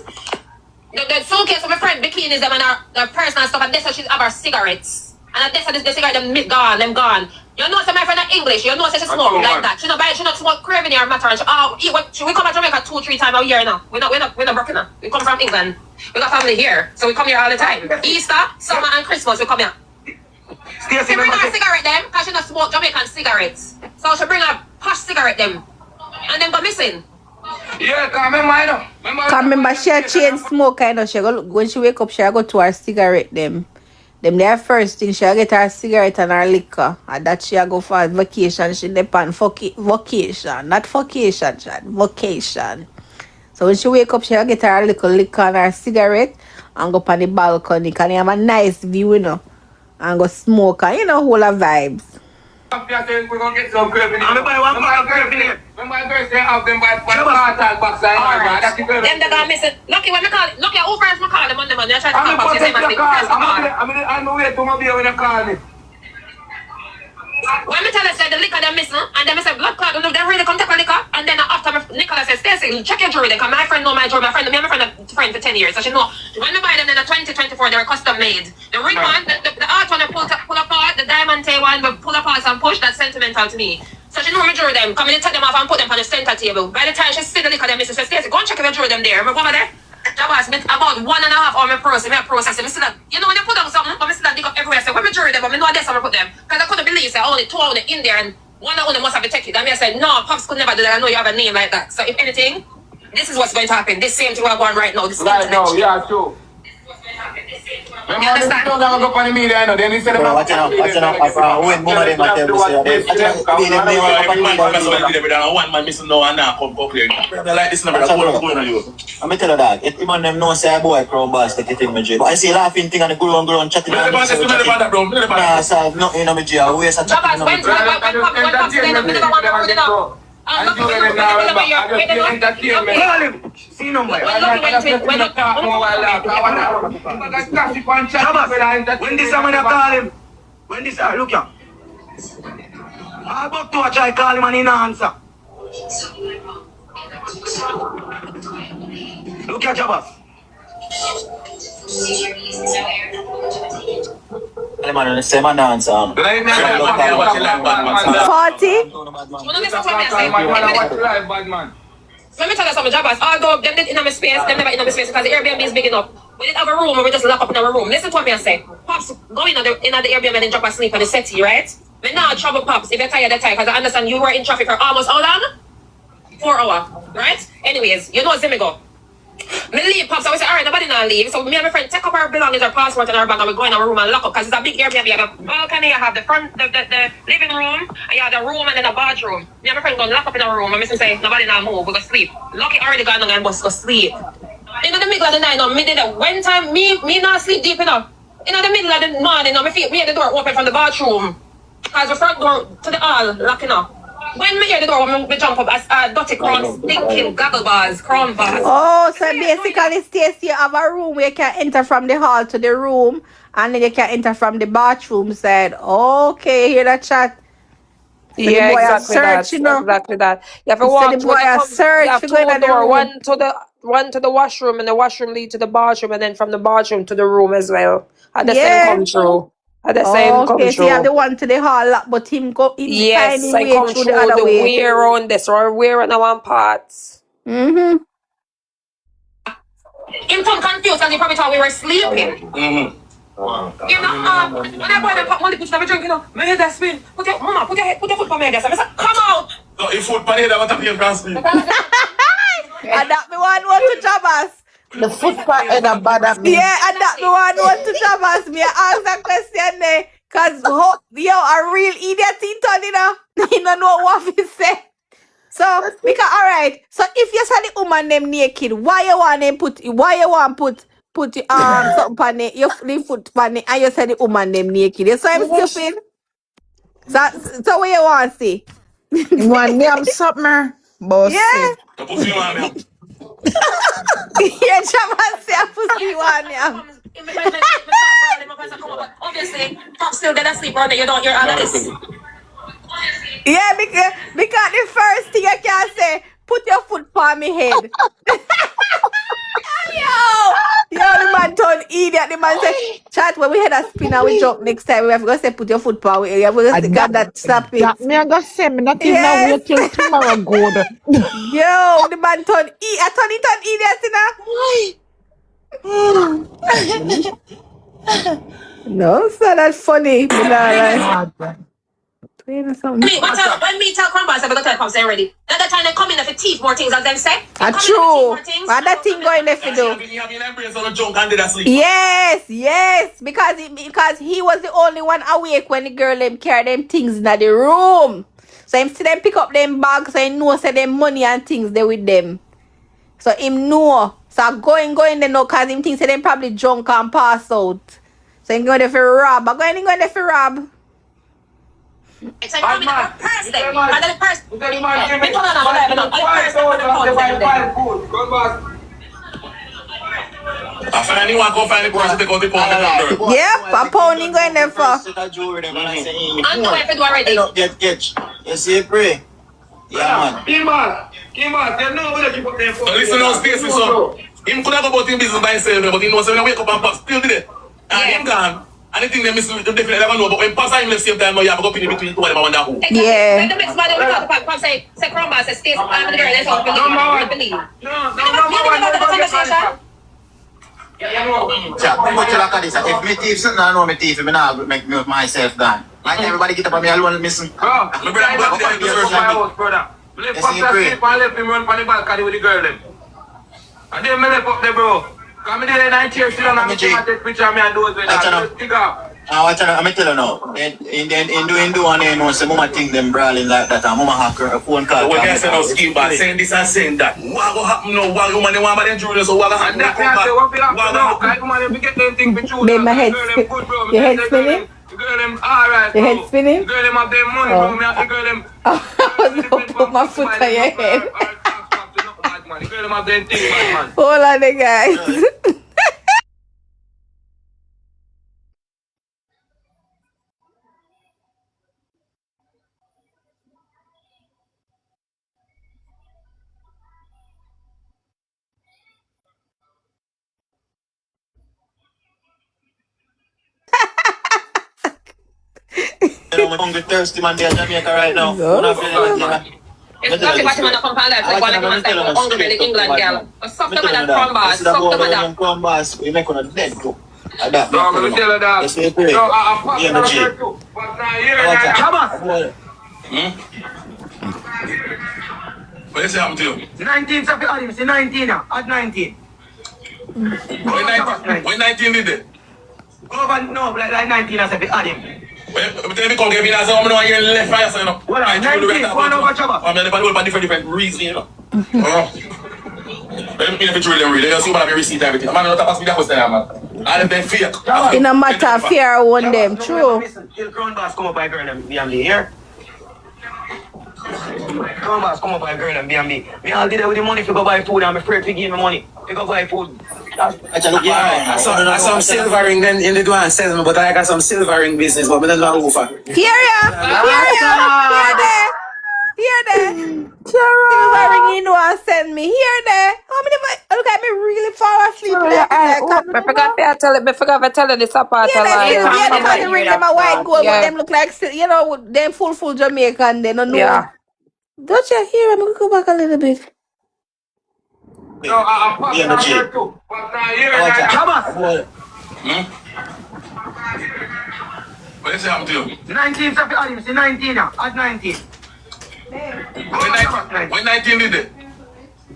The suitcase of my friend bikinis them and her personal stuff and this so she's have her cigarettes. And this the cigarette them gone. You know my friend English, you know she smoke like that. She not smoke craving her matter. We come to Jamaica 2-3 times a year now. We're not broken now. We come from England. We got family here. So we come here all the time. Easter, summer and Christmas we come here. She bring her cigarette them because she not smoke Jamaican cigarettes. So she bring her posh cigarette them. And then go missing. Yeah, come remember she a chain smoker, you know. She go when she wake up, she go to her cigarette them. Them their first thing, she get her cigarette and her liquor. And that she go for vacation. She depend vacation. Not vacation, Chad. Vacation. So when she wake up, she get her little liquor and her cigarette and go on the balcony. Can you have a nice view, you know? And go smoke and, you know, whole of vibes. We're gonna get some craving. I'm buy one more craving. My girls say have them by the car tag box. Them that got missing. Lucky when I call it. Lucky who first me call them on them and they try to come back. I'm waiting to be when you call me. When me tell her say the liquor them missing and then me say blood clot, they really come take a liquor and then after Nicola says Stacey, check your jewelry because my friend know my jewelry. Me and my friend for 10 years, so she know when me buy them in the 2024 they're custom made. The ring one, the art one I pull apart, the diamond tay one we pull apart and push, that's sentimental to me. So she know me jewelry them, come in take them off and put them on the center table. By the time she see the liquor them missing, she says Stacey, go and check if your jewelry them there. Me go over there. Jabas, about 1.5 hours me process. Me see that, you know when you put down something, but me see that dig up everywhere. So when me jewelry them, but me know that's how I put them. Because I couldn't believe say only 2 of them in there and one of them must have take it. And me I said, no, Pops could never do that. I know you have a name like that. So if anything, this is what's going to happen. This same thing we're going right now. This right now, yeah, true. You understand? Don't go on the media, no. Then instead of watch out. When mama them at them, one man missing no and now come clear. Like this number, going on you. I'm tell you that. If even them know say boy crown boss take it in my jail. But I see laughing thing and the go on chatting. Nah, so nothing in my jail. We are chatting. And you let him see no more. When this man call him, when this look here. I got to try call him and he no answer. Look at Jabas. The man the same answer. 40? Let me tell you something, Jabas. Although them did in my space, them never in my space because the Airbnb is big enough. We didn't have a room where we just lock up in our room. Listen to what me I say. Pops, go in the Airbnb and then drop asleep on the settee, right? Me now trouble Pops if you're tired that time because I understand you were in traffic for almost how long? 4 hours, right? Anyways, you know Zimigo. Me leave, Pops. I was say, alright, nobody now leave. So me and my friend take up our belongings, our passport and our bag and we go in our room and lock up because it's a big Airbnb. You have a balcony, you have the front, the living room, and you have the room and then a bathroom. Me and my friend go lock up in our room and me say, nobody now move, we go sleep. Lucky already gone and go sleep. In the middle of the night, no, me did that. One time, me not sleep deep enough. In the middle of the morning, no, me had the door open from the bathroom. Because the front door to the hall locking up. When me hear the door, me jump up as dirty crown, stinking goggle bars, crown bars. Oh, so basically, Stacey, you have a room where you can enter from the hall to the room, and then you can enter from the bathroom side. Okay, hear that chat? So yeah, exactly that. Exactly that. You have to walk the boy a search. You have two doors, one to the washroom, and the washroom lead to the bathroom, and then from the bathroom to the room as well. At the same come through. At the same come okay, through. so you have the one to the hall, but him go in yes, tiny I way come through the other way. way around this, or way around the one part. Mm-hmm. Him come confused because he probably thought we were sleeping. Mm-hmm. You know, when I go and pop money, put my drink, you know, my head that spin. Put your foot on my head. I said, come out. No, if foot on head, I want to be in France. And that me one to Jabas. The foot part and a bad at me. Yeah, and that me one to Jabas. Me ask that question there. Cause yo, a real idiot in town, you know. He don't know what he say. So, because alright, so if you saw the woman them naked, why you want put something on it, your foot on it, and you say the woman them naked. You saw him stupid? So what you want to see? You want name something, boss? Yeah. The pussy one, yeah, Jaman say a pussy one, yeah. am. Obviously, still get asleep on it. You don't hear all of this. Yeah, because the first thing I can say, put your foot on my head. Yo, the man turned idiot. The man said, chat, when we had a spin and we jump next time, we have to say, put your foot on my head. We have to get that, stop it. That me I got say me not even Yes. wait till tomorrow good. Yo, the man turned idiot. I thought he turned idiot, you know? No, it's not that funny. But When me tell Crumbers, I'm going to tell Crumbs they're ready. That time they come in if they teach more things as them say. True. What that thing going there for do? Yes. Because he was the only one awake when the girl them carry them things in the room. So him see them pick up them bags, so he know say them money and things there with them. So him know. So going they know cause him think say them probably drunk and pass out. So him going there for rob. But going there for rob. It's like coming to purse them. And then the purse. Anyone go find the purse, take out the pound. Yep, a pound going there for. And know if it already. Get. You see, pray. Yeah, man. Kimball, you know where you put them for. Listen, no space, so. Him could have about him business by himself, but he knows when he wake up and pass, still did it. And him gone. Anything they miss, they definitely never know. But when pass time, let's same time, now you have to go in between two of them, I wonder who. Yeah. When the next man will come say Crumbers, say Stace, I'm the girl, let's all believe. No. If me thief something, I know me thief, me not make me myself done. Like everybody get up on me alone, missing. Bro, my brother. Left up the sleep and left him run from the balcony with the girl them. And then me left up there, bro. Come in there and I chair sit down and me take picture of me and do it with that. Stick up. I'm tell you now. In doing and they know say mama think them brawling like that and mama hack her a phone call. What can I say now, scheme back, saying this and saying that. What go happen now? What woman they want by them children, so what go happen? What will happen now? Like woman they get them thing for children. Babe, my head your head spinning? Girl them alright, your head spinning? Girl them have them money, bro. Me have to girl them. Don't put my foot on your head. Girl them have them thing, man. Hold on, guys. I'm hungry, thirsty man there in Jamaica right now. It's not about him on the compound life, like one of them is like hungry belly England girl. But suck them at that Crumbers, suck them at that. Crumbers, we make on a dead go. No, I'm going to tell her that. Yes, we pray. No, I'm passing on her too. Passing on here now. Chabas! What is happening to you? 19th of the audience, 19 now, at 19. When 19 did it? Over, no, like 19 as of the audience. Well, tell me, come get me now, so I'm going to hear left fire, you know. Well, 19, one over Chabas. I'm going to different reasons, you know. Let me know if it's really real. You see what I receive everything. I'm not going to that question, man. All of them fake. In a matter of fear, I want them. True. Till Crown Boss come up by girl and B&B here. Crown Boss come up by girl and B&B. Me all did that with the money to go buy food and I'm afraid to give me money to go buy food. I saw some silver ring then in the door and sell me, but I got some silver ring business, but I don't know who for. Hear there. Silver ring you know and send me. Here there. How many look at me really fall asleep. I forgot to tell you this apart. Yeah, they ring them a white gold, but them look like, you know, them full Jamaican, they don't know. Yeah. Don't you hear? I'm going to go back a little bit. No, I'm passing on here too. Passing on here now. Chabas! What is happening to you? 19th of the audience, 19 now, at 19. When 19 did it?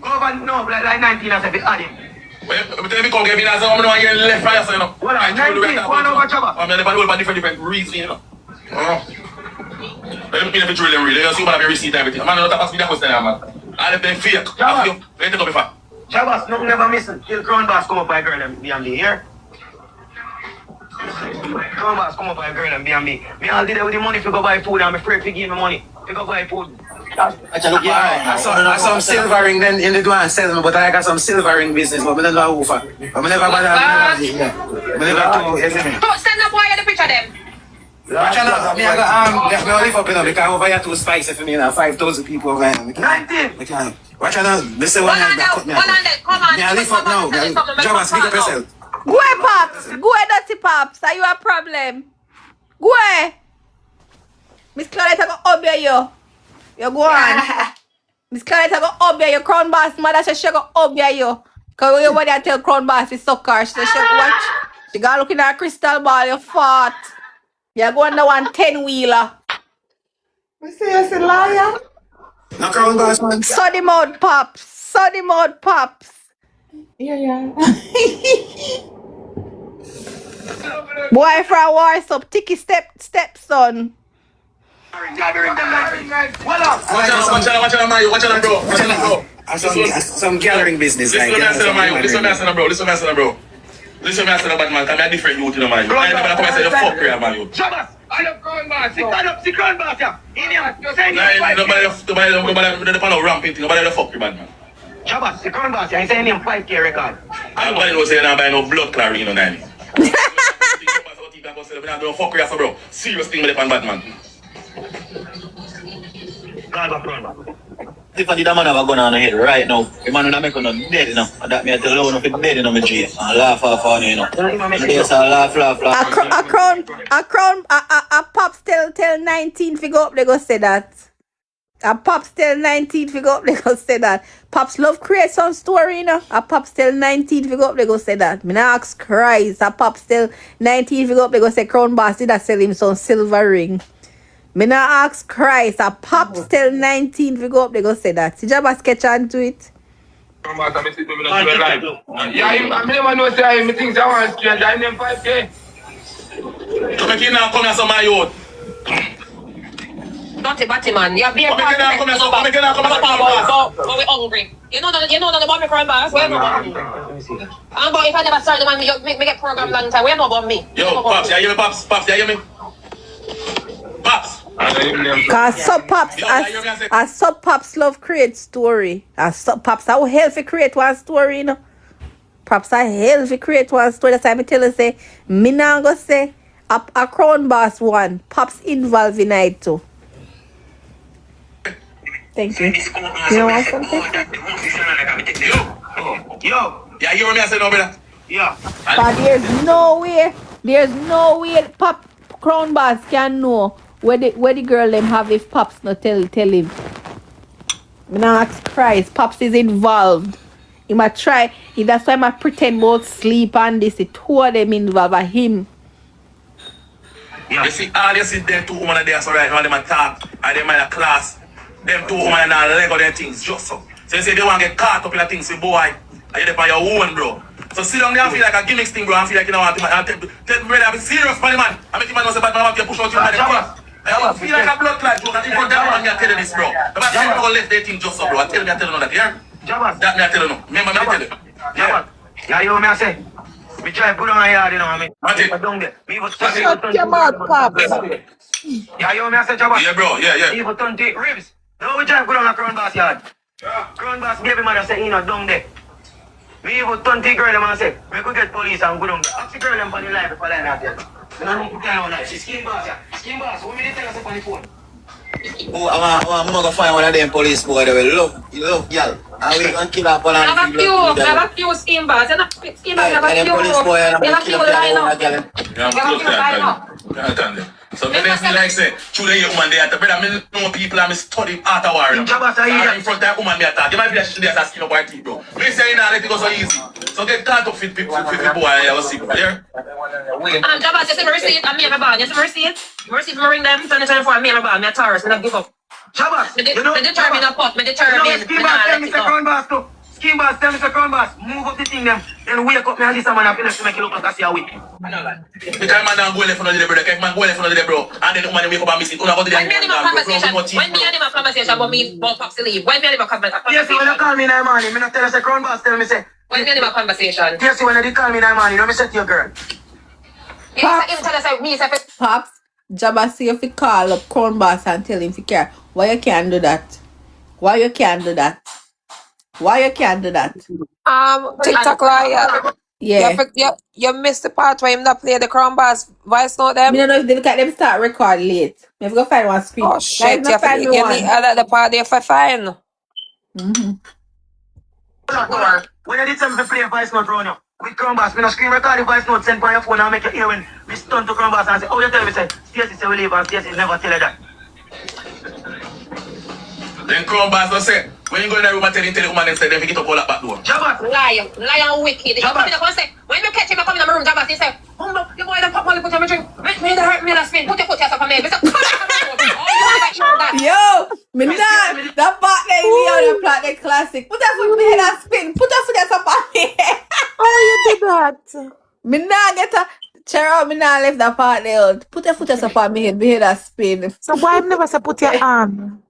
Over, no, like 19 as of the audience. Well, tell me, come get me now, so I'm going to hear left fire, you know. Well, 19, one over Chabas. I'm going to different reasons, you know. Let me know if it's really real. You see what I receive everything. I'm not going to ask me that question, man. All of them fake. Chabas. Let it go before. Chabas, nothing never missing. Till Crown Boss come up by girl and B&B here. Crown Boss come up by girl and B&B. Me all did that with the money to go buy food and I'm afraid to give me money to go buy food. Yeah, I saw some silver ring then in the door and sell me, but I got some silver ring business, but I don't know who for. I never bother. I never do anything. Don't send the boy in the picture them. Watch out, me I got me live up, you know, because over here too spicy for me, you know, 5,000 people over here. 19. Watch out, this is one hand that cut me out. Come on. Me I live up now. Jabba, speak up yourself. Go away, Pops. Go away, dirty Pops. Are you a problem? Go away. Miss Claudette, I go obey you. You go on. Miss Claudette, I go obey you. Crown Boss mother says she go obey you. Because you want to tell Crown Boss is suck her. She says she watch. She got looking at her crystal ball. You fought. You go on the 110-wheeler. We say you're a liar. No Crown Boss, man. Sunny mouth Pops. Sunny mouth Pops. Yeah. Boy from Wars up. Ticky stepson. Watch out, bro. Some gathering business. Listen to me, I said, bro. Listen to me, I said, man. I'm a different youth, man. I never come and say the fuck here, man. Jabba, I love Crown Boss. See Crown Boss, yeah. Nobody no ramping thing. Nobody the fuck you, man. Jabba, see Crown Boss, yeah. He's saying him 5K record. Nobody knows saying I'm buying no blood clary, you know, Nanny. I don't fuck you, bro. Serious thing with the bad man. If I did a man have a gun on the head right now, the man would make no dead, you know. And that me I tell you, no, if it's dead, you know, me G. And laugh off on you, you know. Yes, I laugh. A Pops tell 19 figure up, they go say that. A Pops tell 19 figure up, they go say that. Pops love create some story, you know. A Pops tell 19 figure up, they go say that. Me not ask Christ. A Pops tell 19 figure up, they go say Crown Boss did that sell him some silver ring. Me not ask Christ. A Pops tell 19 figure up, they go say that. See Jabba sketch onto it. Yeah, I never know say me things I want strange. I name 5K. So make you now come here some my youth. Dirty batty man. You're being Come here now, come here some we hungry. You know that about me Crown Boss. Where know about me? And but if I never start the man, me get program long time. Where know about me? Yo, Pops, you hear me, Pops? Pops, you hear me? Pops. Cause sub Pops love create story. As sub Pops how healthy create one story, you know. Pops are healthy create one story. That's why I tell you say me now go say a Crown Boss one. Pops involved in it too. Thank you. You know what something? Yo. Yeah, you hear me I say no, brother? Yeah. But there's no way Pop Crown Boss can know where the girl them have if Pops not tell him. Me not ask Christ. Pops is involved. He might try. That's why I pretend about sleep and this. It two of them involved are him. Yeah. You see, all you see them two women there so right now them talk and them in a class. Them two women are leg of their things just so. So you say they want to get caught up in the things with boy. And you're there on your own, bro. So sit down there and feel like a gimmick thing, bro. And feel like you know what tell me I'm serious for the man. I make the man know say bad man want to push out your man. I feel like a blood clot joke. And if you tell me I'm telling this, bro. The man tell me to left their thing just so, bro. I tell you that, yeah? That me I tell you no. Remember me I tell you. Yeah. Yeah, you know me I say. Me try put on a yard, you know what I mean? What it? Shut your mouth, Pops. Yeah, you know me I say, Jabba? Yeah, bro, yeah. Evil turn take ribs. No, we try put on a Crown Boss yard. Crown Boss baby mother say, you know, down there. We even turn take girl, them and say, we could get police and go down there. Ask the girl them for the life before they not there. I don't know tell her she's Skin Boss, yeah. Skin Boss, what me tell us up on the phone? Oh, I'm gonna find one of them police boy that will love girl. And we gonna kill up one of them. I have a few Skin Boss. I have a few. And the police boy, I'm gonna kill up girl. Yeah, I'm close to that. So me feel like say, through the woman there, the brother, me know people and me study art of war. In front of that woman me attack. You might be asking there's a skin up our teeth, bro. Me say you know, let it go so easy. So get caught up with people boy and you see, yeah? Jabba, you see me receipt and me and my band. You see me receipt? Me receipt me ring them, 2024, me and my band. Me a Taurus, me not give up. Jabba, you know, me determine a pot, me determine. Skin Boss tell me say Crown Boss too. Skin Boss tell me say Crown Boss, move up the thing them. Then wake up me and listen man and finish to make it look like I see a week. Because man don't go left on the brother, because man go left on the bro, and then the woman wake up and miss it. When me and him have a conversation about me about Pops leave, when me and him have a conversation. Yes, when you call me in the morning, me not tell you say Crown Boss tell me say. When me and him have a conversation. Yes, when you call me in the morning, you know me say to your girl. Pops, Jabba see if you call up Crown Boss and tell him if you care. Why you can't do that? Why you can't do that? Why you can't do that? TikTok liar. Yeah. You missed the part where him not play the Crown Bass voice note them. Me don't know if they look at them start record late. Me have to go find one screen. Oh Guys, shit, not find me one. the part there for fine. When I did something to play a voice note, Ronnie, with Crown Bass, me no screen record the voice note, send by your phone and make you hear when we stun to Crown Bass and say, oh, you tell me, say, Stacey say we leave and Stacey never tell her that. Then Crown Bass will say, when you go in the room and tell the woman, then say, then we get up all that back door. Jabba, liar, wicked. Jabba, you come say, when you catch him, come in my room, Jabba, he say, Humble, you boy, don't pop money, put on my drink. Me hurt me in a spin, put your foot yourself on me. Yo, me not that part there in the plot the classic. Put that foot in my head and spin. Put that foot yourself on me. Oh, you did that. Me not get a Cheryl, me not left that part there out. Put your foot yourself on me head and spin. So why never say put your arm?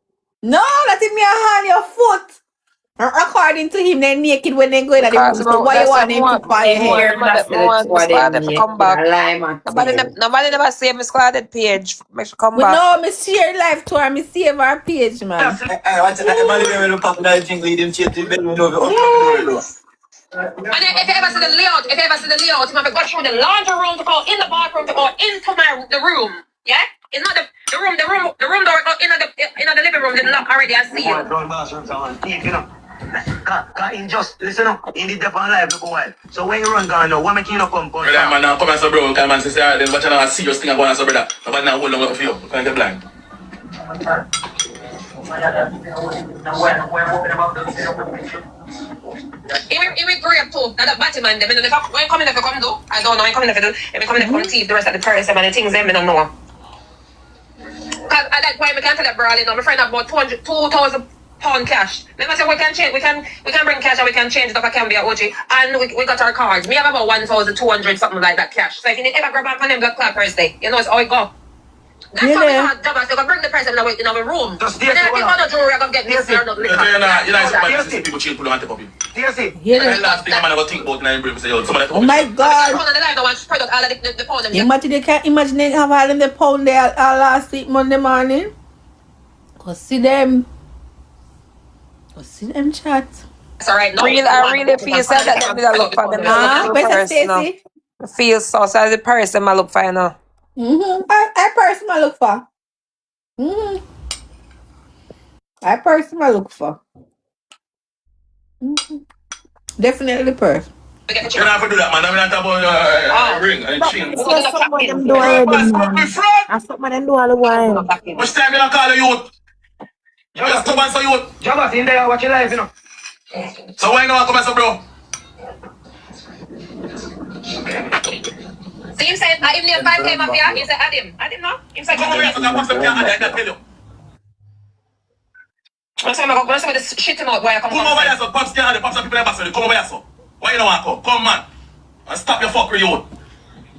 No, that is me a hand your foot. According to him, they're naked when they go in at the room. So why you want him to put on your hair? Nobody never save Miss Claudette page. Make sure come back. No, me share life to her. Me save her page, man. What's that? Thing lead him to the bedroom over. And then if you ever see the layout, you have to go through the laundry room to go in the bathroom to go into the room. Yeah? It's not the room door go in the living room, the lock already I see you. Listen up, in the depth on life for a while. So when you run down now, what make you not come? Yeah, man, now come and say, bro, come and say, then watch out, serious thing I'm going to say, brother. Nobody now hold on for you. Can't get blind. It will great too. Now that Batman, when you come in if you come do, I don't know, when you come in if you do, if you come in if you come thief the rest of the person and the things them, I don't know. Because at that point, we can't tell that bro, you know, my friend have about 2,000 pound cash. Let me say we can change, we can bring cash and we can change it up a Cambia OG. And we got our cards. We have about 1,200 something like that cash. So if you need ever grab back on them, got clap first day. You know it's how it go. That's why we thought Jabba, you can bring the person in our room. Just and then I think on the jewelry, I can get this or not. You know, people chill, pull on the puppy. The last thing I'm going to think about in the brain, say, oh my God. Imagine they can't imagine they have all in the pound there last week, Monday morning. Go see them. Go see them chat. It's alright. I really feel sad that they will look for them. Better Stacey. I feel so sad the person I look for now. I personally look for. I personally look for. Definitely person. You don't have to do that, man. I'm not about ring and chain. That's what them do already, man. That's what them do all the while. Which time you don't call the youth? You just come and say youth. Jabba, in there, watch your life, you know. So why you not come and say, bro? So you said, if the bad came up here, you said, Adim, no? You said, come over here, so come from here, I can tell you. I'm going to shit him out where I come over here, so pops can't, pops people in the come over here, so. Why you don't want to come? Come, man. And stop your fuckery, you.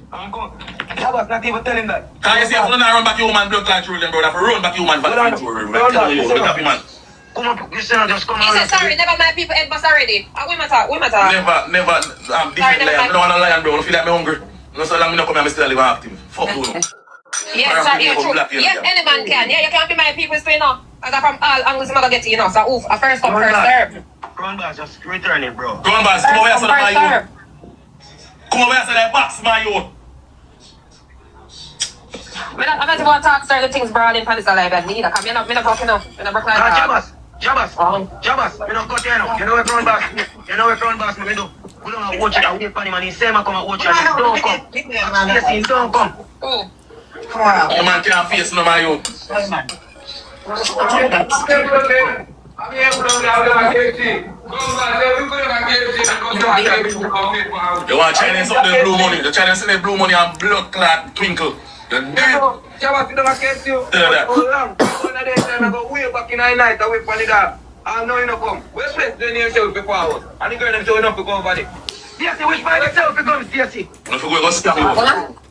Jabba's not even telling that. Can you see if you don't run back your man blood clot through them, bro? If you run back your man blood through them, I'm telling you, look up, man. Come up, you just come on. He said, sorry, never mind people head bus already. We matter. Never, I'm different lion. I don't want to lion, bro. I feel like I'm hungry. No, so long me not come here, I'm still live active. Fuck you. Yes, yes, any man can. Yeah, you can't be my people still, you know. Because from all angles, I'm going to get you, you know. So, a first come, first serve. Crown Bass, just return it, bro. Crown Bass, come over here, so my youth. Come over here, so that box, my youth. I'm not going to talk certain things broad in Panis alive and neither. Because I'm not talking enough. I'm not broke like that. Jabba's, we don't cut you now. You know where Crown Bass, me do. We don't watch it, I wait for him and he say, I come and watch it, and don't come. Yes, he don't come. Oh. Oh, man, can't face no, my youth. You want Chinese up the blue money. The Chinese in the blue money and blood clot twinkle. You're dead. Jabba, you don't get you. Tell that. Hold on. One of them time I go way back in the night away from the dog. I know you don't come. Where's the name selfie for hours? And the girl them showing up to go over there. Yes, which mind the selfie comes, Stacey? If you go stop you.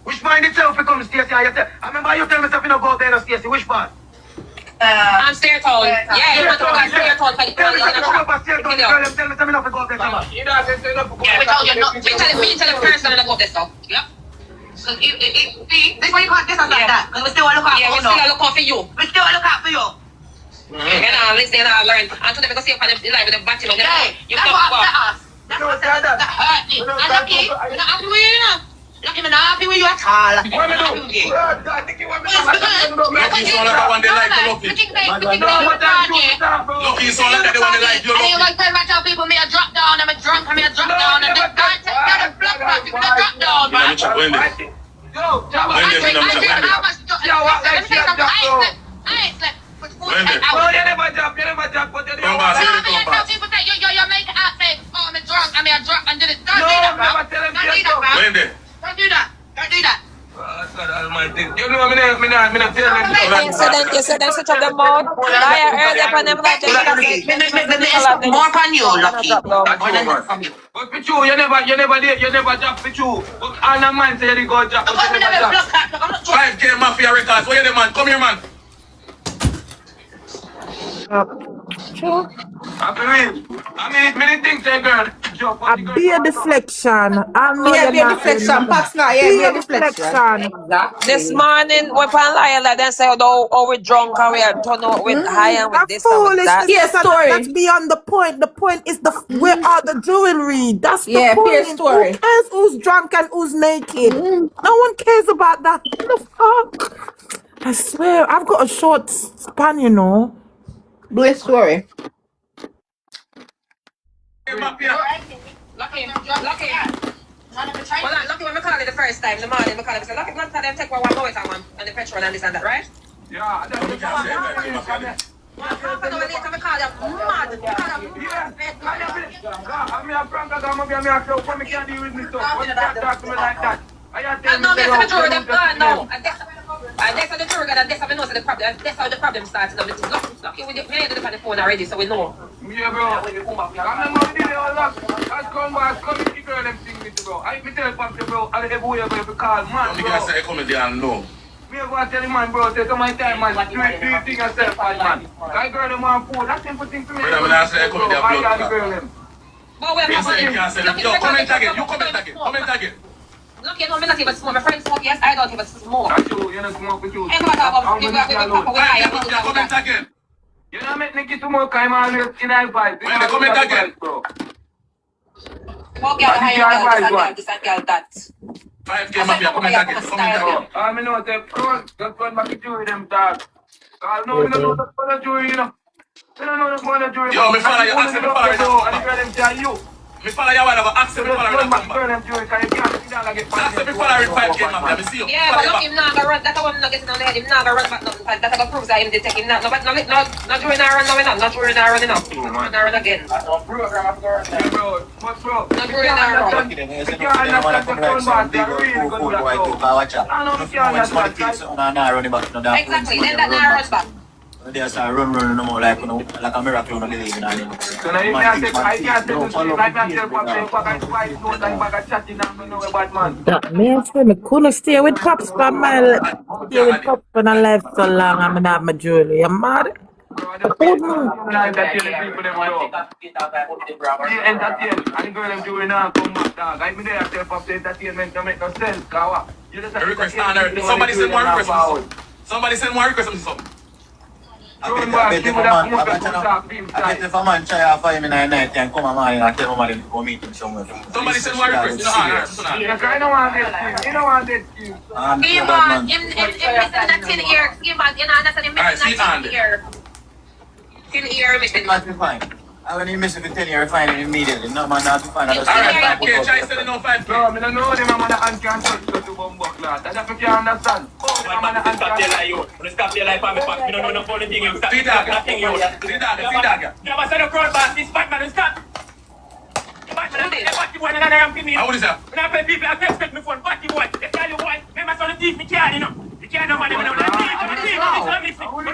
Which mind the selfie comes, Stacey? I remember you tell me something you go there, no, Stacey. Which part? I'm Stair Town. Yeah, you want to go to Stair Town. Tell me something about Stair Town. Tell me something you go there. You don't have to say enough. Yeah, we tell the person to go this stuff. Yep. So this one you can't this and that. Because we still want to look out for you. Yeah, we still look out for you. We still look out for you. You know, listen, I learn. And today, because you're live with the battle, you come up. That's what that hurt me. I'm lucky. I'm not happy with you, know. Lucky, I'm not happy with you at all. What am I doing? Lucky, you sound like the one they like to Lucky. Lucky, you sound like the one they like you, Lucky. And you're going to tell my people, me a drop down, I'm a drunk, I'm a drop down, and they can't take care of the blood clot, you're going to drop down, man. Yo, I slept. No, you never drop, but you never people say, you make it out, say, oh, I'm a drunk, I'm a drunk, and did it. Don't do that, bro. Don't do that. Don't do that. You know, me not tell them. You said them switch up the mouth. Liar earlier upon them like more upon you, Lucky. But for you never drop for you. But all the man say they go drop, but you never drop. 5K Mafia Records, where you the man? Come here, man. Sure. I mean, many things, girl. A beer deflection. I know Yeah, you're beer not deflection. Pops now, yeah, beer deflection. This morning, we pan liar like they say, oh, we drunk and we are turn out with high and with this and with that. Yes, that's beyond the point. The point is where are the jewelry? That's the point. Story. Who cares who's drunk and who's naked? No one cares about that. What the fuck? I swear, I've got a short span, you know. Do a story. Lucky. Well, Lucky when we call it the first time, the morning we call it, because Lucky not them take one more time and the petrol and this and that, right? Yeah, that's what I'm saying. And that's how the tour guide, and that's how we know the problem. That's how the problem starts. Lucky with the man on the phone already, so we know. Yeah, bro. I'm not did all that. That's come back, come and girl them thing with bro. I tell Pops, bro, I everywhere go call man. You guys say come there and know. Me go tell the man, bro, take my time, man. Do your thing yourself, man. I girl them on phone. That's simple thing to me. But I'm say come there blood. But we have yo, comment again. You comment again. Look, you know, I'm not even smoke. My friends smoke, yes, I don't even smoke. That's you, you're not smoke with you. I know about you comment again. You know, make Nicky smoke, I'm always in advice. Comment again, bro. What girl, how you this and girl, that? 5K Mafia, comment again. I know, they're front. Just run back to you with them, dog. I know, you know, that's what I do, you know. You don't know what I do. Yo, me follow you, ask me follow you. And the girl them tell you. Me follow you, whatever, ask me follow you. Ask me follow you 5K Mafia, me see you. Yeah, but look, him not gonna run, that's the one not getting on the head, him not gonna run back nothing, that's gonna prove that him did take him not during our run, not during our run enough. Not run again. Not during our run. Not during our run. You can't understand the phone back, you're really good at that. I know you can't understand. Exactly, then that not runs back. They start run no more like a miracle on the believe in it. So now you can't say, I can't say to sleep, I can't tell Pops, you fucking twice, no time back at chatting and don't know about man. That man said me couldn't stay with Pops for my life. Stay with Pops for my life so long. I'm not my jewelry. I'm mad. That you entertain, and the girl them doing now come back, dog. I mean they have to tell Pops entertainment to make no sense, kawa. Somebody send one request. Somebody send one request. I bet if a man try to find me in the night and come a man and tell me to go meet him somewhere. Somebody send one request. I don't want that. You don't want that. Him missing that tin ear. You know, understand him missing that tin ear. Tin ear missing. When you miss it for 10 years, find it immediately. No man, not to find it. Alright, okay, try selling no 5K. No, I don't know them, I'm an uncanceled to do bomb class. That's if you understand. I'm an uncanceled. Stop your life, I'm a pack. You don't know no funny thing. Stop your nothing. You never said a crowd pass this Batman, stop. How is that? When I pay people, I can expect me for party boy. They tell you why. Remember, son of thief, me can't, you know. You can't know money, you know. But look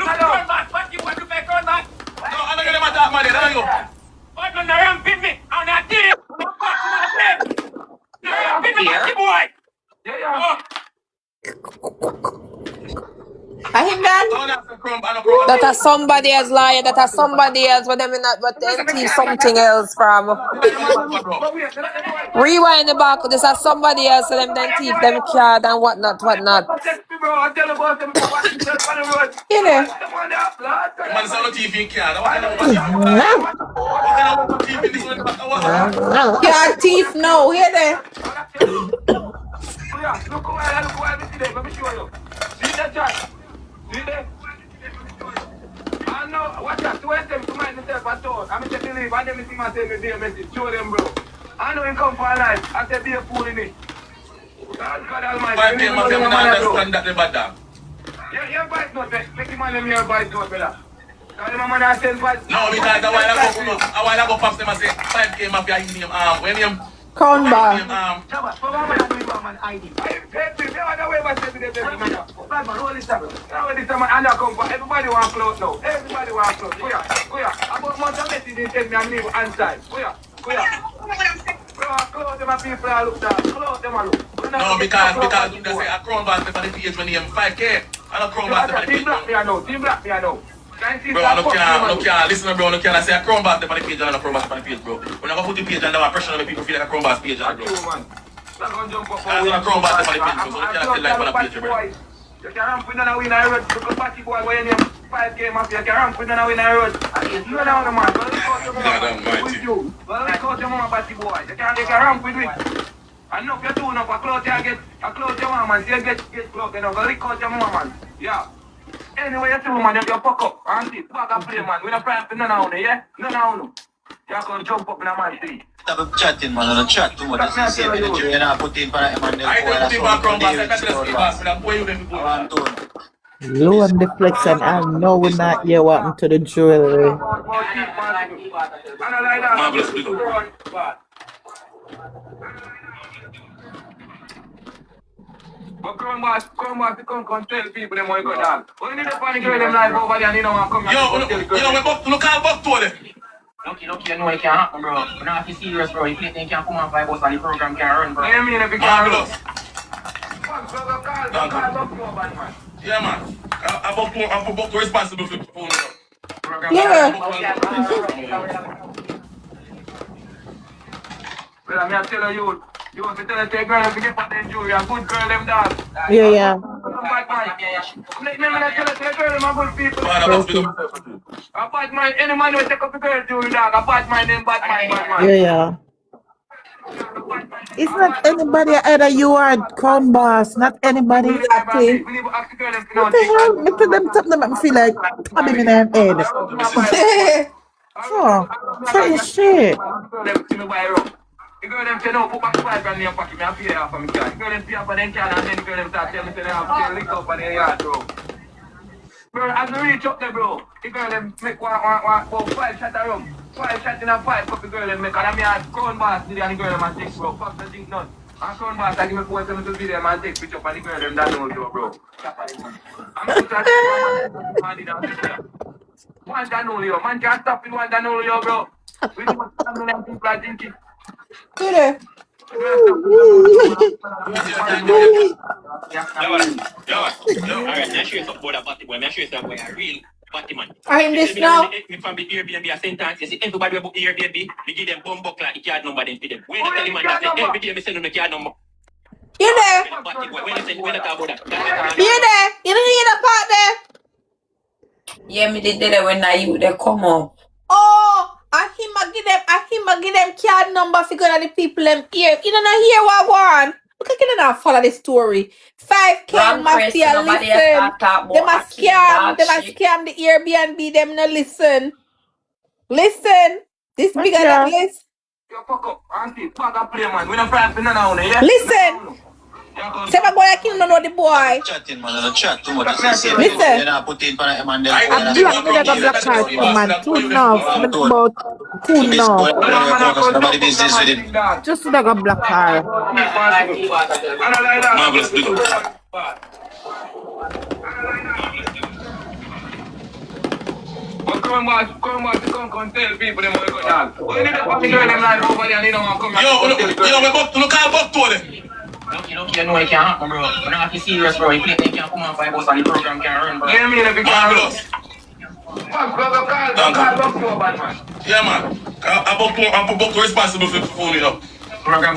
at crowd pass. Party boy, look at crowd pass. No, I'm not going to attack money, there you go. But when I am me, I'm not there. I'm party boy. Yeah. I him that? That are somebody else liar. That are somebody else. But them not. But them thief something else from. Rewind the back. This is somebody else. So them then thief them card and whatnot, whatnot. You know. Yeah, thief no. Hear there. Look who I see let me show you. See that chat? See that? I know watch out, 2 them to mind myself at all. I'm just telling you, and them see myself in the message. Show them, bro. I know him come for a life. I said be a fool in it. God Almighty. I understand that the bad dog. Your voice not make him on your voice not better. No, because a while ago, pops them and say 5K mafia in him when him Crown bar. Everybody want clothes now. Everybody want clothes. Go ya. About months of message they tell me I'm leaving inside. Go ya. Clothes them and people are look down. Clothes them and look. No, because you say a crown bar step on the page when he have 5K. And a crown bar step on the page. Team black me I know. Bro, I can't listen, bro. I can't say a crown bar step on the page and a crown bar step on the page, bro. When I go put the page and I pressure on people feel like a crown bar page, bro. That's a crown bar step on the page, bro. So you can't say like on the page, bro. You can't ramp with none of winner road. Because party boy when you 5K mafia, you can't ramp with none of winner road. You know now, man. Well, look out your mama party boy. You can't ramp with it. And no, if you do enough, a clothes your mama, man. So you get clothes, you know. Go look out your mama, man. Yeah. Anyway, you see, man, you fuck up. And see, fuck up play, man. We don't pray for none of you, yeah? None of you. You can jump up in a man thing. Stop chatting, man. Don't chat too much. That's the same energy. You're not putting for that, man. I don't put in background, but I can't just keep us. I'm going to be Low on the flex, and I know we're not here what happened to the jewelry. Marvelous. But come tell people them what you got done. When you find a girl them life over there and you don't want to come here. Look how buck to them. Look, you know it can't happen, bro. You're not serious, bro. If you think you can come on 5 hours and the program can run, bro. What do you mean if you can't run? Yeah, man. I'm both responsible for the program. Yeah. Well, I'm telling you. You want to tell a girl if you get the injury, a good girl them dog. Yeah. Let me tell a girl them a good people. A bad man, any man will take up a girl jury dog. A bad man, them bad man. Yeah. It's not anybody either you are Crown Boss, not anybody. Exactly. What the hell? Me tell them something that me feel like stabbing in their head. Oh, crazy shit. The girl them say no, put back 5 grand in your pocket, me have to pay off of me car. The girl them pay off of them car and then the girl them start telling me say they have to pay lick up on their yard, bro. Bro, as we reach up there, bro, the girl them make one 5 shots of rum. 5 shots in a 5 cup the girl them make, and I'm here Crown Boss did and the girl them and take, bro. Fuck the drink none. And Crown Boss I give me 4 7 to video them and take picture up and the girl them that know you, bro. I'm going to try to man did and there. One that know you, man can't stop it, one that know you, bro. We do what people are thinking. Good there. I'm this now. From the Airbnb, I sent you see everybody book the Airbnb, we give them bomb buckler, the card number, then feed them. When I tell the man that every day, I send them the card number. You there? When I talk about that. You there? You don't hear the part there? Yeah, me did that when they come up. Oh, I give them card number figure that the people them here. You don't know hear what I want. Look at you not follow the story. 5K mafia listen. Them a scam the Airbnb, them no listen. Listen. This bigger than this. Fuck up, auntie. Fuck up, play, man. We don't pray for none of you, yeah? Listen. Say my boy, I can't know the boy. Chatting, man. Don't chat too much. Listen. You're not putting for that, man. I'm black, me never black card for man. Too enough. About too enough. Just like a black card. Marvelous. Come tell people them what you got done. When you get fucking girl them life over there and you don't want to come here. Yo, look how buck to them. You You know it can't happen, bro. We're not have to serious, bro. If you can't come on 5 hours and the program can't run, bro. Yeah, me if you can't run. Yeah, man. I'm book responsible for the phone, you know. Program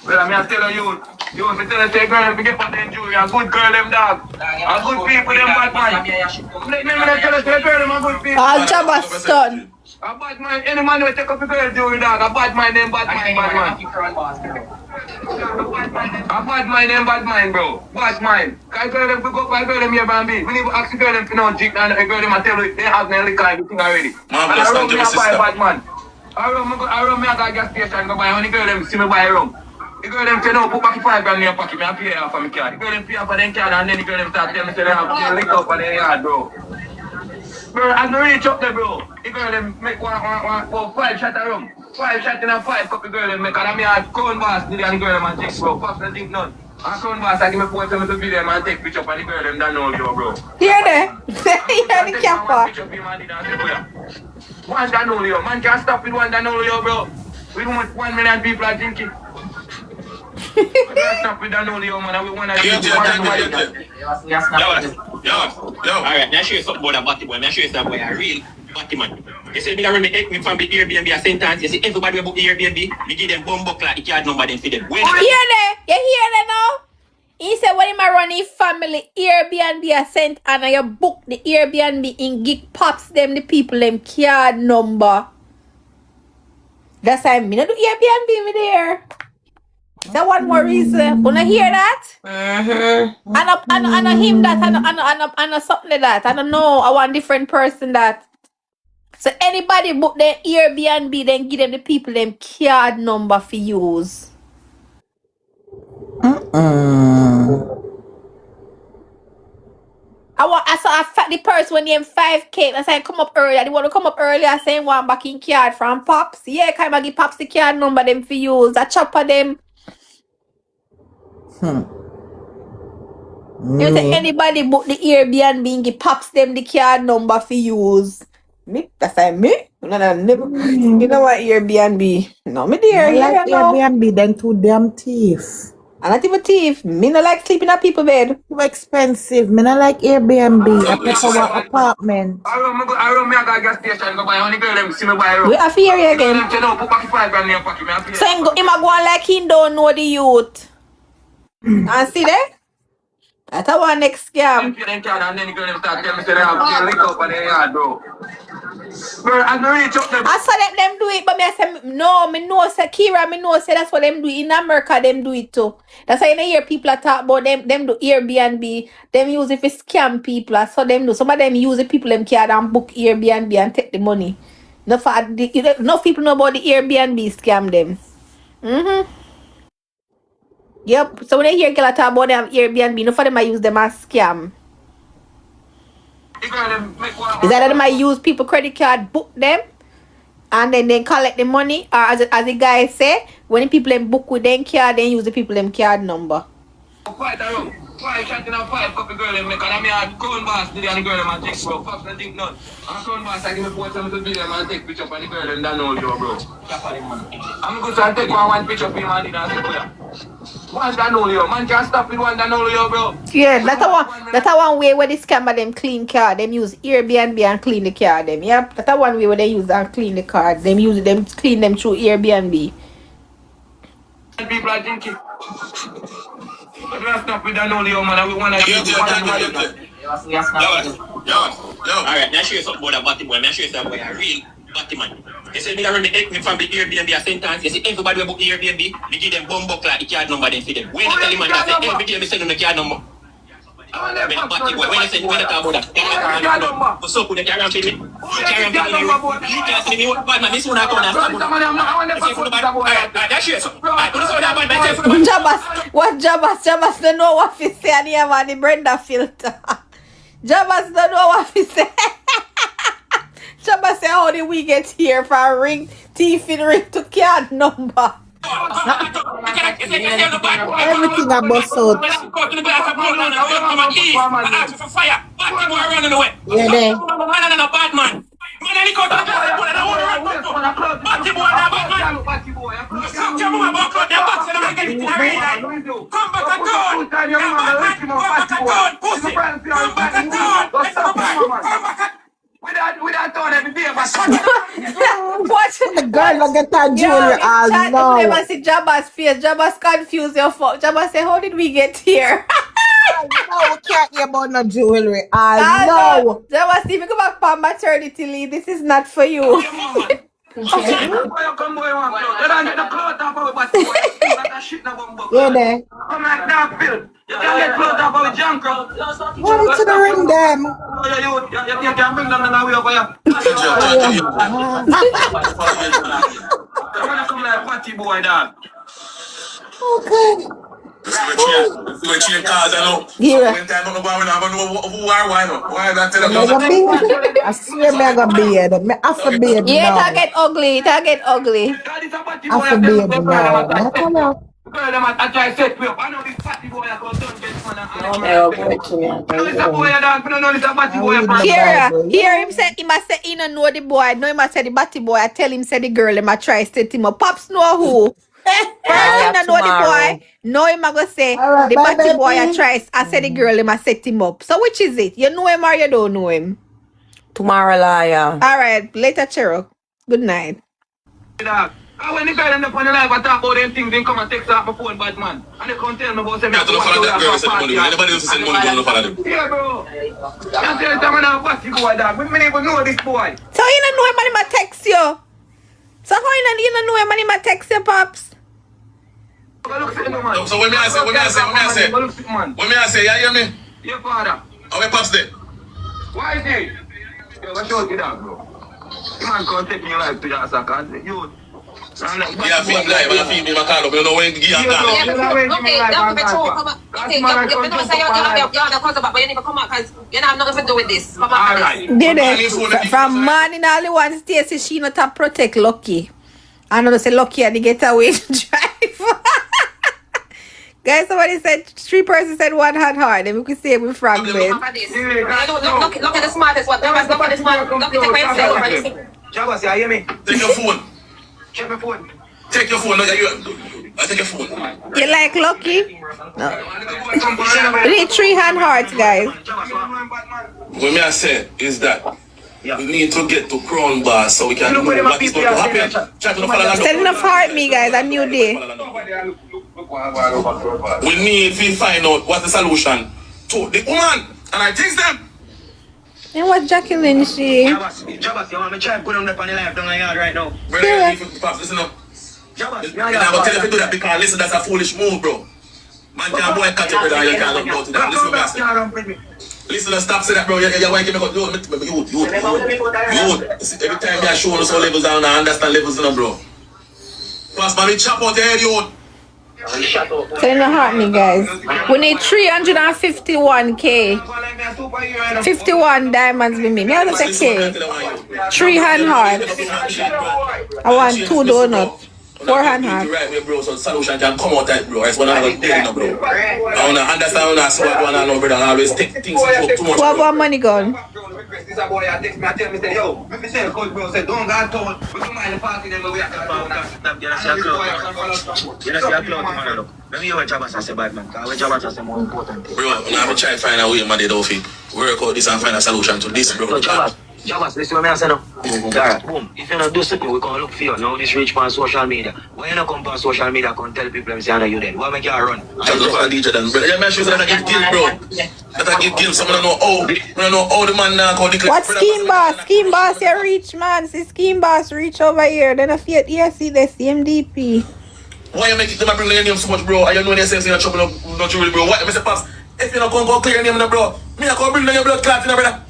well, I'm telling you, me tell you, girl, if you get what they do, you're a good girl, them dog. A good people, them bad man. Let me tell you, girl, them a good people. All Jabba's son. A bad man, any man will take up a girl, do dog. A bad man, them bad man, bad man. A bad man, them bad man, bro. Bad man. Cause girl, them go up, girl, them here, Bambi. We need to ask the girl, them to know, jig, and the girl, them a tell you, they have no liquor, everything already. And I run me a buy bad man. I run me a gas station, go buy, when the girl, them see me buy rum. The girl them say no, put back 5 grand in your pocket, me I pay off for my car. The girl them pay off for them car and then the girl them start telling me say they have to lick up for their yard, bro. Bro, as I reach up there, bro, the girl them make one 5 shots of rum. 5 shots in a 5 cup the girl them make, and I mean a Crown Boss did and the girl them and take, bro. Pops don't think none. And Crown Boss I give me 4 times to video and take picture and the girl them don't know you, bro. Hear that? Hear the capper. One don't know you, man can't stop with one don't know you, bro. We don't want 1 million people are drinking. Stop with that only, man. We want to do Yo. Alright, now show you something about that batty boy. Now show you something about a real batty man. You see, me from the Airbnb a sentence. You see, everybody will book Airbnb. We give them bumbo clock, the card number, then feed them. You hear that? You hear that now? He said when him a run his family Airbnb a sent and you book the Airbnb in Geek Pops them the people them card number. That's why me not do Airbnb me there. That one more reason. Wanna hear that? Mm-hmm. And him that and something like that. I don't know. I want different person that. So anybody book their Airbnb, then give them the people them card number for use. I saw the person when they 5K. I said come up earlier. They want to come up earlier saying one back in card from Pops. Yeah, can I give Pops the card number them for use. I chopper them. You say anybody book the Airbnb and give Pops them the card number for use. Me? That's like me? No, never. You know what Airbnb? No, me there. I like Airbnb, then too damn thief. I'm not even thief. Me no like sleeping at people's bed. Too expensive. Me not like Airbnb. I prefer an apartment. I run me a gas station, go buy only girl them see me buy rum. We have to hear you again. Put back 5 grand in your pocket, me so him a go on like he don't know the youth. And see there? That's our next scam. And then the girl them start telling me say they have to lick up for their yard, bro. Bro, as I reach up there. I saw them do it, but me I say no, me know say Kira, me know say that's what them do in America. Them do it too. That's why you hear people talk about them do Airbnb. Them use it for scam people. I saw them do. Some of them use the people them card and book Airbnb and take the money. No people know about the Airbnb scam them. Yep. So when I hear girls talk about them Airbnb, no for them I use them as scam. Is that them I use people credit card, book them, and then they collect the money, or as the guy say, when the people them book with them card, then use the people them card number. 5 shots in a 5 cup of girl them make, and I mean a Crown Boss did and the girl them and take, bro. Pops don't think none. And Crown Boss I give me 4 times to video them and take picture and the girl them don't know you, bro. I'm going to take one picture for him and did and say, one that know you, man can't stop with one that know you, bro. Yeah, that's one way where they scammer them clean card. Them use Airbnb and clean the card them. Yep, that's one way where they use and clean the card. Them use them clean them through Airbnb. People are drinking. But we have stop with that know you, man, and we want to get Alright, now show you something about that batty boy. Now show you something about a real batty man. You see, me from the Airbnb a sentence. You see, everybody will book Airbnb. We give them bumbo clock, the card number, then feed them. When I tell him that say every day we send them the card number. Batty boy, when I talk about that, what's up with the carry on feed me? You can't see me, bad man, this one I come and stop. That's it. Jabas don't know what to say and here man the Brenda filter. Jabas don't know what to say. Jabas say how did we get here for ring thief in ring to card number. Everything about salt. Yeah, there. What? The girl don't get her jewelry all Chat, if you now. never see Jabba's face, Jabba's confused your fuck. Jabba say, how did we get here? No, we can't hear about no jewelry. Ah, No. no. Jabba, see, if you come back from maternity leave, this is not for you. Yeah, there. What to the ring them? Okay. I swear me I got beard. Me have a beard Yeah, now. that get ugly. That get ugly. Have a beard now. Not now. Hear him say, he must say, he don't know the boy. No, he must say the batty boy. I tell him, say the girl, he must try set him up. Pops know who. First, he don't know the boy. No, he must go say, the batty boy, I try. I say the girl, he must set him up. So, which is it? You know him or you don't know him? Tomorrow, liar. All right, later, Chero. Good night. When the guy end up on the live, I talk about them things, then come and text out my phone, bad man. And they come tell me about them. Yeah, to follow that girl, send money. Anybody else send money, don't follow them. Yeah, bro. Can't tell them I'm a batty boy, dog. We don't even know this boy. So, you don't know him and he might text you? So, how you don't know him and he might text you, Pops? So when me I say, you hear me? Your father. How my pops there? Why is he? Yo, what show you that, bro? You man can't take me live to your ass, I can't say, yo. Yeah, film live, and I film me, I call up, you know when you get Okay, don't be true. Come on. Okay, you know, say you're the cousin, but you need to come out because you have nothing to do with this. Come on. Did it? From morning, all the one Stacey, she not to protect Lucky. I know they say Lucky and they get away to drive. Guys, somebody said, 3 persons said 1 hand hard, and we could say we fragment. Look at the smartest one. Look at the smartest one. Look at the Jabba, you hear me? Take your phone. Check my phone. Take your phone. I take your phone. You like Lucky? No. We need 3 hand hearts, guys. What me I say is that we need to get to Crown Bar so we can know what is going to happen. Send enough heart me, guys. A new day. We need to find out what's the solution to the woman. And I think them. And what Jacqueline she? Jabba, you want me to try and put them up on the live down the yard right now? Brother, listen up. Jabba, I'm going to tell you to do that because listen, that's a foolish move, bro. Man can't boycott your brother, you can't look out to that. Listen, Master. Listen, stop saying that, bro. You're waking me up. Youth. Every time you're showing us how levels down, I understand levels, you know, bro. Pass, man, we chop out the head, youth. Send a heart me, guys. We need 351k. 51 diamonds with me. Me have to say K. 3 hand hearts. I want 2 donuts. 4 hand hearts. Right, bro. So solution can come out that, bro. It's one of the days, bro. I wanna understand when I see what going on, brother. I always take things too much. What about money gone? This boy text me, I tell me, say, yo, if you say, coach, bro, say, don't go and town. We come by the party, then we have to go. You don't see a cloud. You don't see a cloud, man, look. Let me hear what Jabba say, bad man. What Jabba say more important thing. Bro, I'm going to try to find a way, man, they don't fit. Work out this and find a solution to this, bro. Jabba, listen what I say now. Boom. If you don't do something, we're going to look for you. Now this reach on social media. Why you not come on social media and tell people say, I you dead? Why make you run? Just look at DJ then, bro. Yeah, man, sure that I give guilt, bro. That I give guilt. Someone don't know how the man now call the clip. What scheme boss? Scheme boss, you reach, man. See scheme boss reach over here. Then if you see the CMDP. Why you make it them bring your name so much, bro? And you know they say you're in trouble, no jewelry, bro. What? Mr. Pops, if you not go clear your name, bro, me not go bring down your blood clot, brother.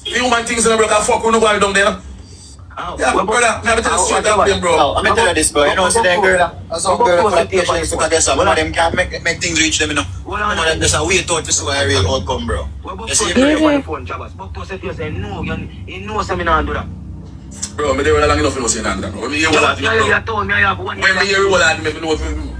The human things in the bro can fuck with nobody down there, no? Yeah, brother, me have to tell you straight up, bro. No, I'm gonna tell you this, bro. You know, see that girl, some girl for the patients look at this, one of them can't make things reach them, you know. One of them just a wait out to see what a real outcome, bro. You see, bro, me there long enough, you know, saying that, bro. When me hear what I do, when me hear what I do, me know,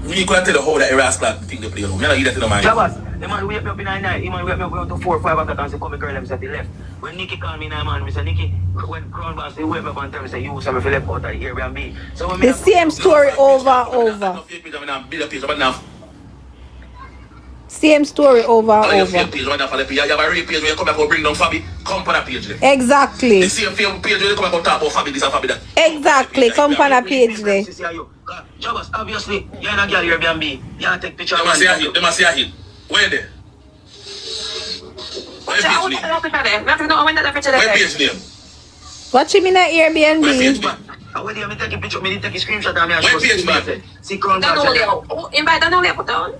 me could tell you how that Erasmus thing they play, you know. Me not hear that in my mind. The man wake me up in the night, he man wake me up to 4 or 5 o'clock and say, come girl, them say, they left. When Nikki called me now, man, I said, Nikki, when Crown Boss, they wake me up and tell me, say, you saw me for left out of the Airbnb. So when me The same story over and over. Same story over and over. You have a real page where you come back and bring down Fabi. Come on a page there. Exactly. The same page where you come back and talk about Fabi, this and Fabi that. Exactly. Come on a page there. Jabas, obviously, you're not girl Airbnb. You can't take picture of man. They must say a hit. Where there? Where page name? Where page name? Watch him in an Airbnb. Where page name? When you take a picture, me take a screenshot and me Where page name? See Crown Boss. Invite the only put down.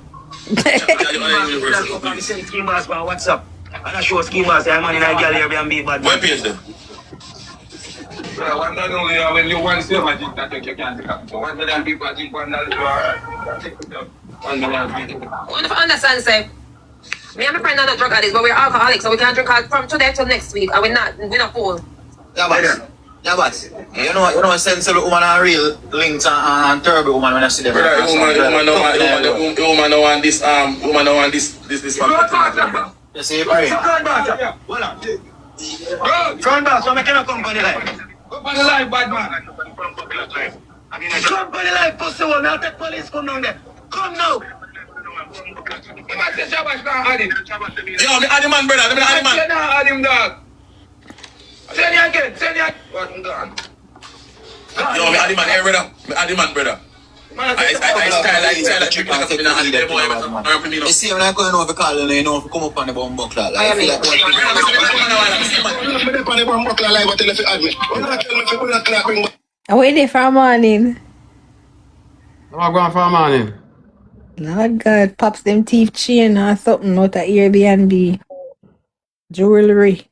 Scheme Boss on WhatsApp. And I show Scheme Boss, I'm on in a girl Airbnb. Where page there? One not only when you want to say magic that you can't take up. So 1 million people I think 1 million take it up. 1 million people. I want to understand, say, me and my friend are not drug addicts, but we're alcoholics, so we can't drink from today till next week, and we're not full. Yeah, but you know, sensible woman are real links and terrible woman when I see them. Woman don't want this man. You see, pray. Front boss, so I cannot come on the live. Come on the live, bad man. Come on the live, pussy one. I'll take police come down there. Come now. Yo, me add him man, brother. Me add him man. Add him, dog. Send you again. What I'm done. Yo, me add him man, hey brother. Me add him man, brother. I style trick like a man. You see, I'm not going over calling, you know, if you come up on the bomb buckler. Like, I I wait there for a morning. I'm going for a morning. Lord God, pops them teeth chain or something out of Airbnb. Jewelry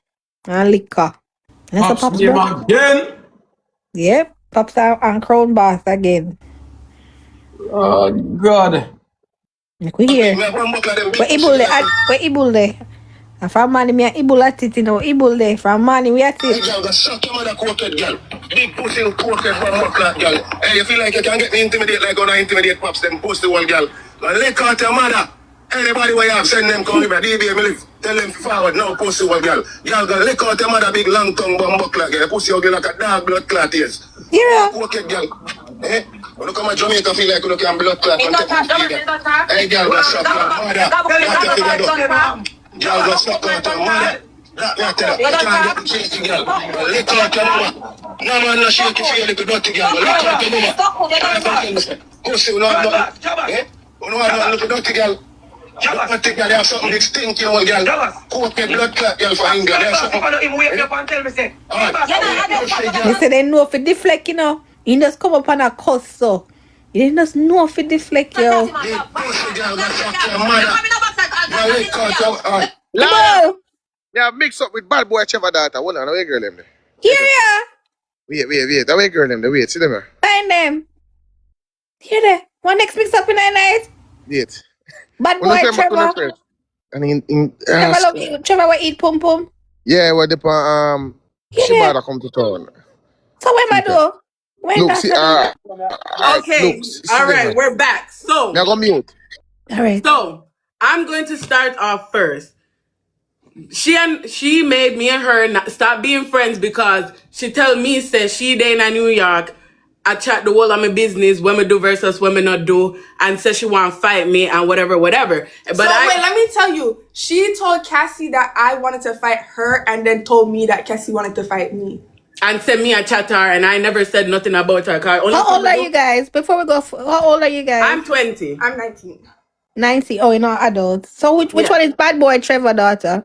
and liquor. That's a pops again? Yep, pops out on Crown Boss again. Oh, God. Like we here. Where Ibul there? And from money, me a Ibul at it, you know. Ibul there. From money, we at it. Big pussy coated from Mucklat, girl. Hey, you feel like you can get me intimidate like gonna intimidate pops, them pussy one girl. Lick out your mother. Anybody where you have, send them come here. DB, me live. Tell them forward, no pussy one girl. Girl, go lick out your mother, big long tongue bomb Mucklat, girl. Pussy you like a dark blood clot is. Yeah. Coated girl. Eh? When you come to Jamaica, feel like you can blood clot. Hey, girl, go suck your mother. Girl, go suck out your mother. You can't get shaky, girl. Lick out your mama. No man, no shaky for you, little dirty girl. Lick out your mama. Pussy, you know what? Eh? You know what, little dirty girl. Dirty girl, you have something big stinky old girl. Coated blood clot girl for England. You have something. Wake me up and tell me, say. They say they know for deflect, you know. You just come up on a cuss, so. You didn't just know for deflect, yo. Big pussy girl, go suck your mother. You lick out your... Lord. Yeah, mix up with bad boy Trevor daughter. Hold on, where girl them there? Here ya. Wait. Where girl them there? Wait, see them here. Find them. Here there. One next mix up in the night. Wait. Bad boy Trevor. And Trevor will eat pum pum. Yeah, what the she better come to town. So when I do? When look, that's see, okay. Look, all right, we're back. So now go mute. All right. So I'm going to start off first. She made me and her stop being friends because she tell me, says she day in New York, I chat the whole of my business, when me do versus when me not do, and says she want to fight me and whatever. But wait, let me tell you, she told Cassie that I wanted to fight her and then told me that Cassie wanted to fight me. And send me a chat her, and I never said nothing about her. How old are you guys? Before we go, how old are you guys? I'm 20. I'm 19. 90. Oh, you're not adults. So which one is bad boy Trevor daughter?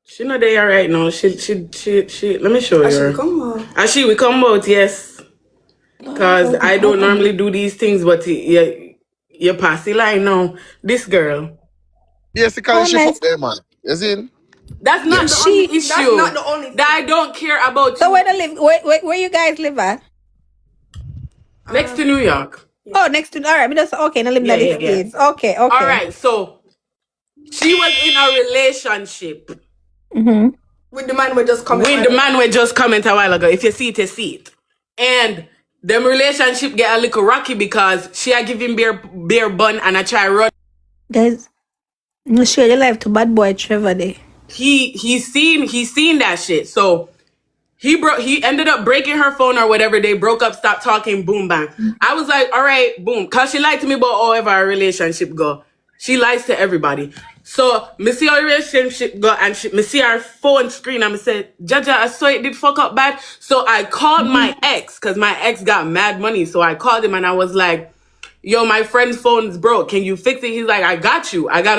She not there right now. She. Let me show you. We come out, yes. Because I don't normally do these things, but you pass the line now. This girl. Yes, because she fuck there, man. You see? That's not the only issue. That's not the only thing. That I don't care about. So where you guys live at? Next to New York. Oh, next to all right. Okay, now live in the States. Okay. All right, so she was in a relationship. Mm-hmm. With the man we just commented. With the man we just commented a while ago. If you see it, you see it. And them relationship get a little rocky because she a giving beer bun and I try run. Guys, you share your life to bad boy Trevor there. he seen that shit. So he ended up breaking her phone or whatever. They broke up, stopped talking, boom, bang. I was like, all right, boom. Cause she lied to me about however our relationship go. She lies to everybody. So me see our relationship go and me see our phone screen and me said, Jaja, I saw it did fuck up bad. So I called my ex, cause my ex got mad money. So I called him and I was like, yo, my friend's phone's broke. Can you fix it? He's like, I got you. I got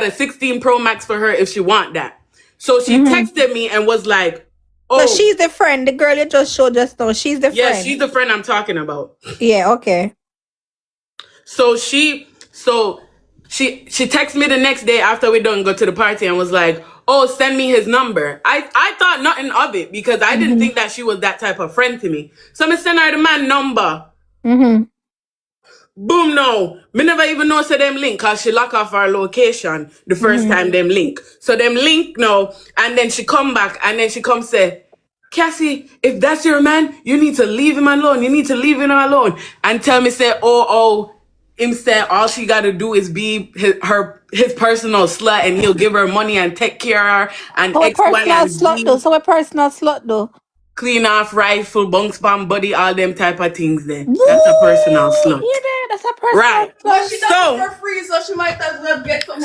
a 16 Pro Max for her if she want that. So she texted me and was like, so she's the friend, the girl you just showed just now. She's the friend. Yeah, she's the friend I'm talking about. Yeah, okay. So she texted me the next day after we done go to the party and was like, oh, send me his number. I thought nothing of it because I didn't think that she was that type of friend to me. So I send her the man number. Boom, no. Me never even know say them link cause she lock off our location the first time them link. So them link now and then she come back and then she come say, Cassie, if that's your man, you need to leave him alone. You need to leave him alone. And tell me say, him said all she gotta do is be his personal slut and he'll give her money and take care of her and X, Y, and Z. So what personal slut though? Clean off rifle, bunk spam body, all them type of things there. That's a personal slut. Yeah, that's a personal right. slut. But she does it for free, so she might as well get some.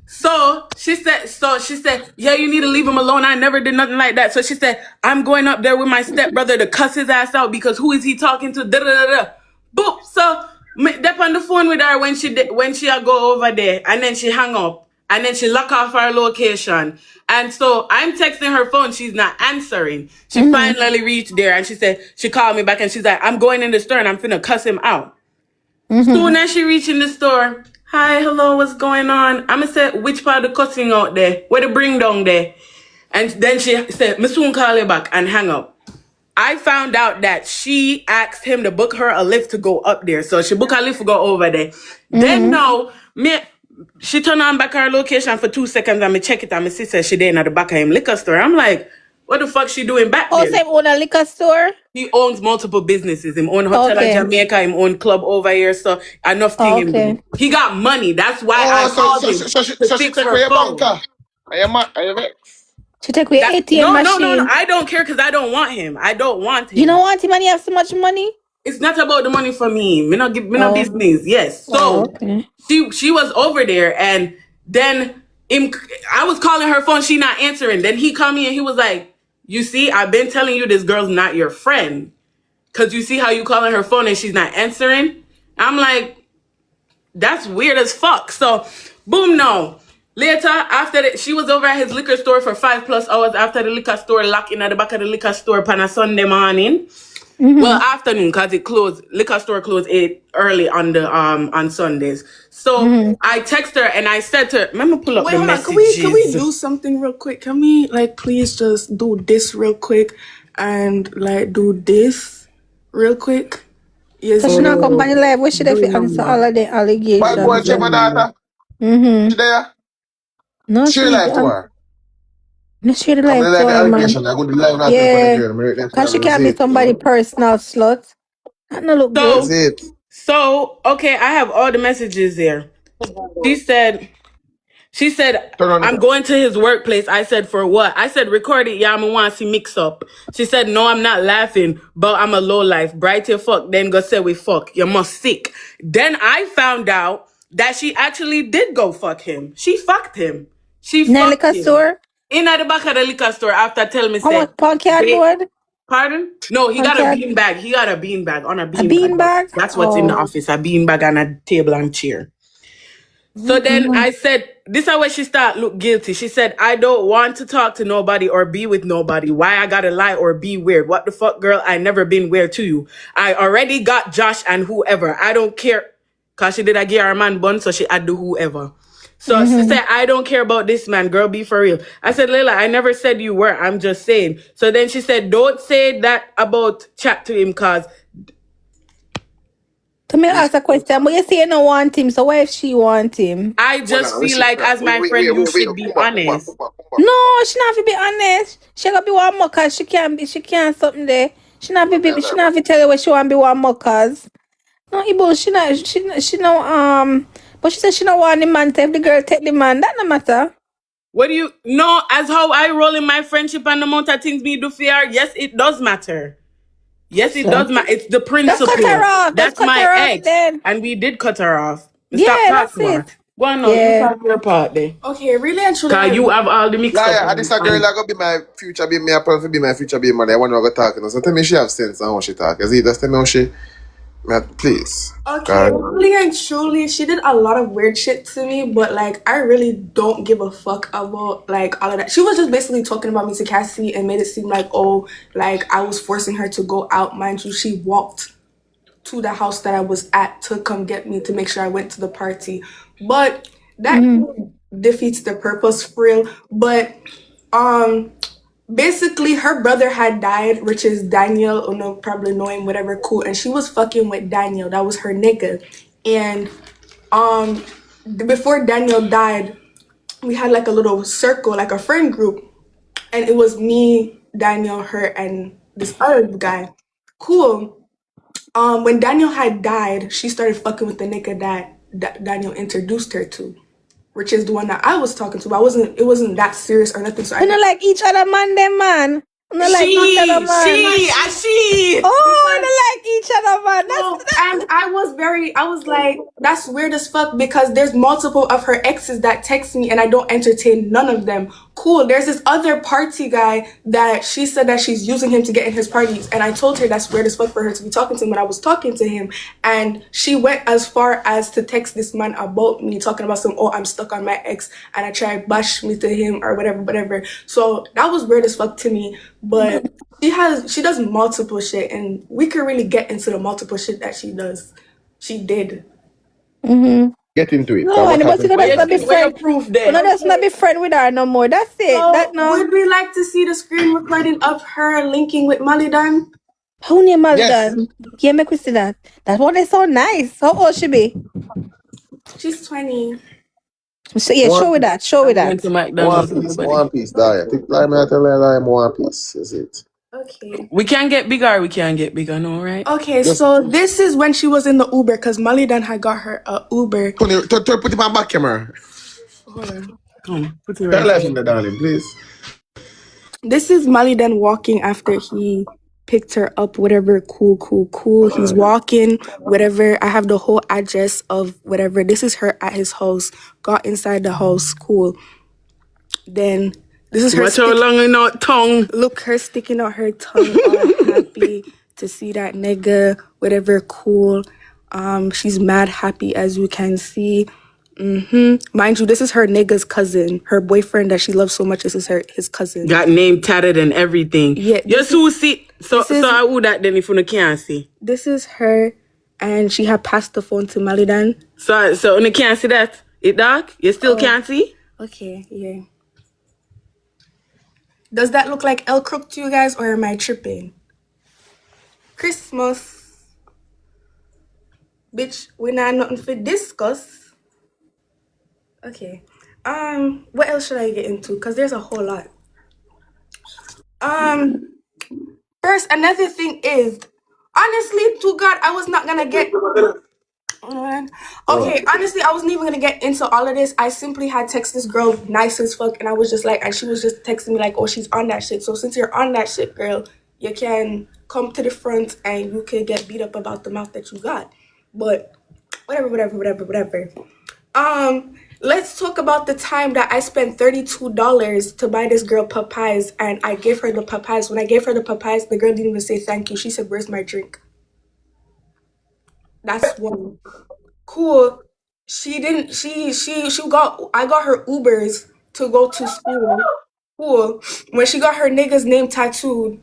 So she said, yeah, you need to leave him alone. I never did nothing like that. So she said, I'm going up there with my stepbrother to cuss his ass out because who is he talking to? Da da da da. Boop. So dep on the phone with her when she go over there, and then she hung up, and then she lock off our location. And so I'm texting her phone, she's not answering. She finally reached there, and she said she called me back, and she's like, I'm going in the store, and I'm finna cuss him out. Soon as she reached in the store, hi, hello, what's going on? I'ma say, which part of the cussing out there? Where the bring down there? And then she said, me soon call you back and hang up. I found out that she asked him to book her a lift to go up there. So she booked a lift to go over there. Then now, she turned on back her location for 2 seconds and me check it and my sister she there in the back of him liquor store. I'm like, what the fuck she doing back there? Oh, so him own a liquor store? He owns multiple businesses. Him own hotel in Jamaica, him own club over here. So enough thing him do. He got money. That's why I called him. So she take away your banker. Are you vex? She take away ATM machine. No. I don't care because I don't want him. I don't want him. You don't want him and you have so much money? It's not about the money for me. Me no business. Yes. So she was over there and then I was calling her phone. She not answering. Then he called me and he was like, you see, I've been telling you this girl's not your friend. Cause you see how you calling her phone and she's not answering? I'm like, that's weird as fuck. So boom, no. Later, after that, she was over at his liquor store for 5+ hours after the liquor store locked in at the back of the liquor store on a Sunday morning. Well, afternoon, cause it closed. Liquor store closed 8 early on the on Sundays. So I text her and I said to her, let me pull up the messages. Can we do something real quick? Can we please just do this real quick and do this real quick? Yes. So she not come on live. What should I answer all of the allegations? Bad boy, check my data. She there? No, she live to her. No, she live to her, man. Yeah, because she can't be somebody personal slut. That no look good. So, okay, I have all the messages there. She said, I'm going to his workplace. I said, for what? I said, record it. Yeah, I'm want to see mix up. She said, no, I'm not laughing, but I'm a low life. Bright your fuck. Then go say we fuck. You must sick. Then I found out that she actually did go fuck him. She fucked him. She fucked him. Liquor store? In at the back of the liquor store after telling me, Pardon? No, he got a bean bag. He got a bean bag on a bean bag. That's what's in the office. A bean bag and a table and chair. So then I said, this is where she started look guilty. She said, I don't want to talk to nobody or be with nobody. Why I gotta lie or be weird? What the fuck, girl? I never been weird to you. I already got Josh and whoever. I don't care. Cause she did a give her man bun, so she had to whoever. So she said, I don't care about this man. Girl, be for real. I said, Layla, I never said you were. I'm just saying. So then she said, don't say that about chat to him cause... To me ask a question, but you say you don't want him, so why if she want him? I just feel like as my friend, you should be honest. No, she not have to be honest. She gotta be one more cause she can't something there. She not have to tell you what she want to be one more cause. No, Ibo, she no but she said she don't want the man to if the girl take the man, that no matter. What do you know? As how I roll in my friendship and the amount of things me do for her, yes, it does matter. Yes, it does matter. It's the Just cut her principle. off. Just That's cut my her off ex. then. And we did cut her off. Stop Yeah, that's talking to her. it. Go on now, you Yeah. have your part there. Okay, really and truly. Because you have all the mixed up. Liar, this a girl that gonna be my future baby, me a plan to be my future baby mother. I want to go talk, you know. So tell me she have sense and how she talk. Is it just tell me how she, please. Okay, God. really and truly, she did a lot of weird shit to me, but like I really don't give a fuck about like all of that. She was just basically talking about me to Cassie and made it seem like, oh, like I was forcing her to go out. Mind you, she walked to the house that I was at to come get me to make sure I went to the party. But that defeats the purpose for real. But basically her brother had died, which is Daniel, or no, probably know him, whatever, cool. And she was fucking with Daniel. That was her nigga. And before Daniel died, we had like a little circle, like a friend group. And it was me, Daniel, her, and this other guy. Cool. When Daniel had died, she started fucking with the nigga that Daniel introduced her to, which is the one that I was talking to. But it wasn't that serious or nothing. So You know, like each other man, them man. You know, like each other man. She. Oh, you know, like each other man. That's And I was like, that's weird as fuck because there's multiple of her exes that text me and I don't entertain none of them. Cool. There's this other party guy that she said that she's using him to get in his parties. And I told her that's weird as fuck for her to be talking to him when I was talking to him. And she went as far as to text this man about me, talking about I'm stuck on my ex and I tried bash me to him or whatever. So that was weird as fuck to me. But she does multiple shit, and we could really get into the multiple shit that she does. She did. Get into it. no, and but you know, that's not be friend. Proof You know, that's not be friend with her no more. That's it. So That no. would we like to see the screen recording of her linking with Malidan? Who named Malidan? Yeah, make we see that. That one is so nice. How old she be? She's 20. So yeah, show with that. Show with that. One piece, die. I think lie me I tell her lie One Piece. Is it? Okay. We can get bigger, we can get bigger, no, right? Okay, so this is when she was in the Uber because Malidan had got her a Uber. Put it in my back camera. Hold on. Come, put it Tell right her, darling, please. This is Malidan walking after he picked her up, whatever, cool. He's walking, whatever. I have the whole address of whatever. This is her at his house. Got inside the house, cool. Then this is her. Watch how long in her tongue. Look, her sticking out her tongue, all happy to see that nigga, whatever, cool. She's mad happy as you can see. Mind you, this is her nigga's cousin. Her boyfriend that she loves so much, this is his cousin. Got name tatted and everything. Yeah. Just who see so I would that then if you can't see. This is her, and she had passed the phone to Malidan. So you can't see that? It dark? You still can't see? Okay, yeah. Does that look like El Crook to you guys, or am I tripping? Christmas. Bitch, we not nothing for discuss. Okay. What else should I get into? Because there's a whole lot. First, another thing is, honestly, to God, I was not gonna get. Okay, honestly, I wasn't even gonna get into all of this. I simply had text this girl nice as fuck, and I was just like, and she was just texting me like, oh, she's on that shit. So since you're on that shit, girl, you can come to the front and you can get beat up about the mouth that you got. But whatever. Let's talk about the time that I spent $32 to buy this girl Popeyes, and I gave her the Popeyes. When I gave her the Popeyes, the girl didn't even say thank you. She said, "Where's my drink?" That's one. Cool. She didn't. I got her Ubers to go to school. Cool. When she got her nigga's name tattooed,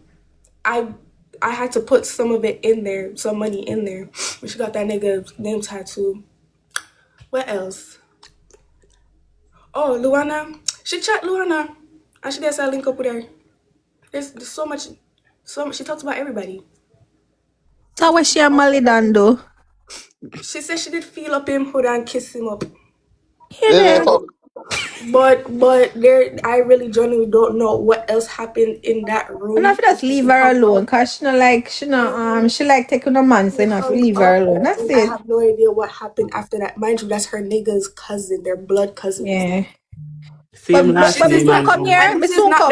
I had to put some of it in there, some money in there. When she got that nigga's name tattooed. What else? Oh, Luana. She chat Luana. I should get a link up with her. There's so much. She talks about everybody. So what she and Malidan do? She said she did feel up him hood and kiss him up. Yeah. But there, I really genuinely don't know what else happened in that room. And I feel just leave her alone, cause she like taking a man, so enough leave her alone. That's it. I have no idea what happened after that. Mind you, that's her nigga's cousin. They're blood cousins. Yeah. Same last But me name soon and come all. here. Me soon come.